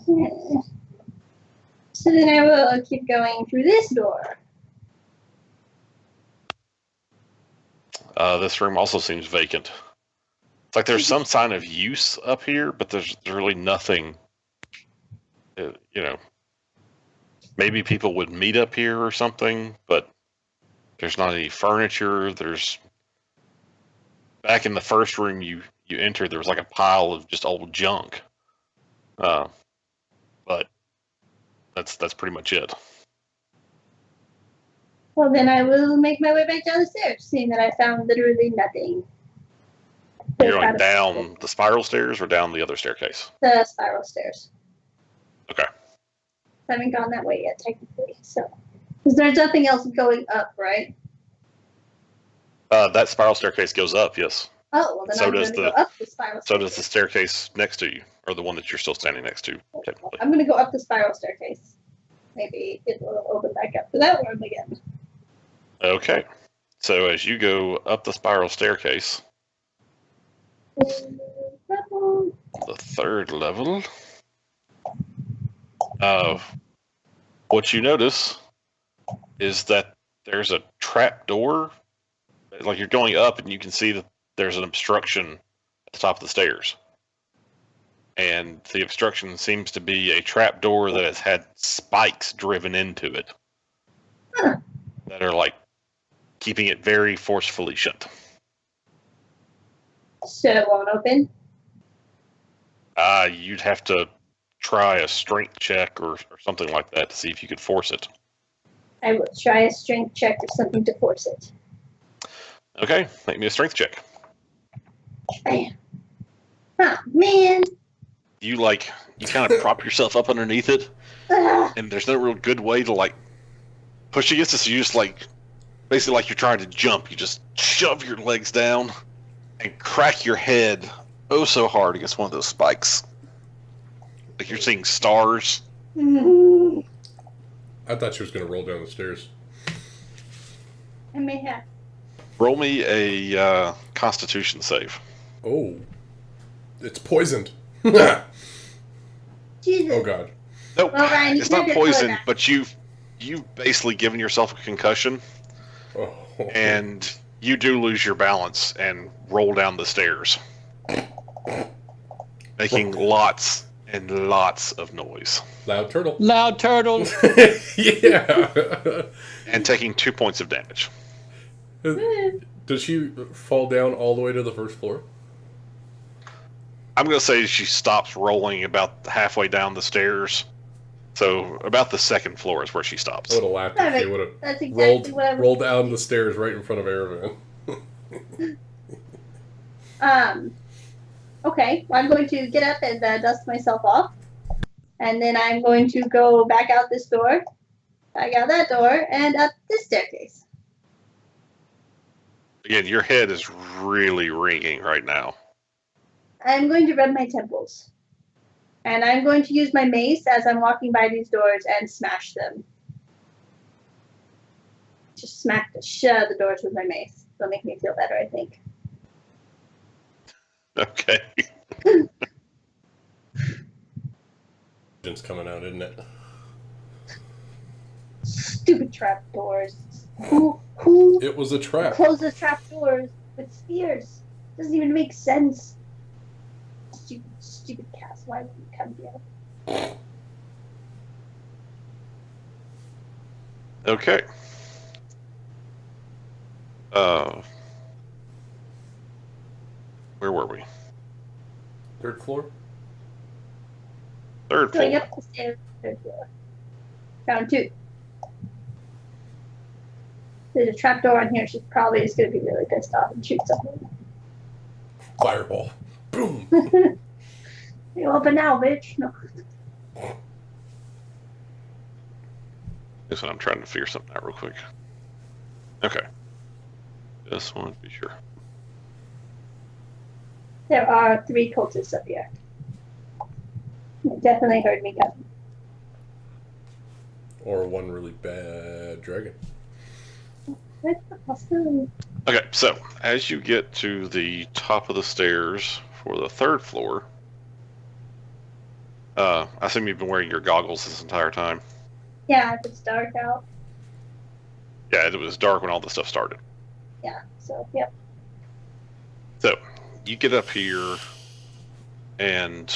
Yeah. So then I will keep going through this door. This room also seems vacant. It's like there's some sign of use up here, but there's really nothing. Maybe people would meet up here or something, but there's not any furniture. Back in the first room you entered, there was like a pile of just old junk. But that's pretty much it. Well, then I will make my way back down the stairs, seeing that I found literally nothing. You're going down the spiral stairs or down the other staircase? The spiral stairs. Okay. I haven't gone that way yet, technically. So, because there's nothing else going up, right? That spiral staircase goes up, yes. Oh, well, then I'm going to go up the spiral So staircase. does the staircase next to you, or the one that you're still standing next to, technically. I'm going to go up the spiral staircase. Maybe it will open back up to that room again. Okay. So as you go up the spiral staircase, the third level, what you notice is that there's a trap door. Like you're going up and you can see that there's an obstruction at the top of the stairs. And the obstruction seems to be a trap door that has had spikes driven into it that are like keeping it very forcefully shut. So it won't open? You'd have to try a strength check or something like that to see if you could force it. I will try a strength check or something to force it. Okay, make me a strength check. Bam. Oh, man. You kind of prop yourself up underneath it, and there's no real good way to like push against it, so you just basically like you're trying to jump, you just shove your legs down and crack your head oh so hard against one of those spikes. Like you're seeing stars. I I thought she was going to roll down the stairs. may have. Roll me a Constitution save. Oh. It's poisoned. Jesus. Oh, God. Nope, Well, Ryan, it's you not can't get poison, that. but you've basically given yourself a concussion, Oh. and you do lose your balance and roll down the stairs, making lots and lots of noise. Loud turtle. Loud turtle. Yeah. And taking 2 points of damage. Does she fall down all the way to the first floor? I'm going to say she stops rolling about halfway down the stairs. So about the second floor is where she I stops. would have laughed if she would have That's exactly what I was rolled down the stairs right in front of Aravan. Okay, well, I'm going to get up and dust myself off. And then I'm going to go back out this door, back out that door, and up this staircase. Again, your head is really ringing right now. I'm going to rub my temples. And I'm going to use my mace as I'm walking by these doors and smash them. Just smack the shit out of the doors with my mace. It'll make me feel better, I think. Okay. It's coming out, isn't it? Stupid trap doors. Who It was a trap. closes trap doors with spears? Doesn't even make sense. Stupid cast. Why would you come here? Okay. Where were we? Third floor? Third Going floor. up the stairs, third floor. Round 2. There's a trap door on here. She's probably just going to be really pissed off and shoot something. Fireball. Boom. You open now, bitch. No. This one I'm trying to figure something out real quick. Okay. Just wanted to be sure. There are 3 cultists up here. They definitely heard me coming. Or one really bad dragon. That's a possibility. Okay, so as you get to the top of the stairs for the third floor, I assume you've been wearing your goggles this entire time. Yeah, if it's dark out. Yeah, it was dark when all this stuff started. Yeah, so, yep. So you get up here, and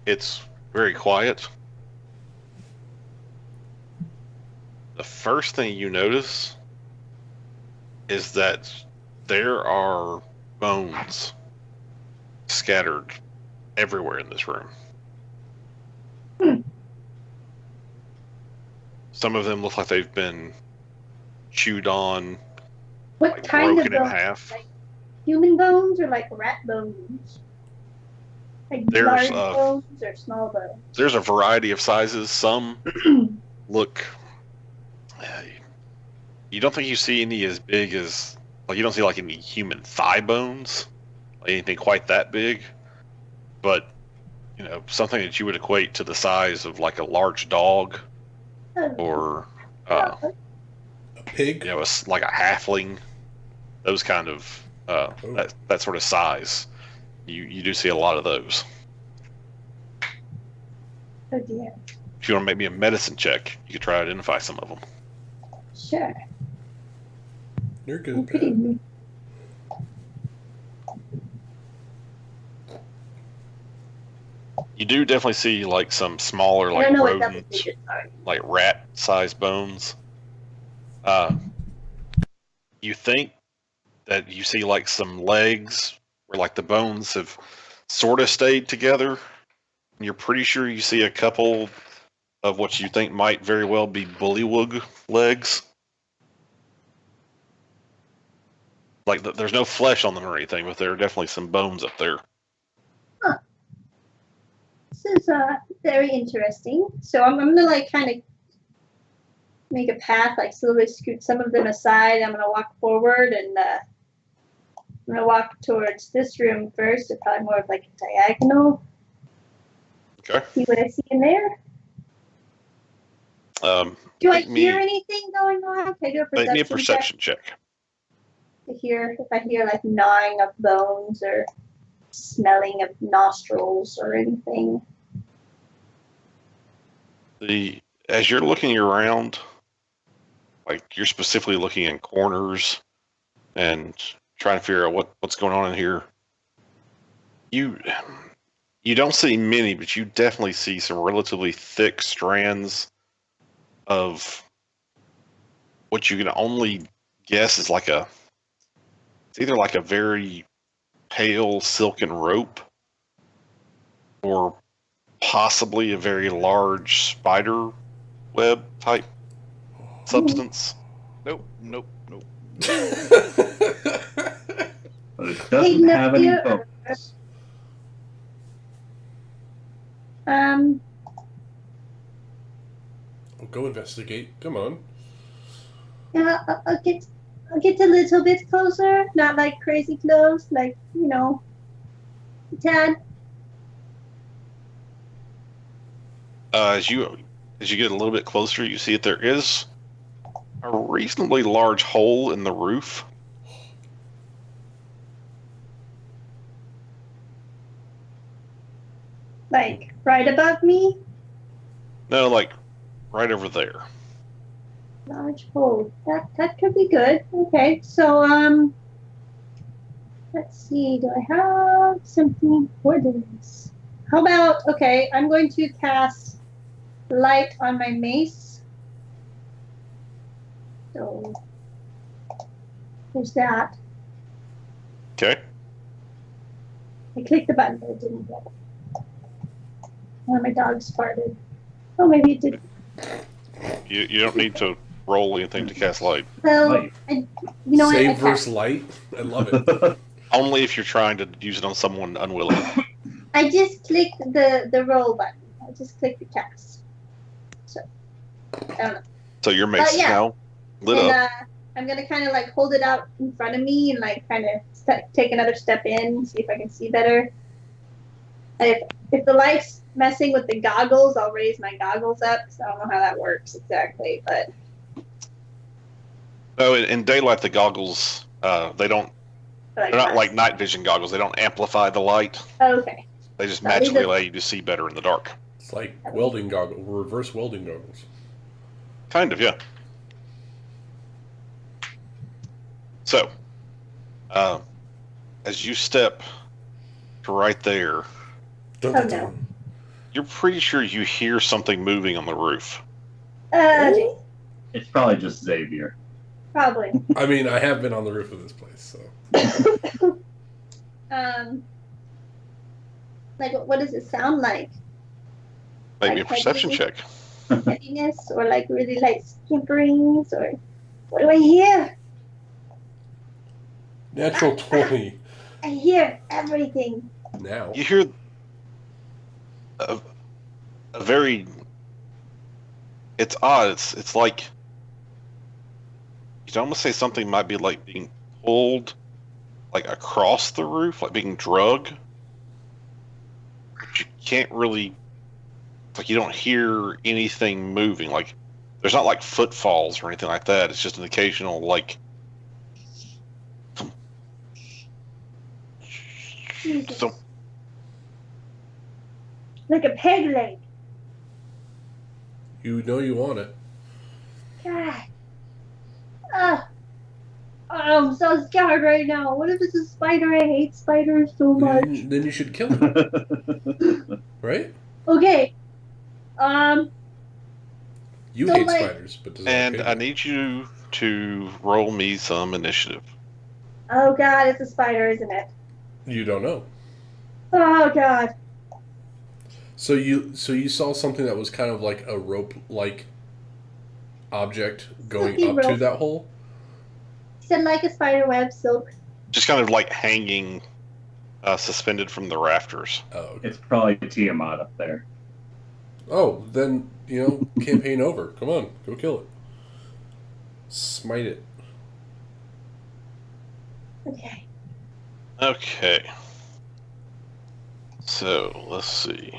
it's very quiet. The first thing you notice is that there are bones scattered everywhere in this room. Some of them look like they've been chewed on, What like kind of broken in bones? half. Like human bones or like rat bones? Like There's, large bones or small bones? There's a variety of sizes. Some look. You don't think you see any as big as, like, you don't see like any human thigh bones, like anything quite that big, but you know, something that you would equate to the size of like a large dog or A pig? you know, it's like a halfling, those kind of that sort of size. You do see a lot of those. Oh dear. If you want to make me a medicine check, you could try to identify some of them. Sure. You're good. I'm pretty Pat. new. You do definitely see like some smaller, I like don't know what double rodent, digits are. like rat-sized bones. You think that you see like some legs where like the bones have sort of stayed together. You're pretty sure you see a couple of what you think might very well be bullywug legs. Like there's no flesh on them or anything, but there are definitely some bones up there. This is very interesting. So I'm gonna like kind of make a path, like slowly scoot some of them aside. I'm gonna walk forward and I'm gonna walk towards this room first. It's probably more of like a diagonal. Okay. See what I see in there. Do I Make me- hear anything going on? Can I do a perception Make me a perception check. check to hear if I hear like gnawing of bones or smelling of nostrils or anything? As you're looking around, like you're specifically looking in corners and trying to figure out what's going on in here. You don't see many, but you definitely see some relatively thick strands of what you can only guess is like it's either like a very pale silken rope or possibly a very large spider web type substance. Nope. But it doesn't have any bones. Go investigate. Come on. Yeah, I'll get a little bit closer, not like crazy close, like, you know, a tad. As you get a little bit closer, you see that there is a reasonably large hole in the roof. Like right above me. No, like right over there. Large hole. That could be good. Okay, so let's see. Do I have something for this? How about, okay, I'm going to cast light on my mace. So there's that. Okay. I clicked the button, but it didn't get it. Oh, my dog's farted. Oh, maybe it did. You don't need to roll anything to cast light. Well, Light. you know what? Save versus light. I love it. Only if you're trying to use it on someone unwilling. I just clicked the roll button. I just clicked the cast. So, I don't know. So your mace is yeah. now lit And up. I'm gonna kind of like hold it out in front of me and like kind of take another step in, see if I can see better. If the light's messing with the goggles, I'll raise my goggles up. So I don't know how that works exactly, but No, in daylight the goggles they're not like night vision goggles. They don't amplify the light. Okay. They just Oh, these magically are- allow you to see better in the dark. It's like welding goggles, reverse welding goggles. Kind of, yeah. So, as you step to right there, Dun, Oh, dun, no. dun. you're pretty sure you hear something moving on the roof. Geez, It's probably just Xavier. probably. I mean, I have been on the roof of this place, so. Like what does it sound like? Make me a Like perception check. Heaviness or like really light skimperings or what do I hear? Natural 20 I hear everything. now. You hear a very. It's odd. It's like you'd almost say something might be like being pulled, like across the roof, like being drug. But you can't really. It's like you don't hear anything moving. Like there's not like footfalls or anything like that. It's just an occasional like. Jesus. So, Like a peg leg. You know you want it. God. I'm so scared right now. What if it's a spider? I hate spiders so much. Then you should kill it. Right? Okay. You So, hate like- spiders, but does and Octavia? I need you to roll me some initiative. Oh God, it's a spider, isn't it? You don't know. Oh God. So you saw something that was kind of like a rope-like object going Silky up to rope. that hole? He said like a spider web silk. Just kind of like hanging, suspended from the rafters. Oh, okay. It's probably Tiamat up there. Oh, then, campaign over. Come on, go kill it. Smite it. Okay. Okay. So, let's see.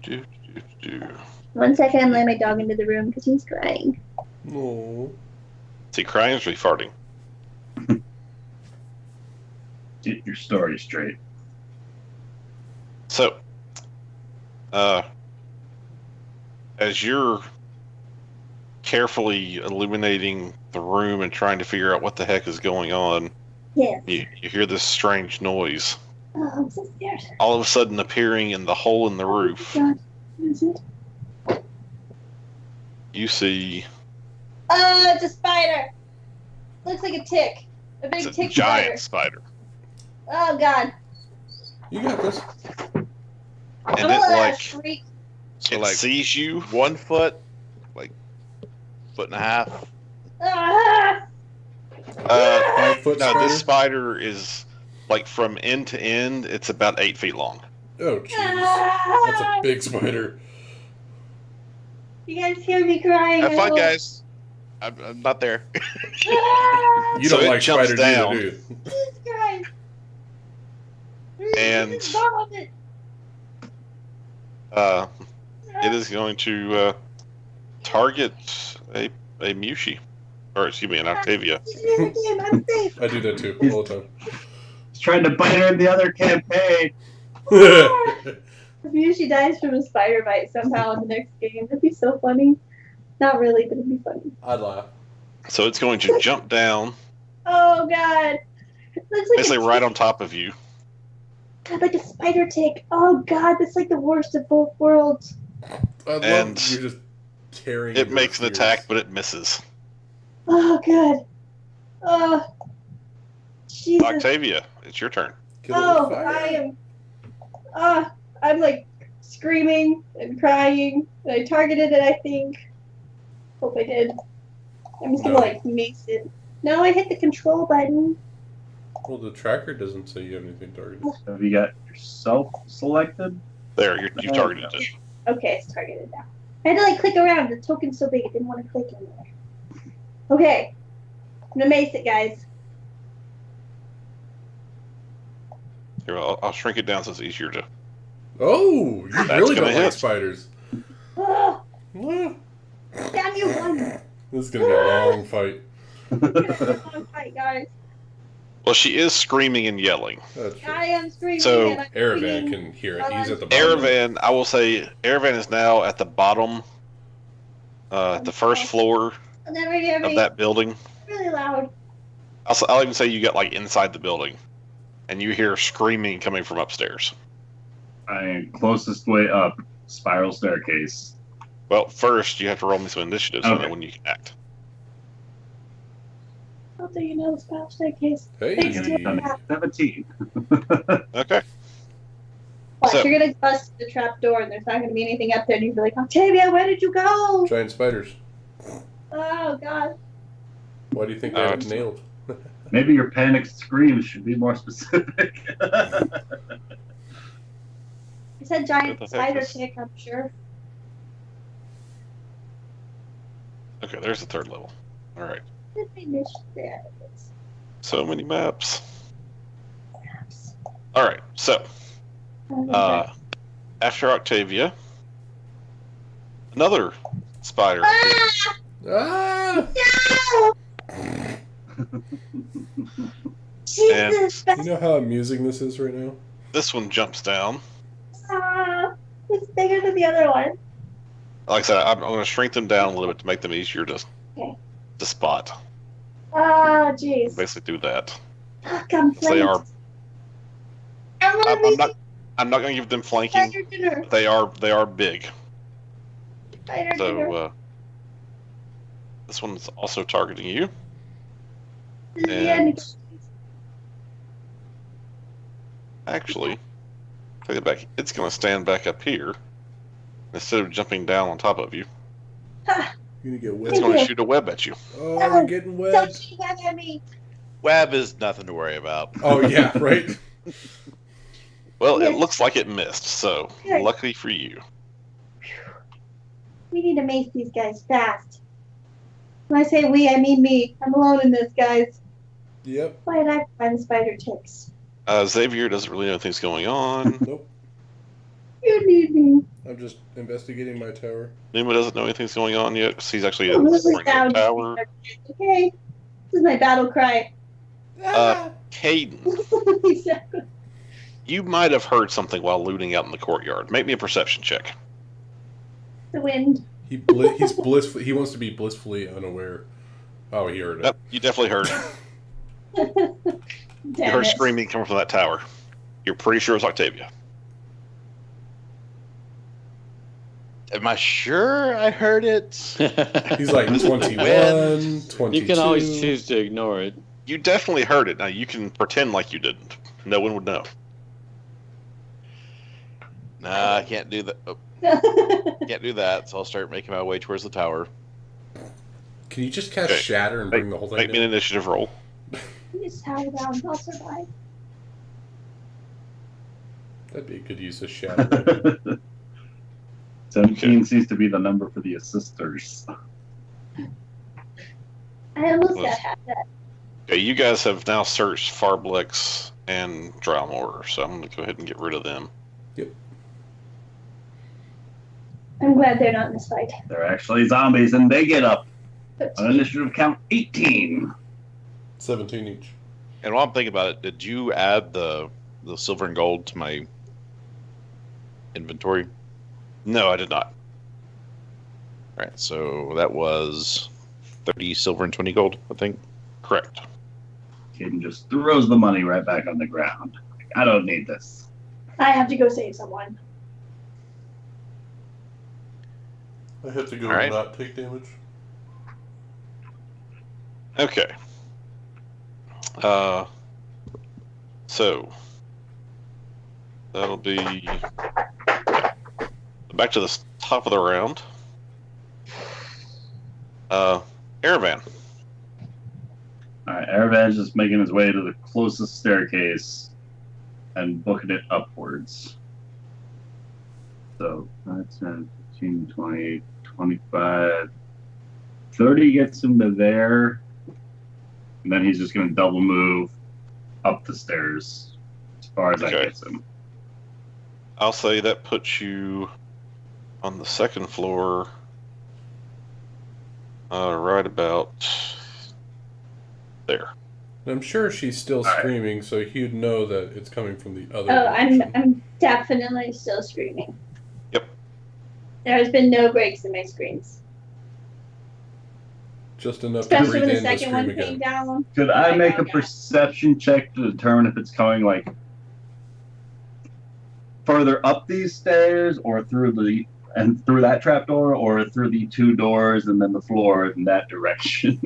Do. 1 second, I'm letting my dog into the room because he's crying. No. Is he crying or is he farting? Get your story straight. So, as you're carefully illuminating the room and trying to figure out what the heck is going on, Yes. you hear this strange noise. Oh, I'm so scared. All of a sudden appearing in the hole in the roof. God. What is it? You see It's a spider. Looks like a tick. A big it's a tick giant spider. spider. Oh God. You got this. And I'm it gonna let like her shriek. So it like sees you. 1 foot, like foot and a half. Ah! 5-foot No, spider? this spider is like from end to end, it's about 8 feet long. Oh, jeez. That's a big spider. You guys hear me crying? Have I fun, hope. guys. I'm not there. Ah! You So don't it like jumps spiders down. either, do you? Jesus Christ. And- Just vomit. It is going to target a Mushi. Or excuse me, an Octavia. I'm safe. I do that too, all the He's trying to bite her in the other campaign. time. If Yushi dies from a spider bite somehow in the next game, that'd be so funny. Not really, but it'd be funny. I'd laugh. So it's going to jump down, Oh God. Looks like basically a right on top of you. God, like a spider tick. Oh God, that's like the worst of both worlds. I love And you're just tearing. It into makes an her attack, fears. but it misses. Oh good. Oh Jesus. Octavia, it's your turn. Kill it with Oh, fire. I am. I'm like screaming and crying. I targeted it, I think. Hope I did. I'm just gonna No. like mace it. No, I hit the control button. Well, the tracker doesn't say you have anything targeted. Have you got yourself selected? There, you targeted it. Okay, it's targeted now. I had to like click around. The token's so big, I didn't want to click in there. Okay, I'm gonna mace it, guys. Here, I'll shrink it down so it's easier to. Oh, you That's really gonna don't like hit. spiders. Oh, Well, damn you, one. this is gonna be a long fight. Long fight, guys. Well, she is screaming and yelling. That's true. I am screaming. So, and I'm Aravan screaming. can hear it. He's at the bottom. Aravan, I will say, Aravan is now at the bottom, the first floor And then right here, of that building. really loud. I'll even say you got like inside the building, and you hear screaming coming from upstairs. I am closest way up, spiral staircase. Well, first you have to roll me some initiative, so Okay. then when you can act. How do you know the spell staircase? Hey. Thanks to that. 17. Okay. Watch, So- you're gonna bust the trap door and there's not gonna be anything up there and you'll be like, Octavia, where did you go? Giant spiders. Oh God. Why do you think they have it nailed? Maybe your panic screams should be more specific. I said What giant the heck spider is- tick, I'm sure. Okay, there's the third level. All right. Did I miss that? So many maps. All right. So after Octavia, Another spider. Ah! No! Jesus! You know how amusing this is right now? This one jumps down. It's bigger than the other one. Like I said, I'm going to shrink them down a little bit to make them easier to spot. Oh, jeez. Basically, do that. Fuck, I'm So they are. I'm I'm not going to give them flanking. dinner. They are big. Dinner. So this one's also targeting you. This is the and- end. Actually, take it back. It's going to stand back up here instead of jumping down on top of you. You're gonna get It's webbed. going to shoot a web at you. Oh, you're getting Don't webbed. shoot that at me. Web is nothing to worry about. Oh yeah, right. Well, Yes. it looks like it missed. So Good. luckily for you. We need to make these guys fast. When I say we, I mean me. I'm alone in this, guys. Yep. Why did I find spider ticks? Xavier doesn't really know anything's going on. Nope. You need me. I'm just investigating my tower. Numa doesn't know anything's going on yet because he's actually I'm in really the down. tower. Okay. This is my battle cry. Caden, Exactly. you might have heard something while looting out in the courtyard. Make me a perception check. The wind. He's blissful. He wants to be blissfully unaware. Oh, he heard it. Yep, you definitely heard. You Damn heard it. screaming coming from that tower. You're pretty sure it's Octavia. Am I sure I heard it? He's like 21, 22. You can always choose to ignore it. You definitely heard it. Now you can pretend like you didn't. No one would know. Nah, I can't do that. Oh, can't do that. So I'll start making my way towards the tower. Can you just cast Okay. Shatter and bring the whole thing Make me an down? initiative roll. Just tower down. I'll survive. That'd be a good use of Shatter. 17 seems to be the number for the assisters. I almost Well, got half that. Okay, you guys have now searched Farblex and Drowmore, so I'm going to go ahead and get rid of them. I'm glad they're not in this fight. They're actually zombies, and they get up. But On initiative count 18. 17 each. And while I'm thinking about it, did you add the silver and gold to my inventory? No, I did not. All right, so that was 30 silver and 20 gold, I think. Correct. Caden just throws the money right back on the ground. I don't need this. I have to go save someone. I have to go All right. and not take damage. Okay. So that'll be back to the top of the round. Aravan. Alright, Aravan's just making his way to the closest staircase and booking it upwards. So, 5, 10, 15, 20, 25, 30 gets him to there. And then he's just going to double move up the stairs as far as that Okay. gets him. I'll say that puts you on the second floor, right about there. And I'm sure she's still All right. screaming, so he'd know that it's coming from the other Oh, direction. I'm definitely still screaming. Yep. There has been no breaks in my screams. Just enough to Especially breathe when the in to second scream one again. came down. Could I my make God, a yeah. perception check to determine if it's coming like further up these stairs or through that trapdoor or through the two doors and then the floor in that direction?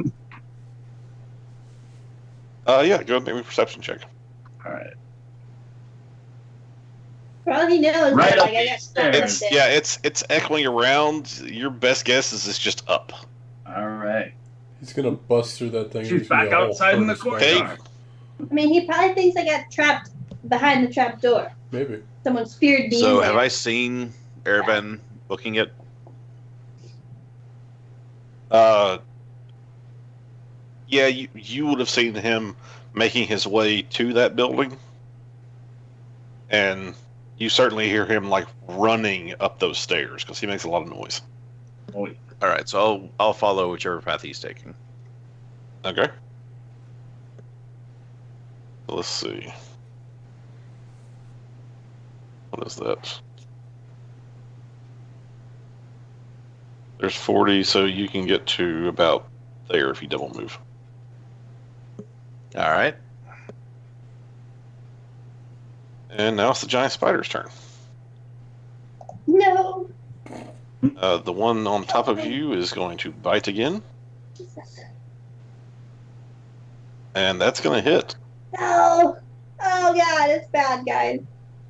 Yeah, go ahead and make me a perception check. All right. For all he knows, Right like, up I got these stuck right It's there. it's echoing around. Your best guess is it's just up. All right. He's gonna bust through that thing. She's and there's gonna back be a whole outside in the herd of courtyard. spiders. I mean, he probably thinks I got trapped behind the trap door. Maybe. Someone speared me So in have there. I seen Aravan booking it? Yeah, you would have seen him making his way to that building, and you certainly hear him like running up those stairs because he makes a lot of noise. Oh, yeah. All right, so I'll follow whichever path he's taking. Okay. Let's see. What is that? There's 40, so you can get to about there if you double move. All right. And now it's the giant spider's turn. No. The one on top of you is going to bite again, Jesus. and that's going to hit. No. Oh God, it's bad, guys.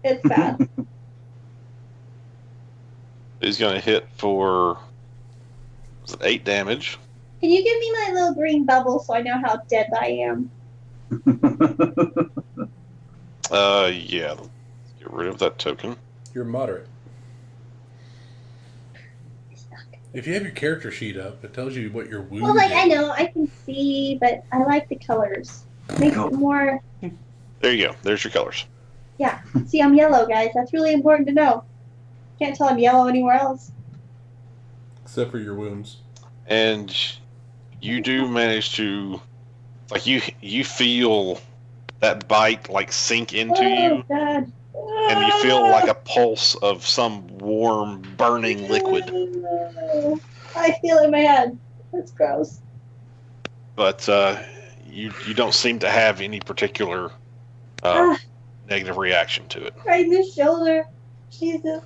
It's bad. He's going to hit for 8 damage. Can you give me my little green bubble so I know how dead I am? Yeah. Let's get rid of that token. You're moderate. If you have your character sheet up, it tells you what your wound Well, like is. I know I can see, but I like the colors. Makes it more. There you go. There's your colors. Yeah. See, I'm yellow, guys. That's really important to know. Can't tell I'm yellow anywhere else. Except for your wounds. And you do manage to, like, you feel that bite like sink into you, God. and you feel like a pulse of some warm, burning liquid. I feel it in my head. That's gross. But you don't seem to have any particular negative reaction to it. Right in the shoulder. Jesus.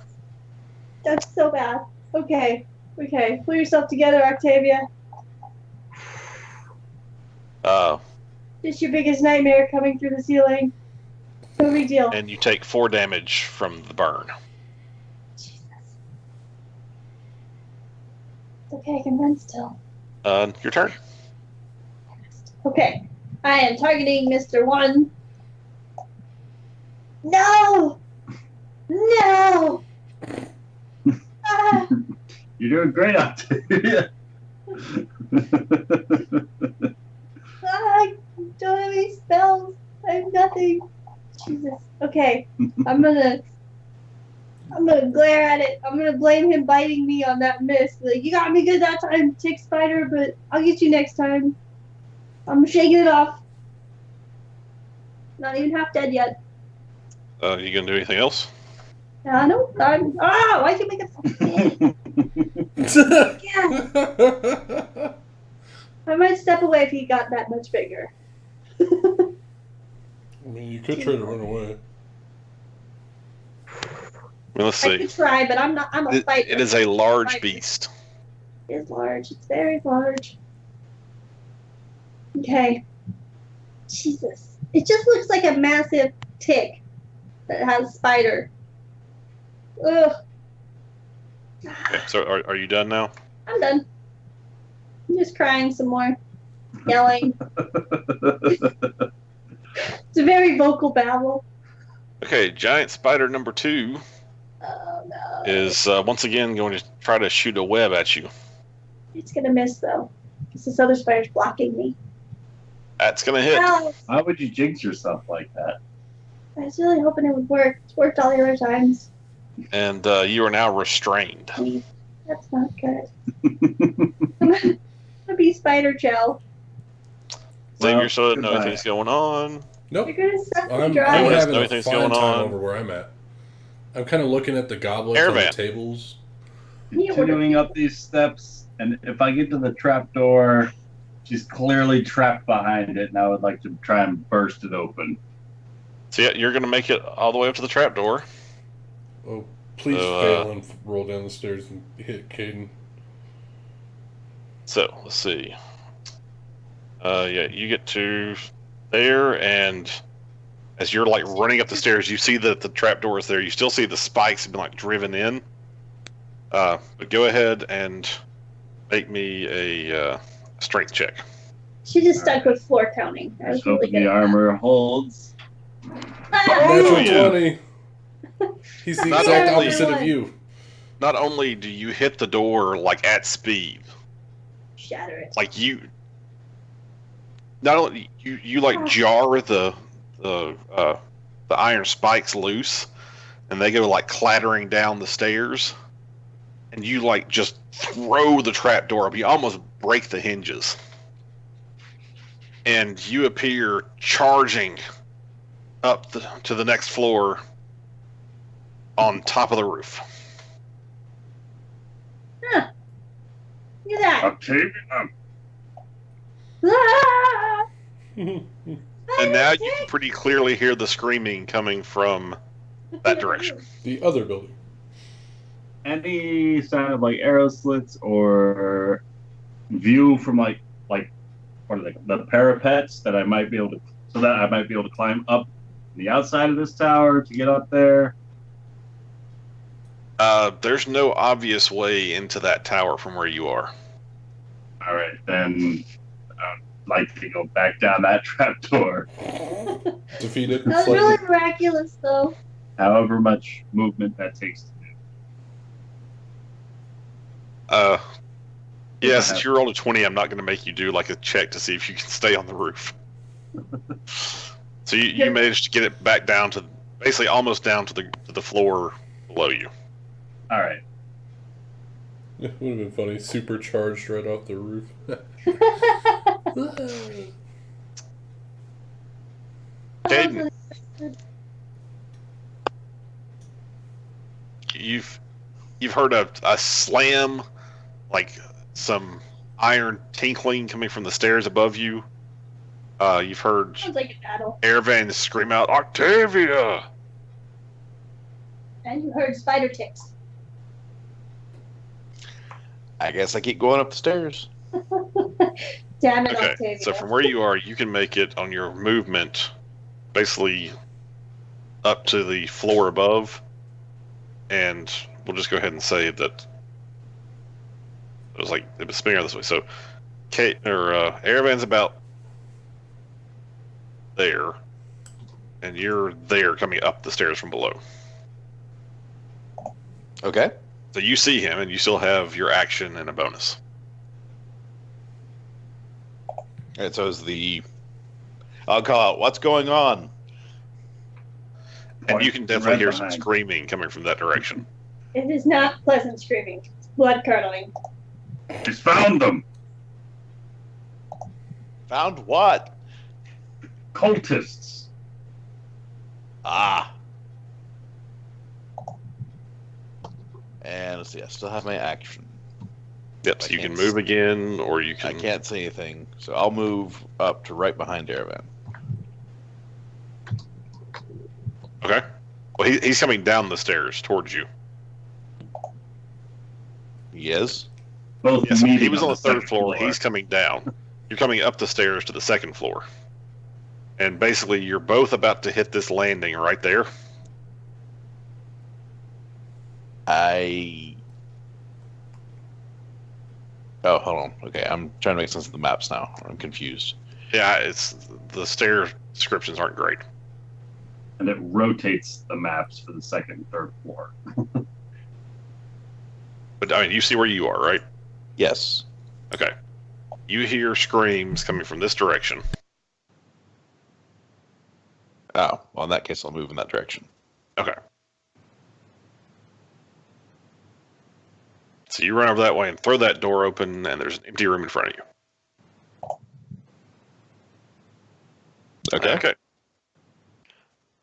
That's so bad. Okay. Okay. Pull yourself together, Octavia. Just your biggest nightmare coming through the ceiling. No big deal. And you take 4 damage from the burn. Jesus. It's okay, I can run still. Your turn. Okay. I am targeting Mr. 1. No! No! Ah! You're doing great, Octavia. I don't have any spells. I have nothing. Jesus. Okay. I'm gonna glare at it. I'm gonna blame him biting me on that miss. Like, you got me good that time, tick spider, but I'll get you next time. I'm shaking it off. Not even half dead yet. You gonna do anything else? No, I'm. Ah, why can't make it? Yeah. I might step away if he got that much bigger. I mean, you could try to run away. Well, let's I see. could try, but I'm not. I'm a fighter. It is a large Fighter. beast. It is large. It's very large. Okay. Jesus. It just looks like a massive tick that has spider. Ugh. Okay, so are you done now? I'm done. I'm just crying some more. Yelling. It's a very vocal babble. Okay, giant spider number 2 Oh no. is once again going to try to shoot a web at you. It's gonna miss though. Because this other spider's blocking me. That's going to hit. Ow. Why would you jinx yourself like that? I was really hoping it would work. It's worked all the other times. And you are now restrained. That's not good. I'm gonna be Spider Joe. Xavier still doesn't know goodbye. anything's going on. Nope. You're gonna suck me I'm dry. having a Everything's fine going time on. over where I'm at. I'm kind of looking at the goblets on the Airvan. tables. Continuing up these steps, and if I get to the trap door, she's clearly trapped behind it, and I would like to try and burst it open. So yeah, you're going to make it all the way up to the trapdoor. Oh, please fail and roll down the stairs and hit Caden. So let's see. Yeah, you get to there, and as you're like running up the stairs, you see that the trapdoor is there. You still see the spikes have been like driven in. But go ahead and make me a strength check. She just stuck with floor counting. I was Let's hope really good the at armor holds. that. Natural yeah. 20. He's the Not exact only- opposite of you. Not only do you hit the door like at speed, Shatter it. like you. Not only you like jar the iron spikes loose, and they go like clattering down the stairs. and you like just throw the trap door up. You almost break the hinges, and you appear charging up to the next floor on top of the roof. Huh. Look at that. Octavian, Ah! And now you can pretty clearly hear the screaming coming from that direction. The other building. any sign of like arrow slits or view from like what are they, the parapets that I might be able to, so that I might be able to climb up the outside of this tower to get up there? There's no obvious way into that tower from where you are. All right, then I'd like to go back down that trapdoor. Defeated. That was really miraculous, though. However much movement that takes to do. Yeah, since you rolled a 20, I'm not going to make you do like a check to see if you can stay on the roof. So you managed to get it back down to basically almost down to the floor below you. All right. It would have been funny. Supercharged right off the roof. Caden, you've heard a slam, like some iron tinkling coming from the stairs above you. You've heard Sounds like a battle. Airvan scream out, "Octavia!" And you heard spider ticks. I guess I keep going up the stairs. Damn it, Okay, Octavia. so from where you are, you can make it on your movement, basically up to the floor above, and we'll just go ahead and say that it was spinning this way. So, Airvan's about there, and you're there coming up the stairs from below. Okay. So you see him, and you still have your action and a bonus. All right, so I'll call out, "What's going on?" And you can definitely hear some behind. screaming coming from that direction. It is not pleasant screaming. It's blood curdling. Just found them. Found what? Cultists. Ah. And let's see, I still have my action. Yep, so I you can can't move again, or you I can... can't see anything, so I'll move up to right behind Aravan. Okay. Well, he's coming down the stairs towards you. He is? Both Yes, meeting he was on the third second floor. He's coming down. You're coming up the stairs to the second floor. And basically, you're both about to hit this landing right there. Oh, hold on. Okay, I'm trying to make sense of the maps now. I'm confused. Yeah, the stair descriptions aren't great. and it rotates the maps for the second and third floor. But I mean, you see where you are, right? Yes. Okay. You hear screams coming from this direction. Oh, well, in that case, I'll move in that direction. Okay. So you run over that way and throw that door open, and there's an empty room in front of you. Okay. Okay.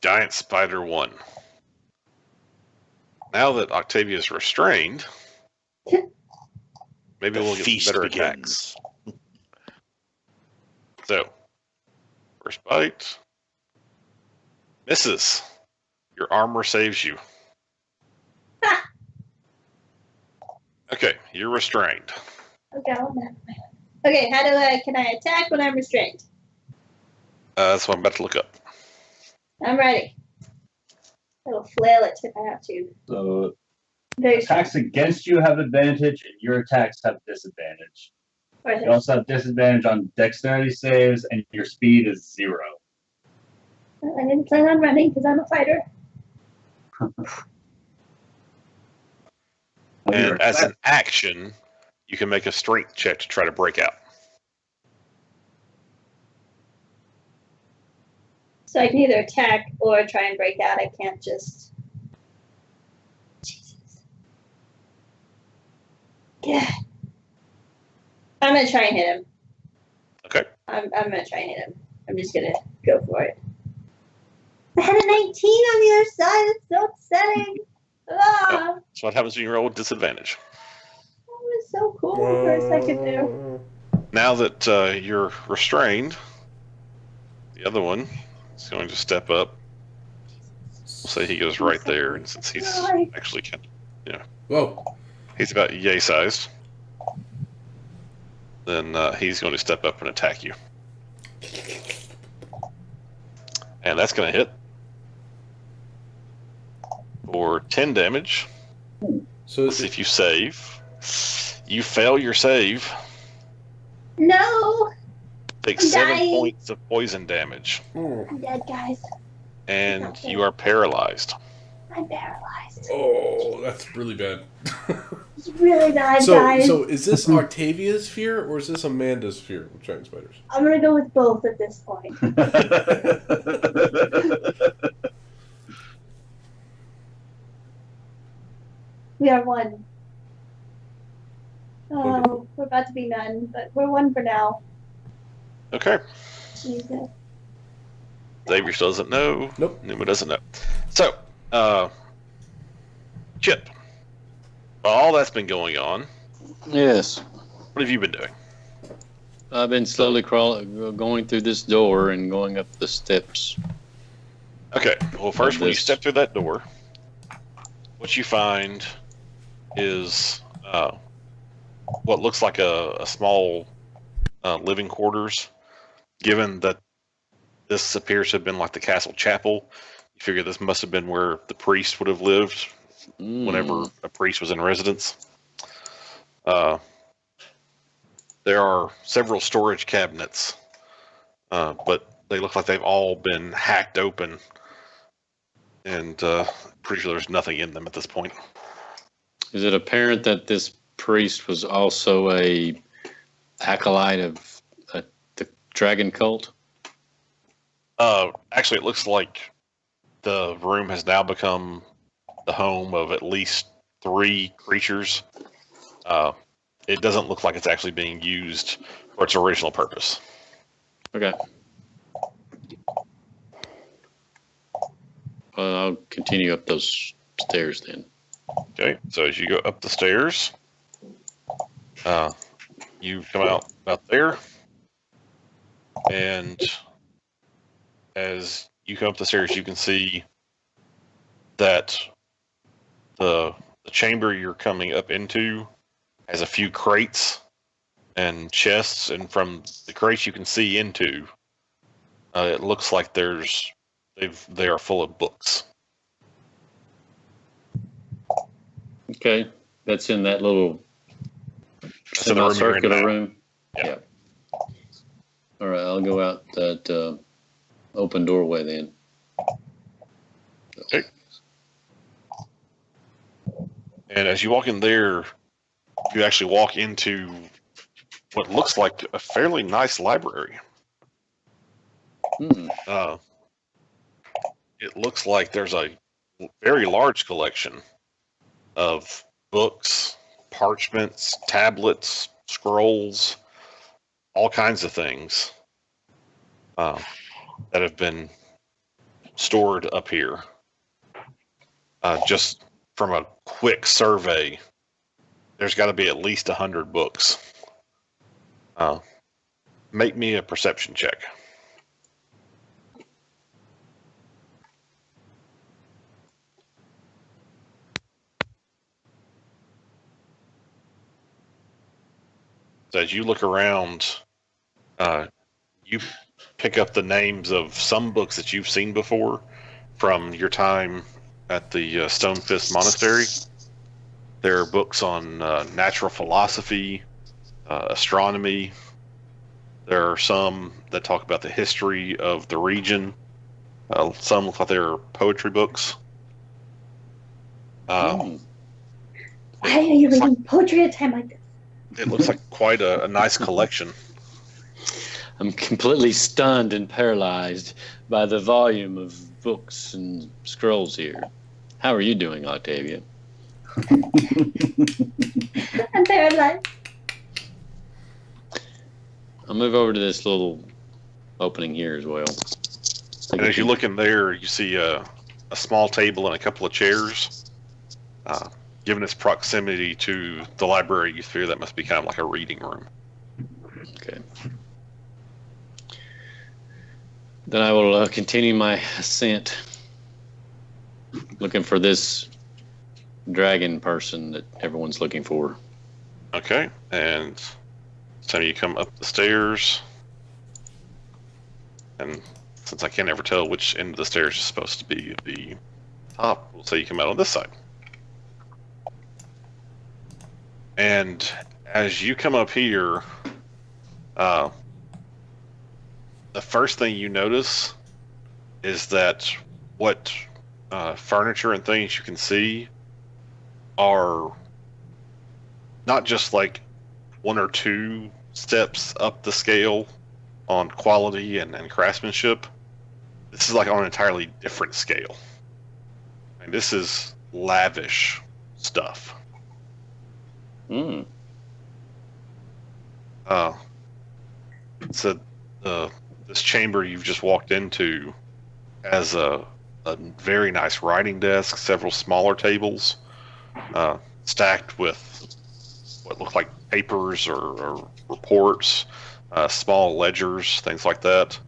Giant Spider 1. Now that Octavia's restrained, maybe we'll get some better attacks. So, first bite. Misses. Your armor saves you. Okay, you're restrained. Okay, okay, can I attack when I'm restrained? That's what I'm about to look up. I'm ready. I will flail it if I have to. So Very attacks against you have advantage, and your attacks have disadvantage. strong. You also have disadvantage on dexterity saves, and your speed is 0. I didn't plan on running because I'm a fighter. And as an action, you can make a strength check to try to break out. So I can either attack or try and break out. I can't just. Jesus. Yeah. I'm gonna try and hit him. Okay. I'm gonna try and hit him. I'm just gonna go for it. I had a 19 on the other side. It's so upsetting. Ah, That's what happens when you roll with disadvantage. that was so cool for a second there. Now that you're restrained, the other one is going to step up. We'll say he goes right there, and since he's actually Whoa. he's about yay sized, then he's going to step up and attack you. And that's going to hit for 10 damage. So Let's see if you save. You fail your save. No, Take I'm 7 dying. points of poison damage, I'm dead, guys. and you are paralyzed. I'm paralyzed. Oh, that's really bad. It's really bad, So guys. is this Octavia's fear or is this Amanda's fear with giant spiders? I'm gonna go with both at this point. We are one. Oh, Wonderful. we're about to be none, but we're one for now. Okay. Jesus. Xavier still doesn't know. Nope. Numa doesn't know. So, Chip, while all that's been going on, Yes. what have you been doing? I've been slowly going through this door and going up the steps. Okay. Well, first, when you This- step through that door, what you find is what looks like a small living quarters. Given that this appears to have been like the castle chapel, you figure this must have been where the priest would have lived whenever a priest was in residence. There are several storage cabinets, but they look like they've all been hacked open, and pretty sure there's nothing in them at this point. Is it apparent that this priest was also a acolyte of the dragon cult? Actually, it looks like the room has now become the home of at least 3 creatures. It doesn't look like it's actually being used for its original purpose. Okay. I'll continue up those stairs then. Okay, so as you go up the stairs, you come out about there, and as you come up the stairs, you can see that the chamber you're coming up into has a few crates and chests, and from the crates you can see into, it looks like they are full of books. Okay. That's in that little That's in the room you're in circular now. room. Yeah. All right. I'll go out that open doorway then. Okay. And as you walk in there, you actually walk into what looks like a fairly nice library. Hmm. It looks like there's a very large collection of books, parchments, tablets, scrolls, all kinds of things that have been stored up here. Just from a quick survey, there's got to be at least 100 books. Make me a perception check. So as you look around, you pick up the names of some books that you've seen before from your time at the Stonefist Monastery. There are books on natural philosophy, astronomy. There are some that talk about the history of the region. Some look like they're poetry books. Why are you reading poetry at a time like this? It looks like quite a nice collection. I'm completely stunned and paralyzed by the volume of books and scrolls here. How are you doing, Octavia? And they're like, I'll move over to this little opening here as well. And as you look in there, you see a small table and a couple of chairs. Given its proximity to the library, you figure that must be kind of like a reading room. Okay. Then I will continue my ascent, looking for this dragon person that everyone's looking for. Okay, and so you come up the stairs, and since I can't ever tell which end of the stairs is supposed to be the top, we'll say you come out on this side. And as you come up here, the first thing you notice is that what furniture and things you can see are not just like one or two steps up the scale on quality and craftsmanship. This is like on an entirely different scale. And this is lavish stuff. Hmm. So this chamber you've just walked into has a very nice writing desk, several smaller tables, stacked with what look like papers or reports, small ledgers, things like that.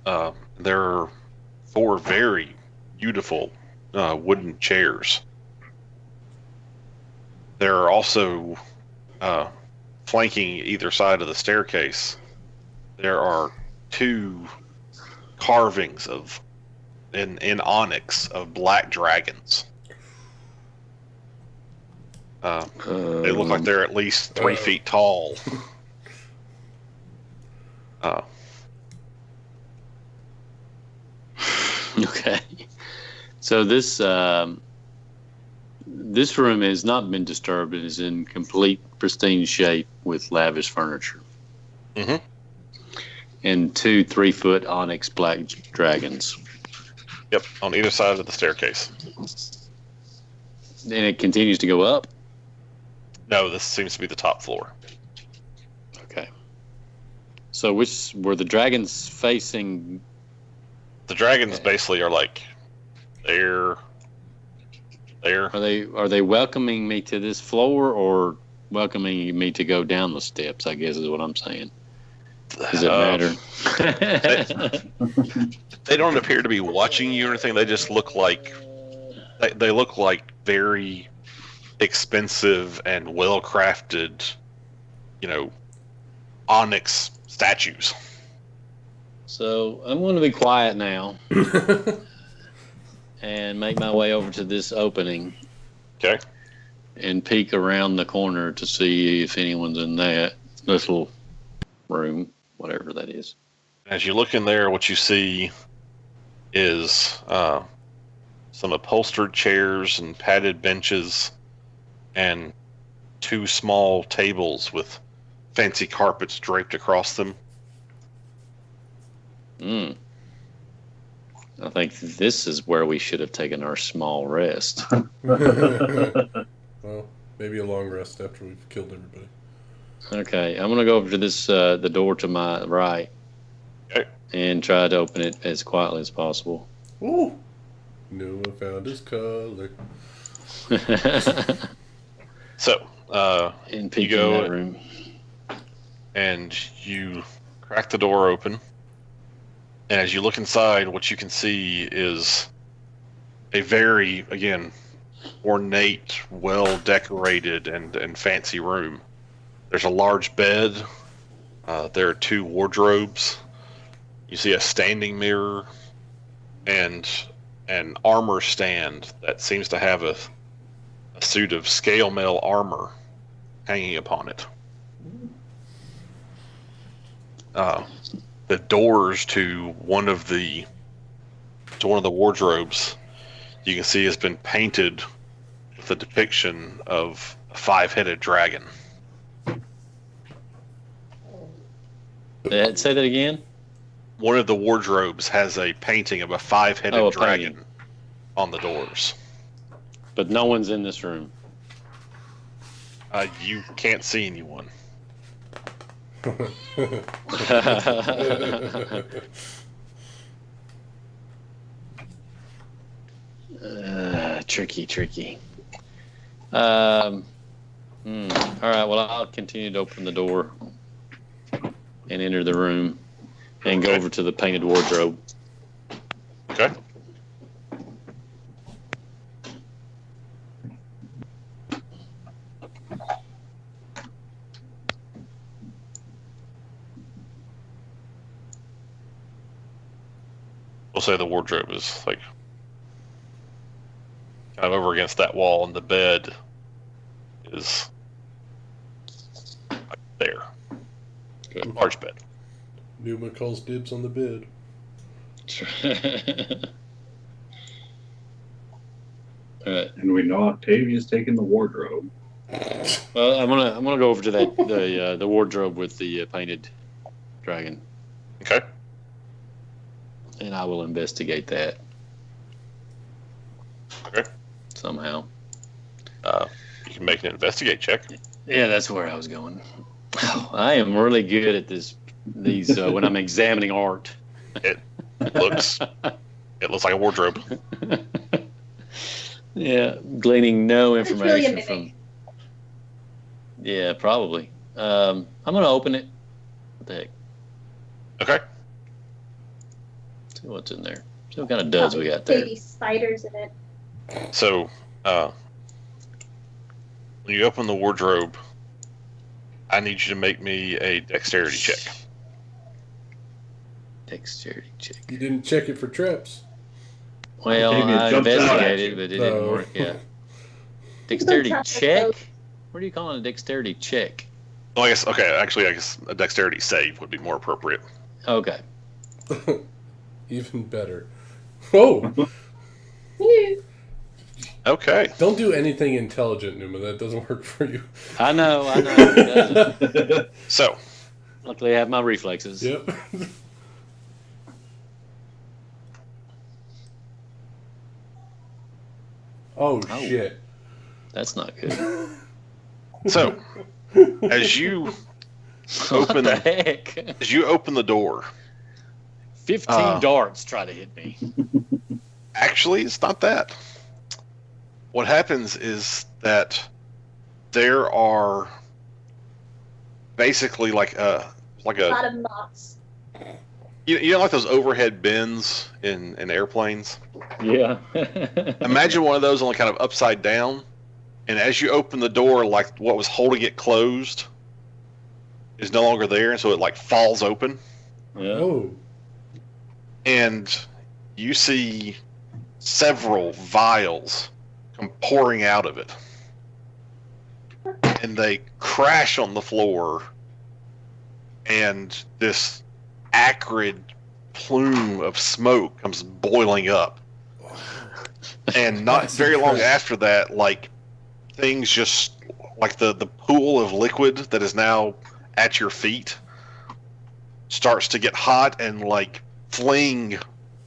There are 4 very beautiful wooden chairs. There are also, flanking either side of the staircase, there are 2 carvings in onyx of black dragons. They look like they're at least 3 feet tall. Okay. So this room has not been disturbed. It is in complete pristine shape with lavish furniture. Mm-hmm. And 2 3-foot onyx black dragons. Yep, on either side of the staircase. And it continues to go up? No, this seems to be the top floor. Okay. So which were the dragons facing? The dragons basically are like there. Are they welcoming me to this floor or welcoming me to go down the steps, I guess is what I'm saying. Does it matter? They don't appear to be watching you or anything. They just look like they look like very expensive and well crafted, onyx statues. So I'm going to be quiet now and make my way over to this opening. Okay. And peek around the corner to see if anyone's in that little room, whatever that is. As you look in there, what you see is some upholstered chairs and padded benches and 2 small tables with fancy carpets draped across them. I think this is where we should have taken our small rest. Well, maybe a long rest after we've killed everybody. Okay, I'm going to go over to this the door to my right. Okay. And try to open it as quietly as possible. Ooh! Noah found his color. So, And peek you go in that room. and you crack the door open. And as you look inside, what you can see is a very, again, ornate, well-decorated, and fancy room. There's a large bed. There are 2 wardrobes. You see a standing mirror and an armor stand that seems to have a suit of scale mail armor hanging upon it. The doors to one of the wardrobes you can see has been painted with a depiction of a 5-headed dragon. Say that again? One of the wardrobes has a painting of a 5-headed dragon painting on the doors. but no one's in this room. You can't see anyone. Tricky. All right, well, I'll continue to open the door and enter the room and go over to the painted wardrobe. Okay. We'll say the wardrobe is like kind of over against that wall, and the bed is like there. Good. Large bed. Numa calls dibs on the bed. All right. And we know Octavia's taking the wardrobe. Well, I'm gonna go over to the wardrobe with the painted dragon, Okay. and I will investigate that. Okay. Somehow. You can make an investigate check. Yeah, that's where I was going. Oh, I am really good at these when I'm examining art. It looks like a wardrobe. Yeah, gleaning no It's really a information mimic. from. Yeah, probably. I'm gonna open it. What the heck? Okay. See what's in there. See what kind of duds we got there. Baby spiders in it. So, when you open the wardrobe, I need you to make me a dexterity check. Dexterity check. You didn't check it for traps. Well, Maybe it I jumps out at investigated, you. but it didn't No. work yet. Dexterity Don't touch the check? boat. What are you calling a dexterity check? Well, I guess I guess a dexterity save would be more appropriate. Okay. Even better. Oh, Okay. don't do anything intelligent, Numa. That doesn't work for you. I know. It doesn't. So, Luckily, I have my reflexes. Yep. Oh, Oh. shit. That's not good. so as you What open the heck? as you open the door, 15 darts try to hit me. actually, it's not that. What happens is that there are basically like A lot of moths. you know like those overhead bins in airplanes. Yeah. Imagine one of those only kind of upside down, and as you open the door, like what was holding it closed is no longer there, and so it like falls open, Yeah. Oh. and you see several vials come pouring out of it, and they crash on the floor, and this acrid plume of smoke comes boiling up. And not That's very long impressive. after that, like things just like the pool of liquid that is now at your feet starts to get hot and like fling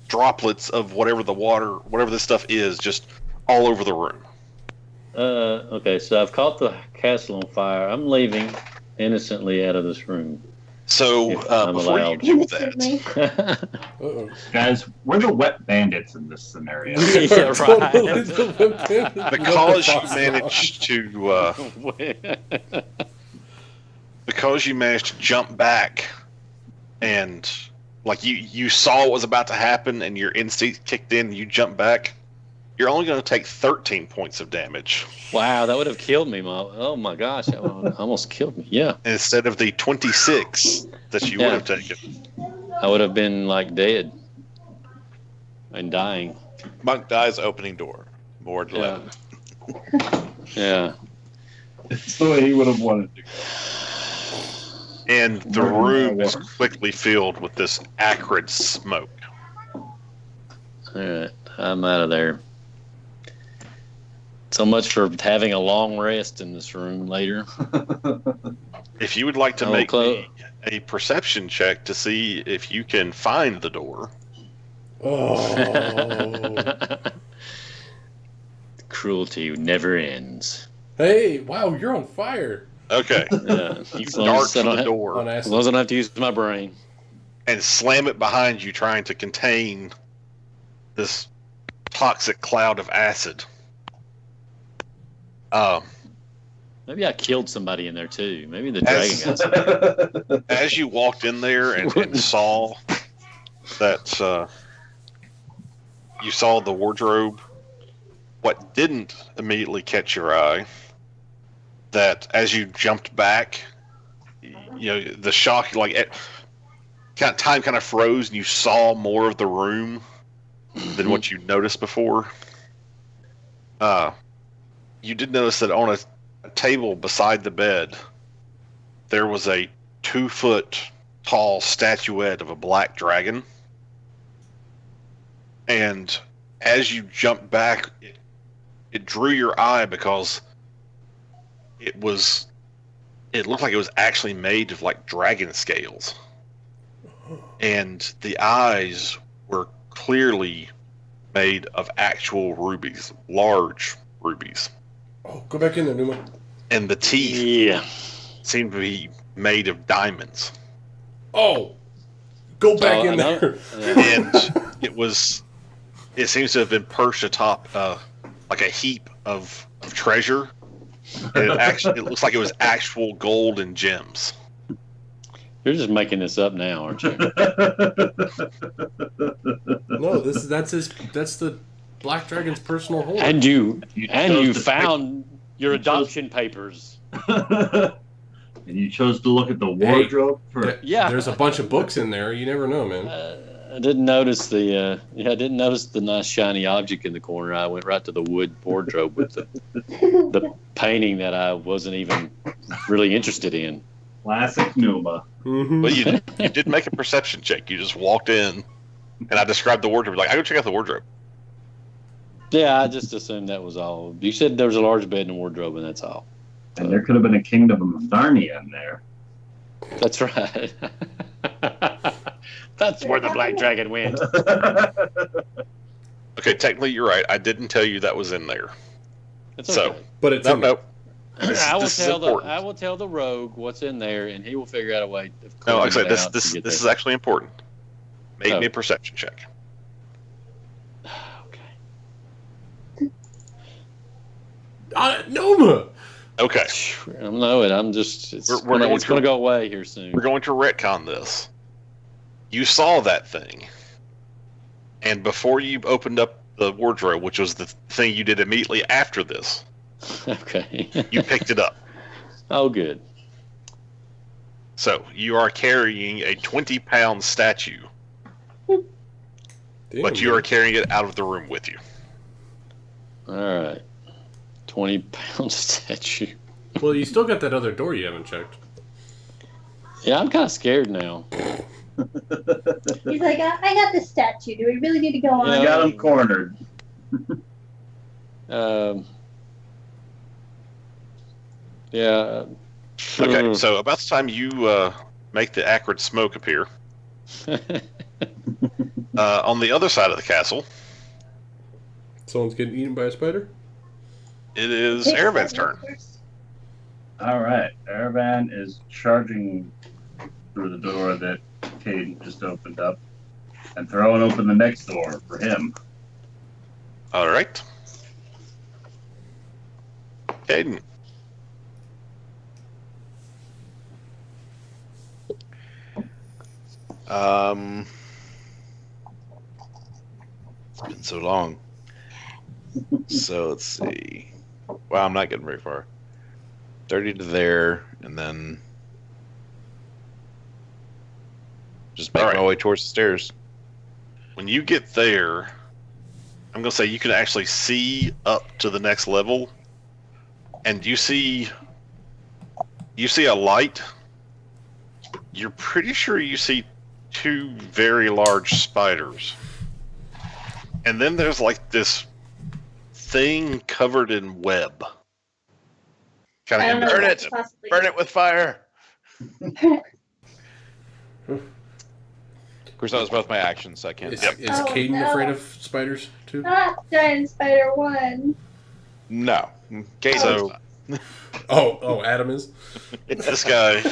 droplets of whatever this stuff is, just all over the room. Okay, so I've caught the castle on fire. I'm leaving innocently out of this room. So If I'm before you allowed. do that, Instantly. Uh-oh. Guys, we're the wet bandits in this scenario. We Yeah, are right. totally the weapon. because you Let the boss managed to jump back, and like you saw what was about to happen, and your instinct kicked in, and you jumped back. You're only going to take 13 points of damage Wow, that would have killed me, Mom. Oh my gosh, that would have almost killed me. Yeah, instead of the 26 that you Yeah. would have taken. I would have been like dead and dying. Monk dies opening door. Board Yeah. 11. Yeah. It's the way he would have wanted to. And the room is quickly filled with this acrid smoke. All right, I'm out of there. So much for having a long rest in this room later. If you would like to Oh, make Chloe. me a perception check to see if you can find the door. Oh. cruelty never ends. Hey, wow, you're on fire. Okay. Yeah, You as long dart as I for don't the have- door On as acid. long as I don't have to use my brain. and slam it behind you, trying to contain this toxic cloud of acid. Maybe I killed somebody in there too. Maybe the dragon got As you walked in there and saw that you saw the wardrobe, what didn't immediately catch your eye, that as you jumped back, the shock, time kind of froze, and you saw more of the room than what you noticed before. You did notice that on a table beside the bed, there was a 2-foot tall statuette of a black dragon. And as you jumped back, it drew your eye because it looked like it was actually made of like dragon scales. And the eyes were clearly made of actual rubies, large rubies. Oh, go back in there, Numa. And the teeth Yeah. seemed to be made of diamonds. Oh, go back in another- there. And it seems to have been perched atop like a heap of treasure. And it looks like it was actual gold and gems. You're just making this up now, aren't you? No, that's the Black Dragon's personal hoard. And you chose to found your you chose- adoption papers. And you chose to look at the wardrobe for. Yeah. There's a bunch of books in there. You never know, man. I didn't notice the nice shiny object in the corner. I went right to the wood wardrobe with the painting that I wasn't even really interested in. Classic Numa. Mm-hmm. But you did make a perception check. You just walked in, and I described the wardrobe. Like, I go check out the wardrobe. Yeah, I just assumed that was all. You said there was a large bed and wardrobe, and that's all. And there could have been a kingdom of Narnia in there. That's right. That's where the black dragon went. Okay, technically you're right. I didn't tell you that was in there. It's So, okay. But it's in there. nope. This I is will important. tell the rogue what's in there, and he will figure out a way. Of No, like I clearing said, it out this to get is there. actually important. Make Oh. me a perception check. Okay. Noma! Okay, I know it. I'm just. It's We're gonna, going it's to- gonna go away here soon. we're going to retcon this. You saw that thing, and before you opened up the wardrobe, which was the thing you did immediately after this, Okay. you picked it up. Oh, good. So you are carrying a 20-pound statue, Damn, but you man. are carrying it out of the room with you. All right. 20-pound statue. Well, you still got that other door you haven't checked. Yeah, I'm kind of scared now. He's like, I got this statue. Do we really need to go on? You got him cornered. Yeah. Okay, so about the time you make the acrid smoke appear, on the other side of the castle, Someone's getting eaten by a spider? it is Take Aravan's that turn. first. All right. Aravan is charging through the door that Caden just opened up and throwing open the next door for him. All right. Caden. It's been so long. So let's see. Wow, I'm not getting very far. 30 to there, and then just make All right. my way towards the stairs. When you get there, I'm going to say you can actually see up to the next level, and you see a light. You're pretty sure you see two very large spiders. And then there's like this thing covered in web. I don't know. Burn what it! that's possibly- Burn it with fire! Of course, that was both my actions, so I can't. Is Yep. is Oh, Caden no. afraid of spiders, too? Ah, giant spider one. No. Kate So- Oh, Adam is. This guy is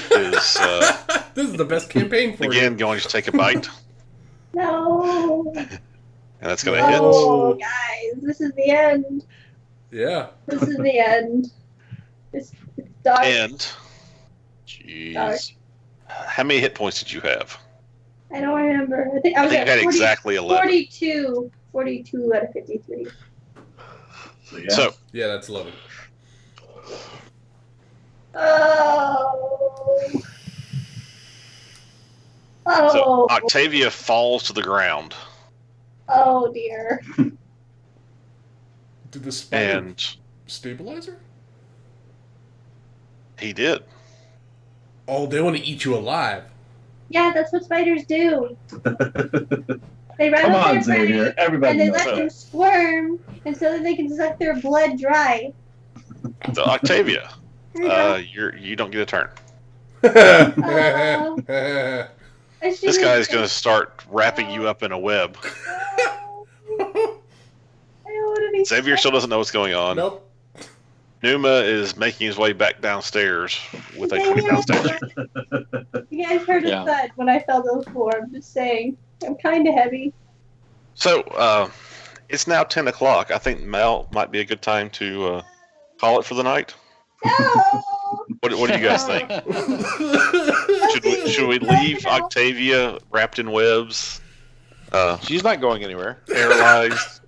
This is the best campaign for again you. going to take a bite, No. and that's going to hit. Oh, guys, this is the end. Yeah. This is the end. It's dark. And Jeez. how many hit points did you have? I don't remember. I think I I was think you at had 40, exactly 11. 42 out of 53. So, yeah. So Yeah, that's 11. Oh. So Oh. Octavia falls to the ground, Oh dear. Did the spider and stabilize her? he did. Oh, they want to eat you alive. Yeah, that's what spiders do. They run Come up on, their Xavier. prey Everybody and they knows let that. them squirm, and so that they can suck their blood dry. So Octavia, There you go. you don't get a turn. I This shouldn't guy is have going to start wrapping you up in a web. said- I don't want to be Xavier still doesn't know what's going on. Nope. Numa is making his way back downstairs with a Xavier, 20-pound statue. You guys heard Yeah. a thud when I fell to the floor. I'm just saying. I'm kind of heavy. So it's now 10 o'clock. I think Mel might be a good time to call it for the night. No! What do you guys think? Should we leave Octavia wrapped in webs, She's not going anywhere. paralyzed?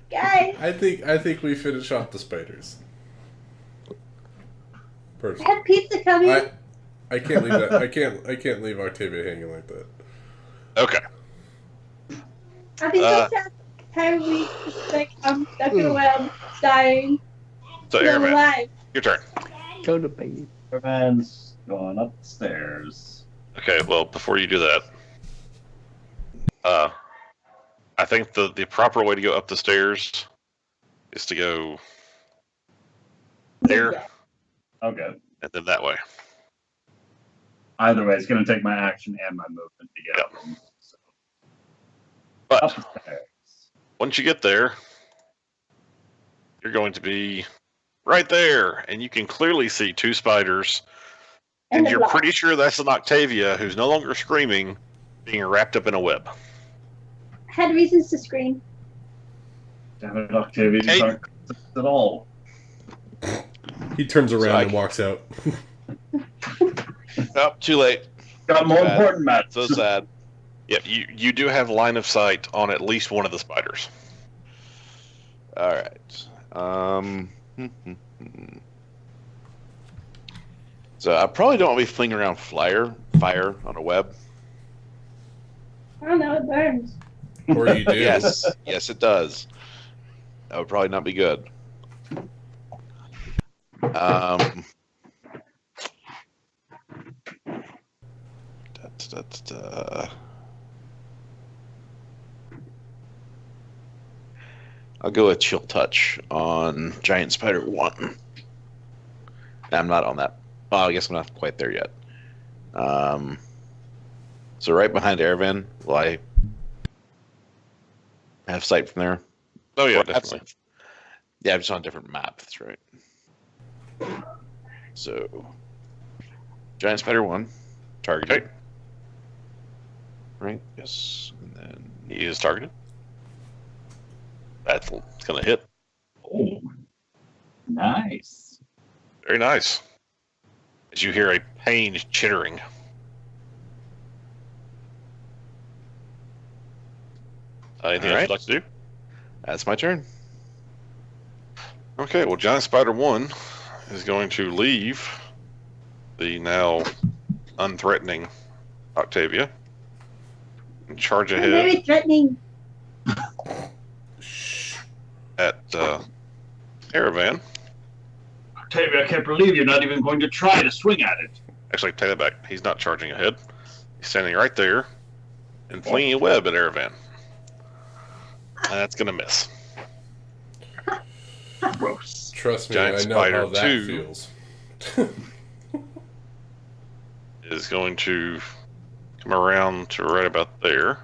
Guys, I think we finish off the spiders. I Personally, have pizza coming. I can't leave that. I can't leave Octavia hanging like that. Okay. I'll be so sad. Tired week. Just like, I'm stuck in a web, dying. So but I'm Airman, alive. your turn. Go to bed. Superman's going up the stairs. Okay. Well, before you do that, I think the proper way to go up the stairs is to go there Okay. and then that way. Either way, it's going to take my action and my movement to get up. So, But up the stairs. once you get there, you're going to be right there, and you can clearly see two spiders, and the you're block. pretty sure that's an Octavia who's no longer screaming, being wrapped up in a web. I had reasons to scream. Damn it, Octavia, Hey. you aren't at all. He turns around I- and walks out. Oh, too late. Got more Bad. important matters. So sad. Yep, you do have line of sight on at least one of the spiders. All right. So I probably don't want to be flinging around fire on a web. I don't know, it burns. Or you do. Yes, yes, it does. That would probably not be good. I'll go with chill touch on Giant Spider 1. I'm not on that. Oh, I guess I'm not quite there yet. So right behind Airvan, will I have sight from there? Oh yeah, Or definitely. Yeah, I'm just on a different map. That's right. So, Giant Spider 1, target. Okay. Right? Yes. And then He is targeted. That's going to hit. Oh, nice. Very nice. As you hear a pained chittering. Anything else Alright. you'd like to do? that's my turn. Okay, well, Giant Spider 1 is going to leave the now unthreatening Octavia and charge I'm ahead very threatening. at Aravan. Octavia, I can't believe you're not even going to try to swing at it. Actually, take that back. He's not charging ahead. He's standing right there and flinging a web at Aravan. And that's going to miss. Gross. Trust me, Giant I know spider how that 2. feels. Is going to come around to right about there.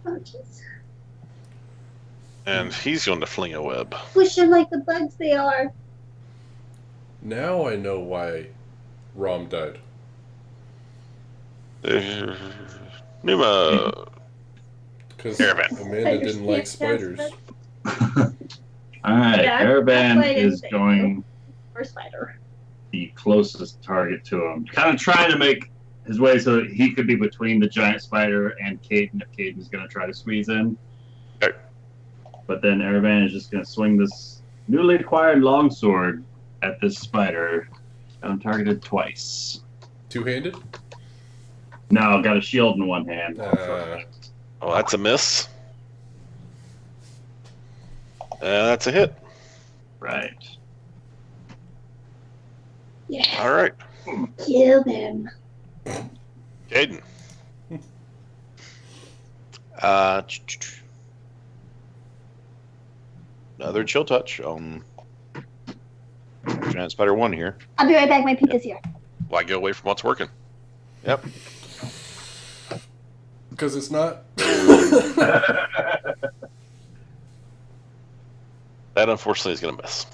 Oh, jeez. And he's going to fling a web. Push them like the bugs they are. Now I know why Rom died. Numa. Because Caravan. Amanda didn't like spiders. Alright, Yeah, Caravan that's why I didn't is say going Or spider. the closest target to him. Kind of trying to make his way so that he could be between the giant spider and Caden if Caden's going to try to squeeze in. Okay. But then Caravan is just going to swing this newly acquired longsword at this spider. Got him targeted twice. Two-handed? No, got a shield in one hand. Oh, that's a miss. That's a hit. Right. Yeah. All right. Kill them. Caden. Another chill touch on Giant Spider 1 here. I'll be right back. My pizza's here. Why go away from what's working? Yep. Because it's not. That unfortunately is going to miss.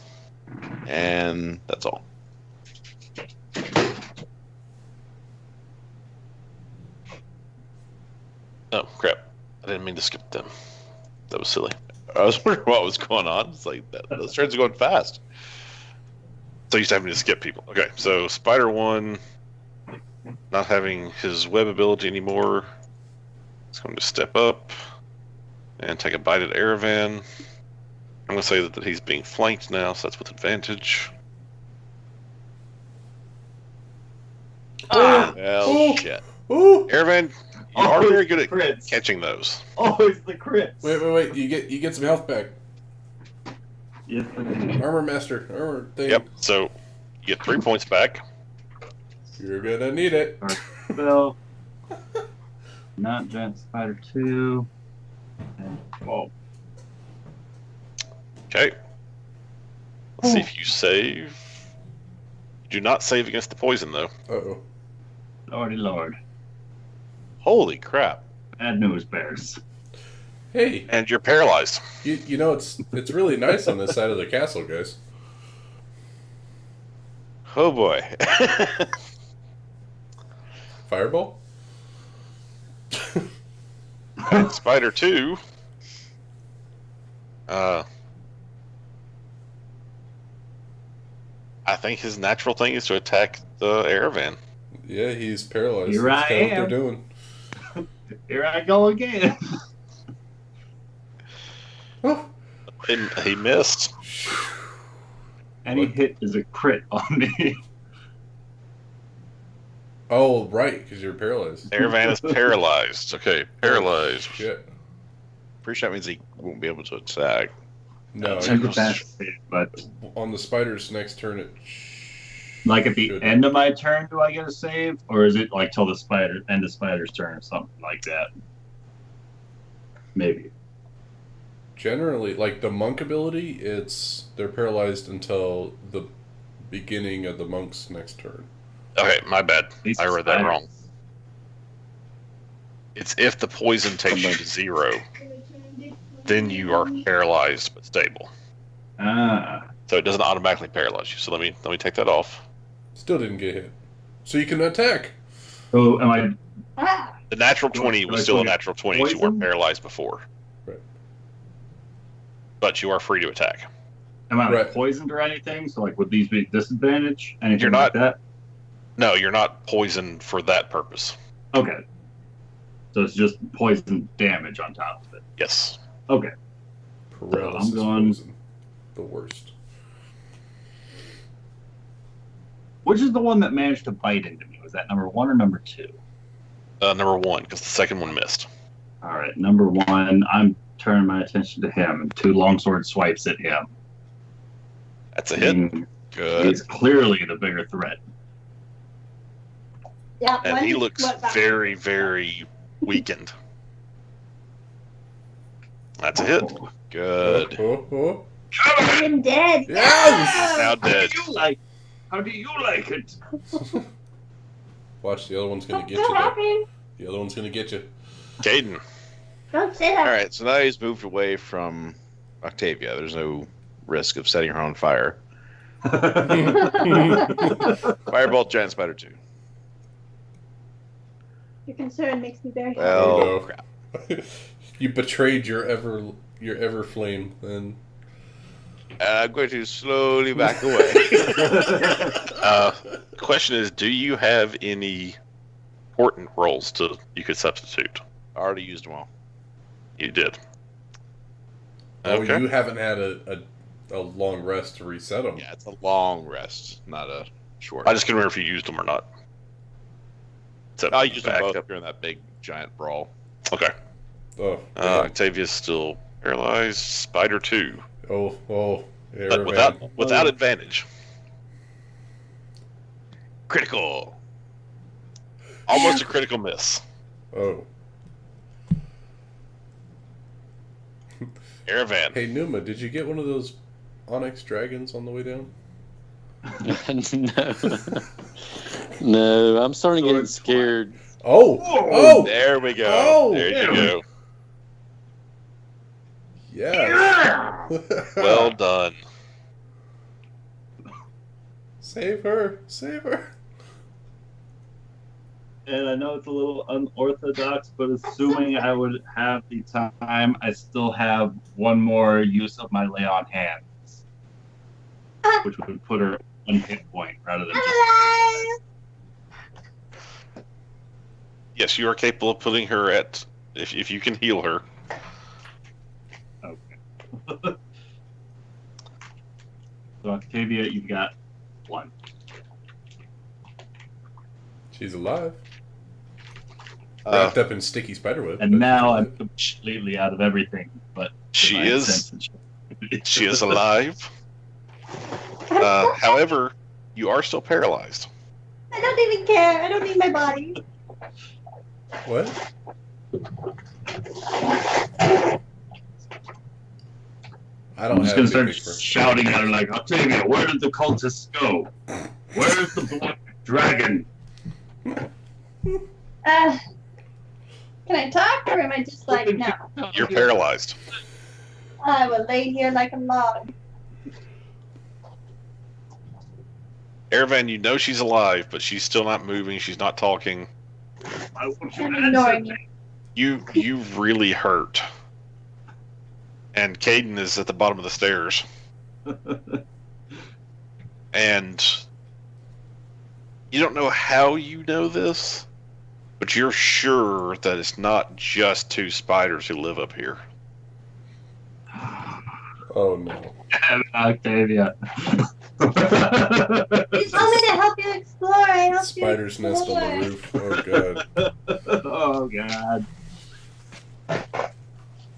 And that's all. Oh, crap. I didn't mean to skip them. That was silly. I was wondering what was going on. It's like those turns are going fast. So used to having to skip people. Okay, so Spider 1 not having his web ability anymore. It's going to step up and take a bite at Aravan. I'm going to say that he's being flanked now, so that's with advantage. Well, shit. Ooh! Aravan, you are Always very good at crits. catching those. Always the crits. Wait. You get some health back. Yes, I do. Armor master. Armor thing. Yep, so you get 3 points back. You're gonna need it. Spell. Not Giant Spider 2. And, oh, Okay. Let's see if you save. Do not save against the poison, though. Uh-oh. Lordy Lord. Holy crap. Bad news, Bears. Hey, And you're paralyzed. you know, it's really nice on this side of the castle, guys. Oh boy. Fireball? Spider 2. I think his natural thing is to attack the Aravan. Yeah, he's paralyzed. Here That's I kinda what am. they're doing. Here I go again. Oh. He missed. Any hit is a crit on me. Oh, right, because you're paralyzed. Aravan is paralyzed. Okay, paralyzed. Shit. Pretty sure that means he won't be able to attack. No, I get that, but on the spider's next turn, it like at the should. end of my turn, do I get a save, or is it like till the end of spider's turn or something like that? Maybe. Generally, like the monk ability, they're paralyzed until the beginning of the monk's next turn. Okay, my bad. These I read that spiders. wrong. It's if the poison takes you to 0, then you are paralyzed but stable. Ah, So it doesn't automatically paralyze you. So let me take that off. Still didn't get hit. So you can attack. so am I? Ah! The natural 20 was still a Like natural 20 because you weren't poison? paralyzed before. Right. But you are free to attack. Am I Right. poisoned or anything? So like, would these be disadvantage? Anything You're like not- that? No, you're not poisoned for that purpose. Okay. So it's just poison damage on top of it. Yes. Okay. Paralysis I'm going- poison. The worst. Which is the one that managed to bite into me? Was that number 1 or number 2? Number 1, because the second one missed. All right, number 1. I'm turning my attention to him, and 2 longsword swipes at him. That's a hit. Good. He's clearly the bigger threat. Yeah, And one he looks went back. very, very weakened. That's a hit. Good. Oh. I'm dead. Yes! Now dead. How do you like it? Watch, the other one's gonna I'm get so you. Though. happy. The other one's gonna get you. Caden. Don't say All that. right, so now he's moved away from Octavia. There's no risk of setting her on fire. Firebolt, giant spider 2. Your concern makes me very happy. Well, Oh, no. crap. You betrayed your ever flame, and I'm going to slowly back away. The question is, do you have any important rolls you could substitute? I already used them all. You did. oh, Okay. you haven't had a long rest to reset them. Yeah, it's a long rest, not a short. I just couldn't remember if you used them or not. So I used them back both up. during that big giant brawl. Okay. Oh, man. Octavia's still paralyzed. Spider 2, oh, but Aravan. without advantage. Critical. Almost a critical miss. Oh, Aravan. hey Numa, did you get one of those onyx dragons on the way down? No, I'm starting to get scared. Oh, oh, There we go. Oh, there you yeah. go. yes. Well done. Save her, save her. And I know it's a little unorthodox, but assuming I would have the time, I still have one more use of my lay on hands, which would put her on hit point rather than just. Yes, you are capable of putting her at, if you can heal her. Okay. So Octavia, you've got 1. She's alive. Wrapped up in sticky spiderweb. And but now she's I'm alive. completely out of everything. But She divine is. sense. She is alive. However, you are still paralyzed. I don't even care. I don't need my body. What? I don't I'm just have gonna anything start for shouting at her like, Octavia, where did the cultists go? Where's the black dragon? Can I talk or am I just like, no? You're paralyzed. I will lay here like a log. Aravan, you know she's alive, but she's still not moving. She's not talking. I want you I'm to ignoring answer you. You really hurt. And Caden is at the bottom of the stairs. And you don't know how you know this, but you're sure that it's not just 2 spiders who live up here. Oh no. Damn it, Octavia. You told me to help you explore. I helped Spider's you nest on explore. the roof. Oh god. Oh god.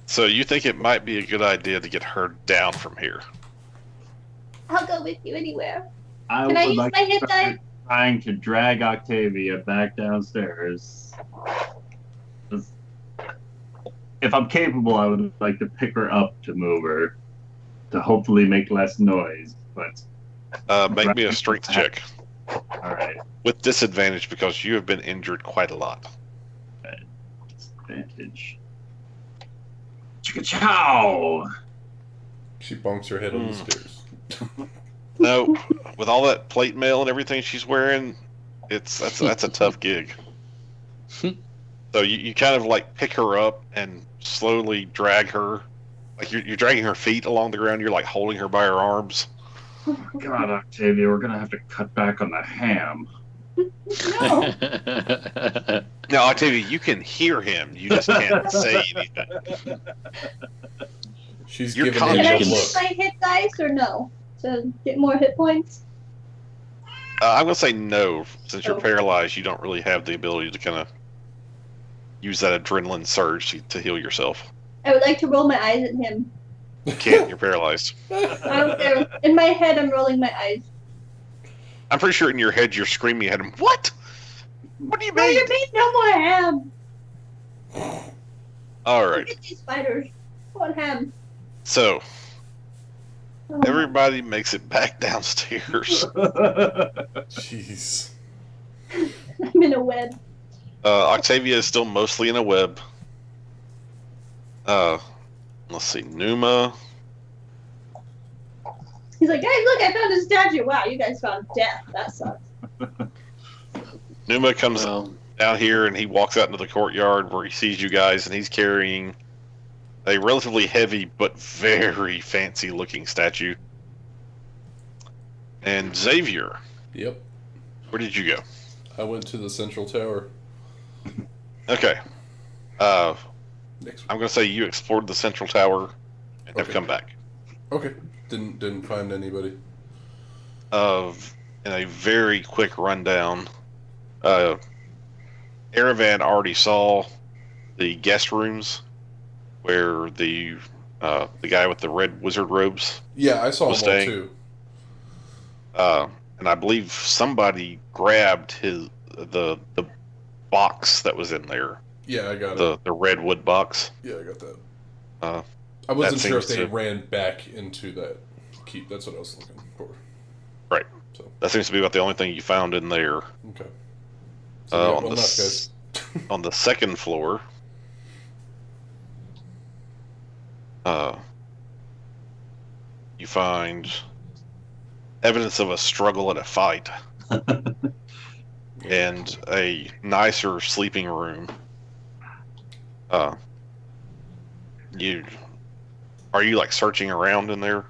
So you think it might be a good idea to get her down from here? I'll go with you anywhere. I Can I would use like my to hit start die? trying to drag Octavia back downstairs. If I'm capable, I would like to pick her up to move her to hopefully make less noise. But Make me a strength check. all right, With disadvantage because you have been injured quite a lot. advantage. Chicka chow. She bonks her head on the Hmm. stairs. No, with all that plate mail and everything she's wearing, that's a tough gig. So you kind of like pick her up and slowly drag her, like you're dragging her feet along the ground. You're like holding her by her arms. God, Octavia, we're gonna have to cut back on the ham. No. Now, Octavia, you can hear him. You just can't say anything. She's You're giving Can him I a conscious. use look. my hit dice or no? To get more hit points? I'm gonna say no, since you're Oh. paralyzed. You don't really have the ability to kind of use that adrenaline surge to heal yourself. I would like to roll my eyes at him. You can't. You're paralyzed. I don't care. In my head, I'm rolling my eyes. I'm pretty sure in your head you're screaming at him. What? What do you No, mean? you mean no more ham. All Look right. at these spiders. What ham? So Oh, everybody makes it back downstairs. Jeez. I'm in a web. Octavia is still mostly in a web. Let's see. Numa, He's like, "Guys, look, I found a statue. Wow, you guys found death. That sucks." Numa comes Well, down here and he walks out into the courtyard where he sees you guys, and he's carrying a relatively heavy but very fancy looking statue. And Xavier, Yep. where did you go? I went to the central tower. Okay. Next. I'm going to say you explored the central tower and have Okay. come back. Okay. Didn't find anybody. In a very quick rundown, Aravan already saw the guest rooms where the guy with the red wizard robes Yeah, I saw was them all staying. too. And I believe somebody grabbed the box that was in there, Yeah, I got it. the redwood box. Yeah, I got that. Uh, I wasn't that sure if seems they to- ran back into that keep. That's what I was looking for. Right. So, That seems to be about the only thing you found in there. okay. So, we got on one the left, guys. on the second floor, you find evidence of a struggle and a fight, and a nicer sleeping room. Are you like searching around in there?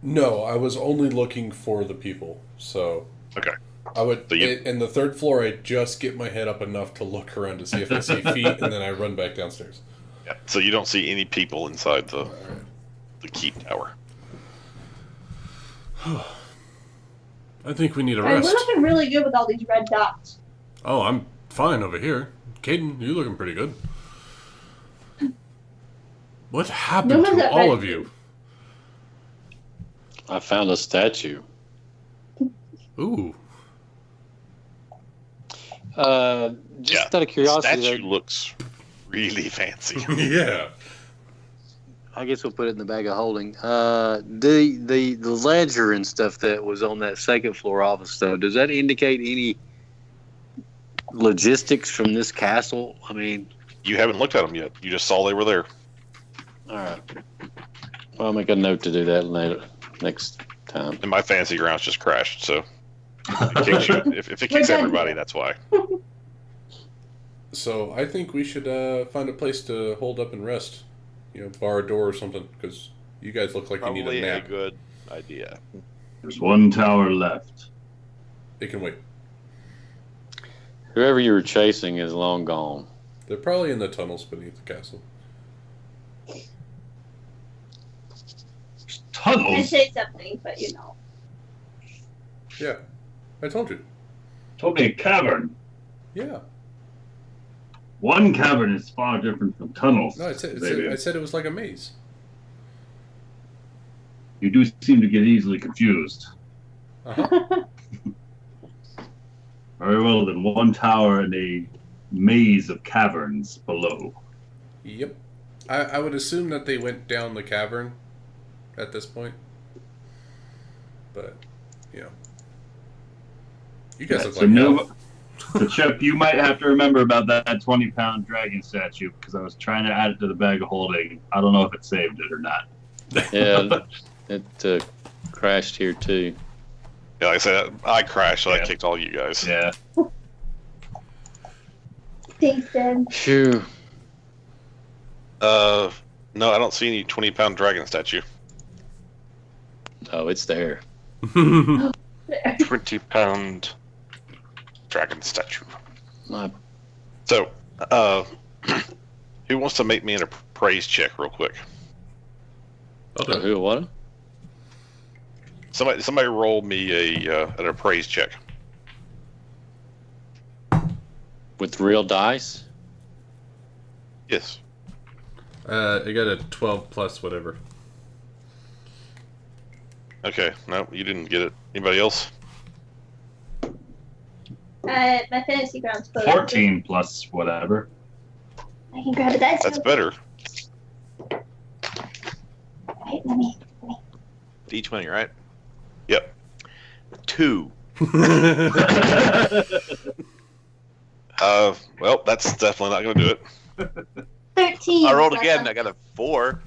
No, I was only looking for the people. So, Okay. I would. So you- In the third floor, I just get my head up enough to look around to see if I see feet, and then I run back downstairs. Yeah. So you don't see any people inside the All right. keep tower. I think we need a All right, rest. we're looking really good with all these red dots. Oh, I'm fine over here. Caden, you're looking pretty good. What happened No one's to at all red. of you? I found a statue. Ooh. Just out of curiosity, statue though, looks really fancy. Yeah. I guess we'll put it in the bag of holding. The ledger and stuff that was on that second floor office, though, does that indicate any logistics from this castle? I mean, You haven't looked at them yet. You just saw they were there. all right. Well, I'll make a note to do that later, next time. And my fancy grounds just crashed, so it kicks you, if it We're kicks done everybody, here. that's why. So I think we should find a place to hold up and rest. You know, bar a door or something, because you guys look like you need Probably a a nap. good idea. There's one tower left. It can wait. Whoever you were chasing is long gone. They're probably in the tunnels beneath the castle. I Tunnels. say something, but you know. Yeah, I told you. Told me a cavern. Yeah. One cavern is far different from tunnels. No, I said it was like a maze. You do seem to get easily confused. Uh-huh. Very well, then one tower and a maze of caverns below. Yep. I would assume that they went down the cavern at this point. But, you know. You guys look So like no, hell. so Chip, you might have to remember about that 20-pound dragon statue because I was trying to add it to the bag of holding. I don't know if it saved it or not. Yeah, it crashed here too. Yeah, like I said, I crashed, so I Yeah. kicked all you guys. Yeah. Thanks, Dan. Phew. No, I don't see any 20-pound dragon statue. Oh, it's there. 20-pound dragon statue. My, So, who wants to make me an appraise check real quick? Okay. who? What? Somebody roll me an appraise check. With real dice? Yes. I got a 12 plus whatever. Okay. No, you didn't get it. Anybody else? My fantasy ground's closed. 14 plus whatever. I can grab a dice. That's better. Wait, let me. D20, right? Yep. 2. Well, that's definitely not going to do it. 13. I rolled plus again. a- I got a 4.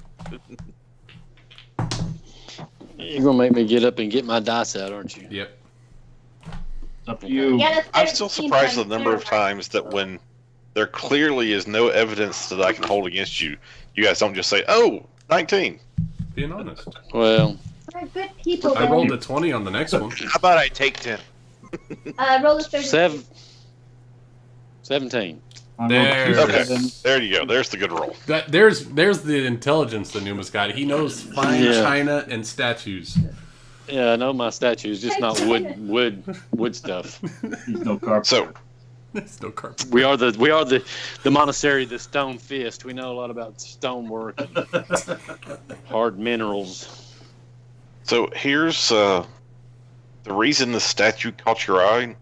You're gonna make me get up and get my dice out, aren't you? Yep. It's up to you. Yeah, I'm still surprised at the number of times that when there clearly is no evidence that I can hold against you, you guys don't just say, "Oh, 19." Being honest. Well, We're good people. I rolled a 20 on the next one. How about I take 10? Roll a 30. 17. There. Okay, there you go. There's the good roll. There's the intelligence that Numa's got. He knows fine Yeah. china and statues. Yeah, I know my statues, just not wood stuff. There's no carpet. So, There's no carpet. We are the monastery, the stone fist. We know a lot about stonework, and hard minerals. so here's the reason the statue caught your eye.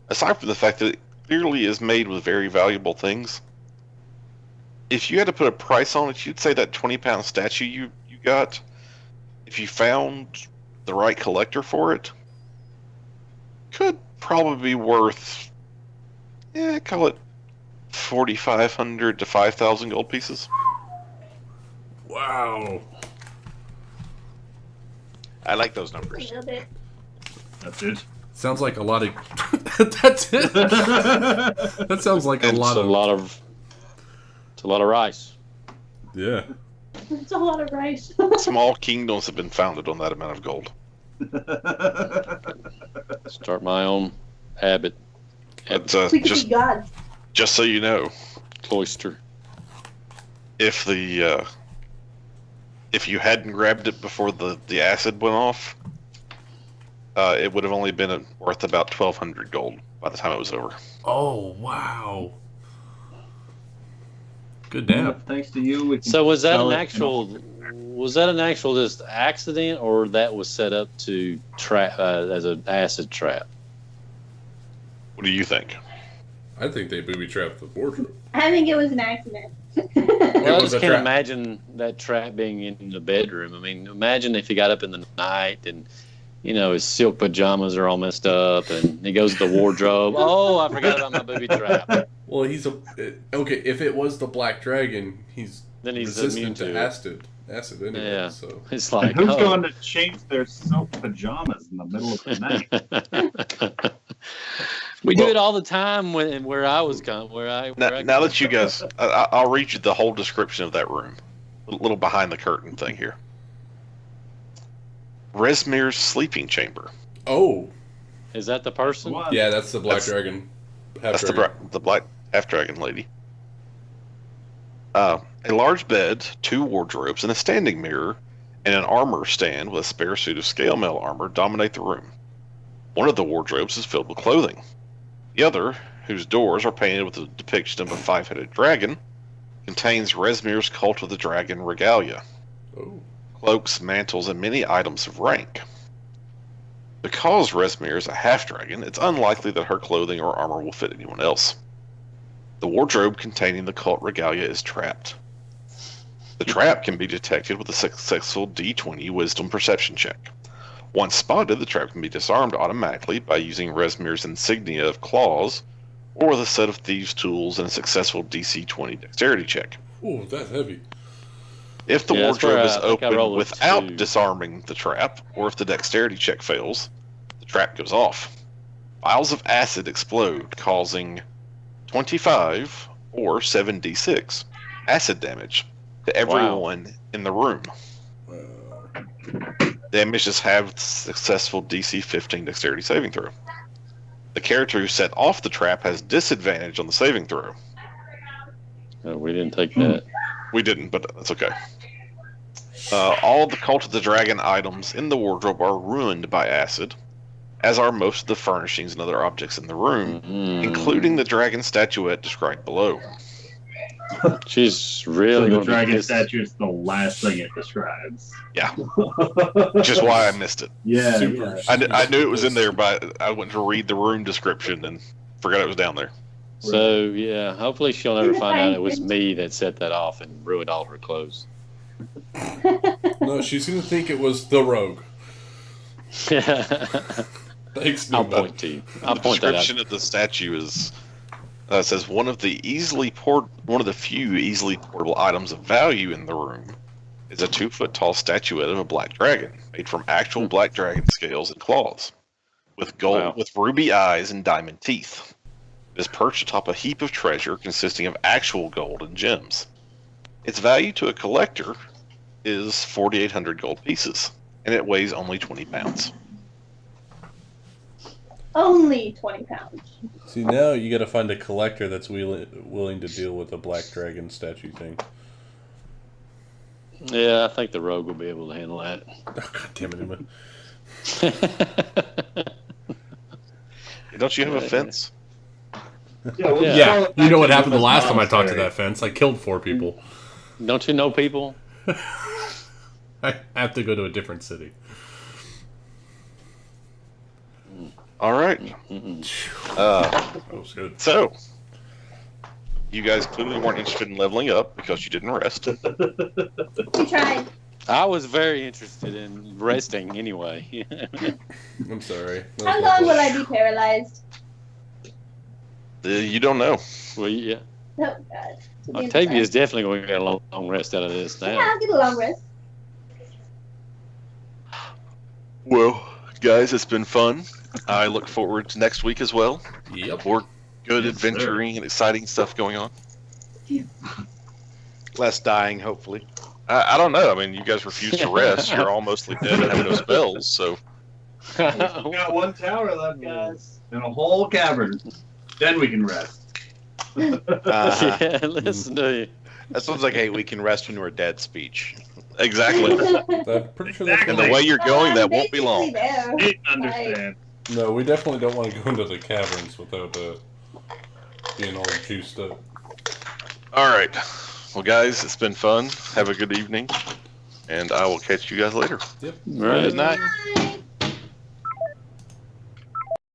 Aside from the fact that it clearly is made with very valuable things, if you had to put a price on it, you'd say that 20-pound statue you got, if you found the right collector for it, could probably be worth, call it 4,500 to 5,000 gold pieces. Wow. I like those numbers. Nailed it. That's it. Sounds like a lot of. That's it. That sounds like a It's lot of. It's a lot of rice. Yeah. It's a lot of rice. Small kingdoms have been founded on that amount of gold. Start my own abbot But We could be gods. just so you know, cloister. if you hadn't grabbed it before the acid went off, it would have only been worth about 1,200 gold by the time it was over. Oh wow. Good Yeah, damn. thanks to you. We can So was that sell an it. actual? Was that an actual just accident, or that was set up to trap as an acid trap? What do you think? I think they booby trapped the wardrobe. I think it was an accident. Well, I was just a can't trap. imagine that trap being in the bedroom. I mean, imagine if he got up in the night and, his silk pajamas are all messed up, and he goes to the wardrobe. Oh, I forgot about my booby trap. Well, he's okay. If it was the black dragon, he's Then he's resistant immune to to it. acid anyway. Yeah. So It's And like, who's oh. going to change their silk pajamas in the middle of the night? We do it all the time where I was gone. Now that you guys, I'll read you the whole description of that room. A little behind the curtain thing here. Resmir's sleeping chamber. oh Is that the person? What? yeah, that's the black That's- dragon. That's Half-dragon. the black half dragon lady. A large bed, 2 wardrobes, and a standing mirror, and an armor stand with a spare suit of scale mail armor dominate the room. One of the wardrobes is filled with clothing. The other, whose doors are painted with a depiction of a 5-headed dragon, contains Resmir's Cult of the Dragon regalia, Oh. cloaks, mantles, and many items of rank. Because Resmir is a half-dragon, it's unlikely that her clothing or armor will fit anyone else. The wardrobe containing the cult regalia is trapped. The trap can be detected with a successful D20 wisdom perception check. Once spotted, the trap can be disarmed automatically by using Resmir's insignia of claws, or with a set of thieves' tools and a successful DC 20 dexterity check. Oh, that's heavy. If the Yeah, that's where wardrobe is I think I open rolled a without 2. disarming the trap, or if the dexterity check fails, the trap goes off. Vials of acid explode, causing 25 or 7d6 acid damage to everyone in the room. Damages have successful DC 15 dexterity saving throw. The character who set off the trap has disadvantage on the saving throw. We didn't take that. We didn't, but that's okay. All the Cult of the Dragon items in the wardrobe are ruined by acid, as are most of the furnishings and other objects in the room, including the dragon statuette described below. She's really So the going to be dragon pissed. statue is the last thing it describes. Yeah, which is why I missed it. Yeah, Super. yeah. I knew it was in there, but I went to read the room description and forgot it was down there. So, yeah, hopefully she'll never find out it was me that set that off and ruined all her clothes. No, she's gonna think it was the rogue. Thanks, I'll Numa. point to you. I'll The point that out. description of the statue is says one of the few easily portable items of value in the room is a 2-foot-tall statuette of a black dragon, made from actual black dragon scales and claws, with with ruby eyes and diamond teeth. It is perched atop a heap of treasure consisting of actual gold and gems. Its value to a collector is 4,800 gold pieces, and it weighs only 20 pounds. Only 20 pounds. See, now you got to find a collector that's willing to deal with a black dragon statue thing. Yeah, I think the rogue will be able to handle that. Oh, God damn it, Emma. Don't you have a fence? Yeah, you know what happened the last time I talked to that fence? I killed 4 people. Don't you know people? I have to go to a different city. All right. That was good. So, you guys clearly weren't interested in leveling up because you didn't rest. We tried. I was very interested in resting anyway. I'm sorry. How long will I be paralyzed? You don't know. Well, yeah. Oh, God. Octavia is definitely going to get a long rest out of this now. Yeah, I'll get a long rest. Well, guys, it's been fun. I look forward to next week as well. Yep. More good adventuring and exciting stuff going on. Less dying, hopefully. I don't know. I mean, you guys refuse to rest. You're all mostly dead and have no spells, so... We got 1 tower left, guys, and a whole cavern. Then we can rest. Yeah, listen to you. That sounds like, hey, we can rest when we're dead speech. Exactly. I'm pretty sure that's And the way you're going, that won't be long. Didn't understand. No, we definitely don't want to go into the caverns without being all juiced up. All right. Well, guys, it's been fun. Have a good evening. And I will catch you guys later. Yep. Right. Good night. Bye.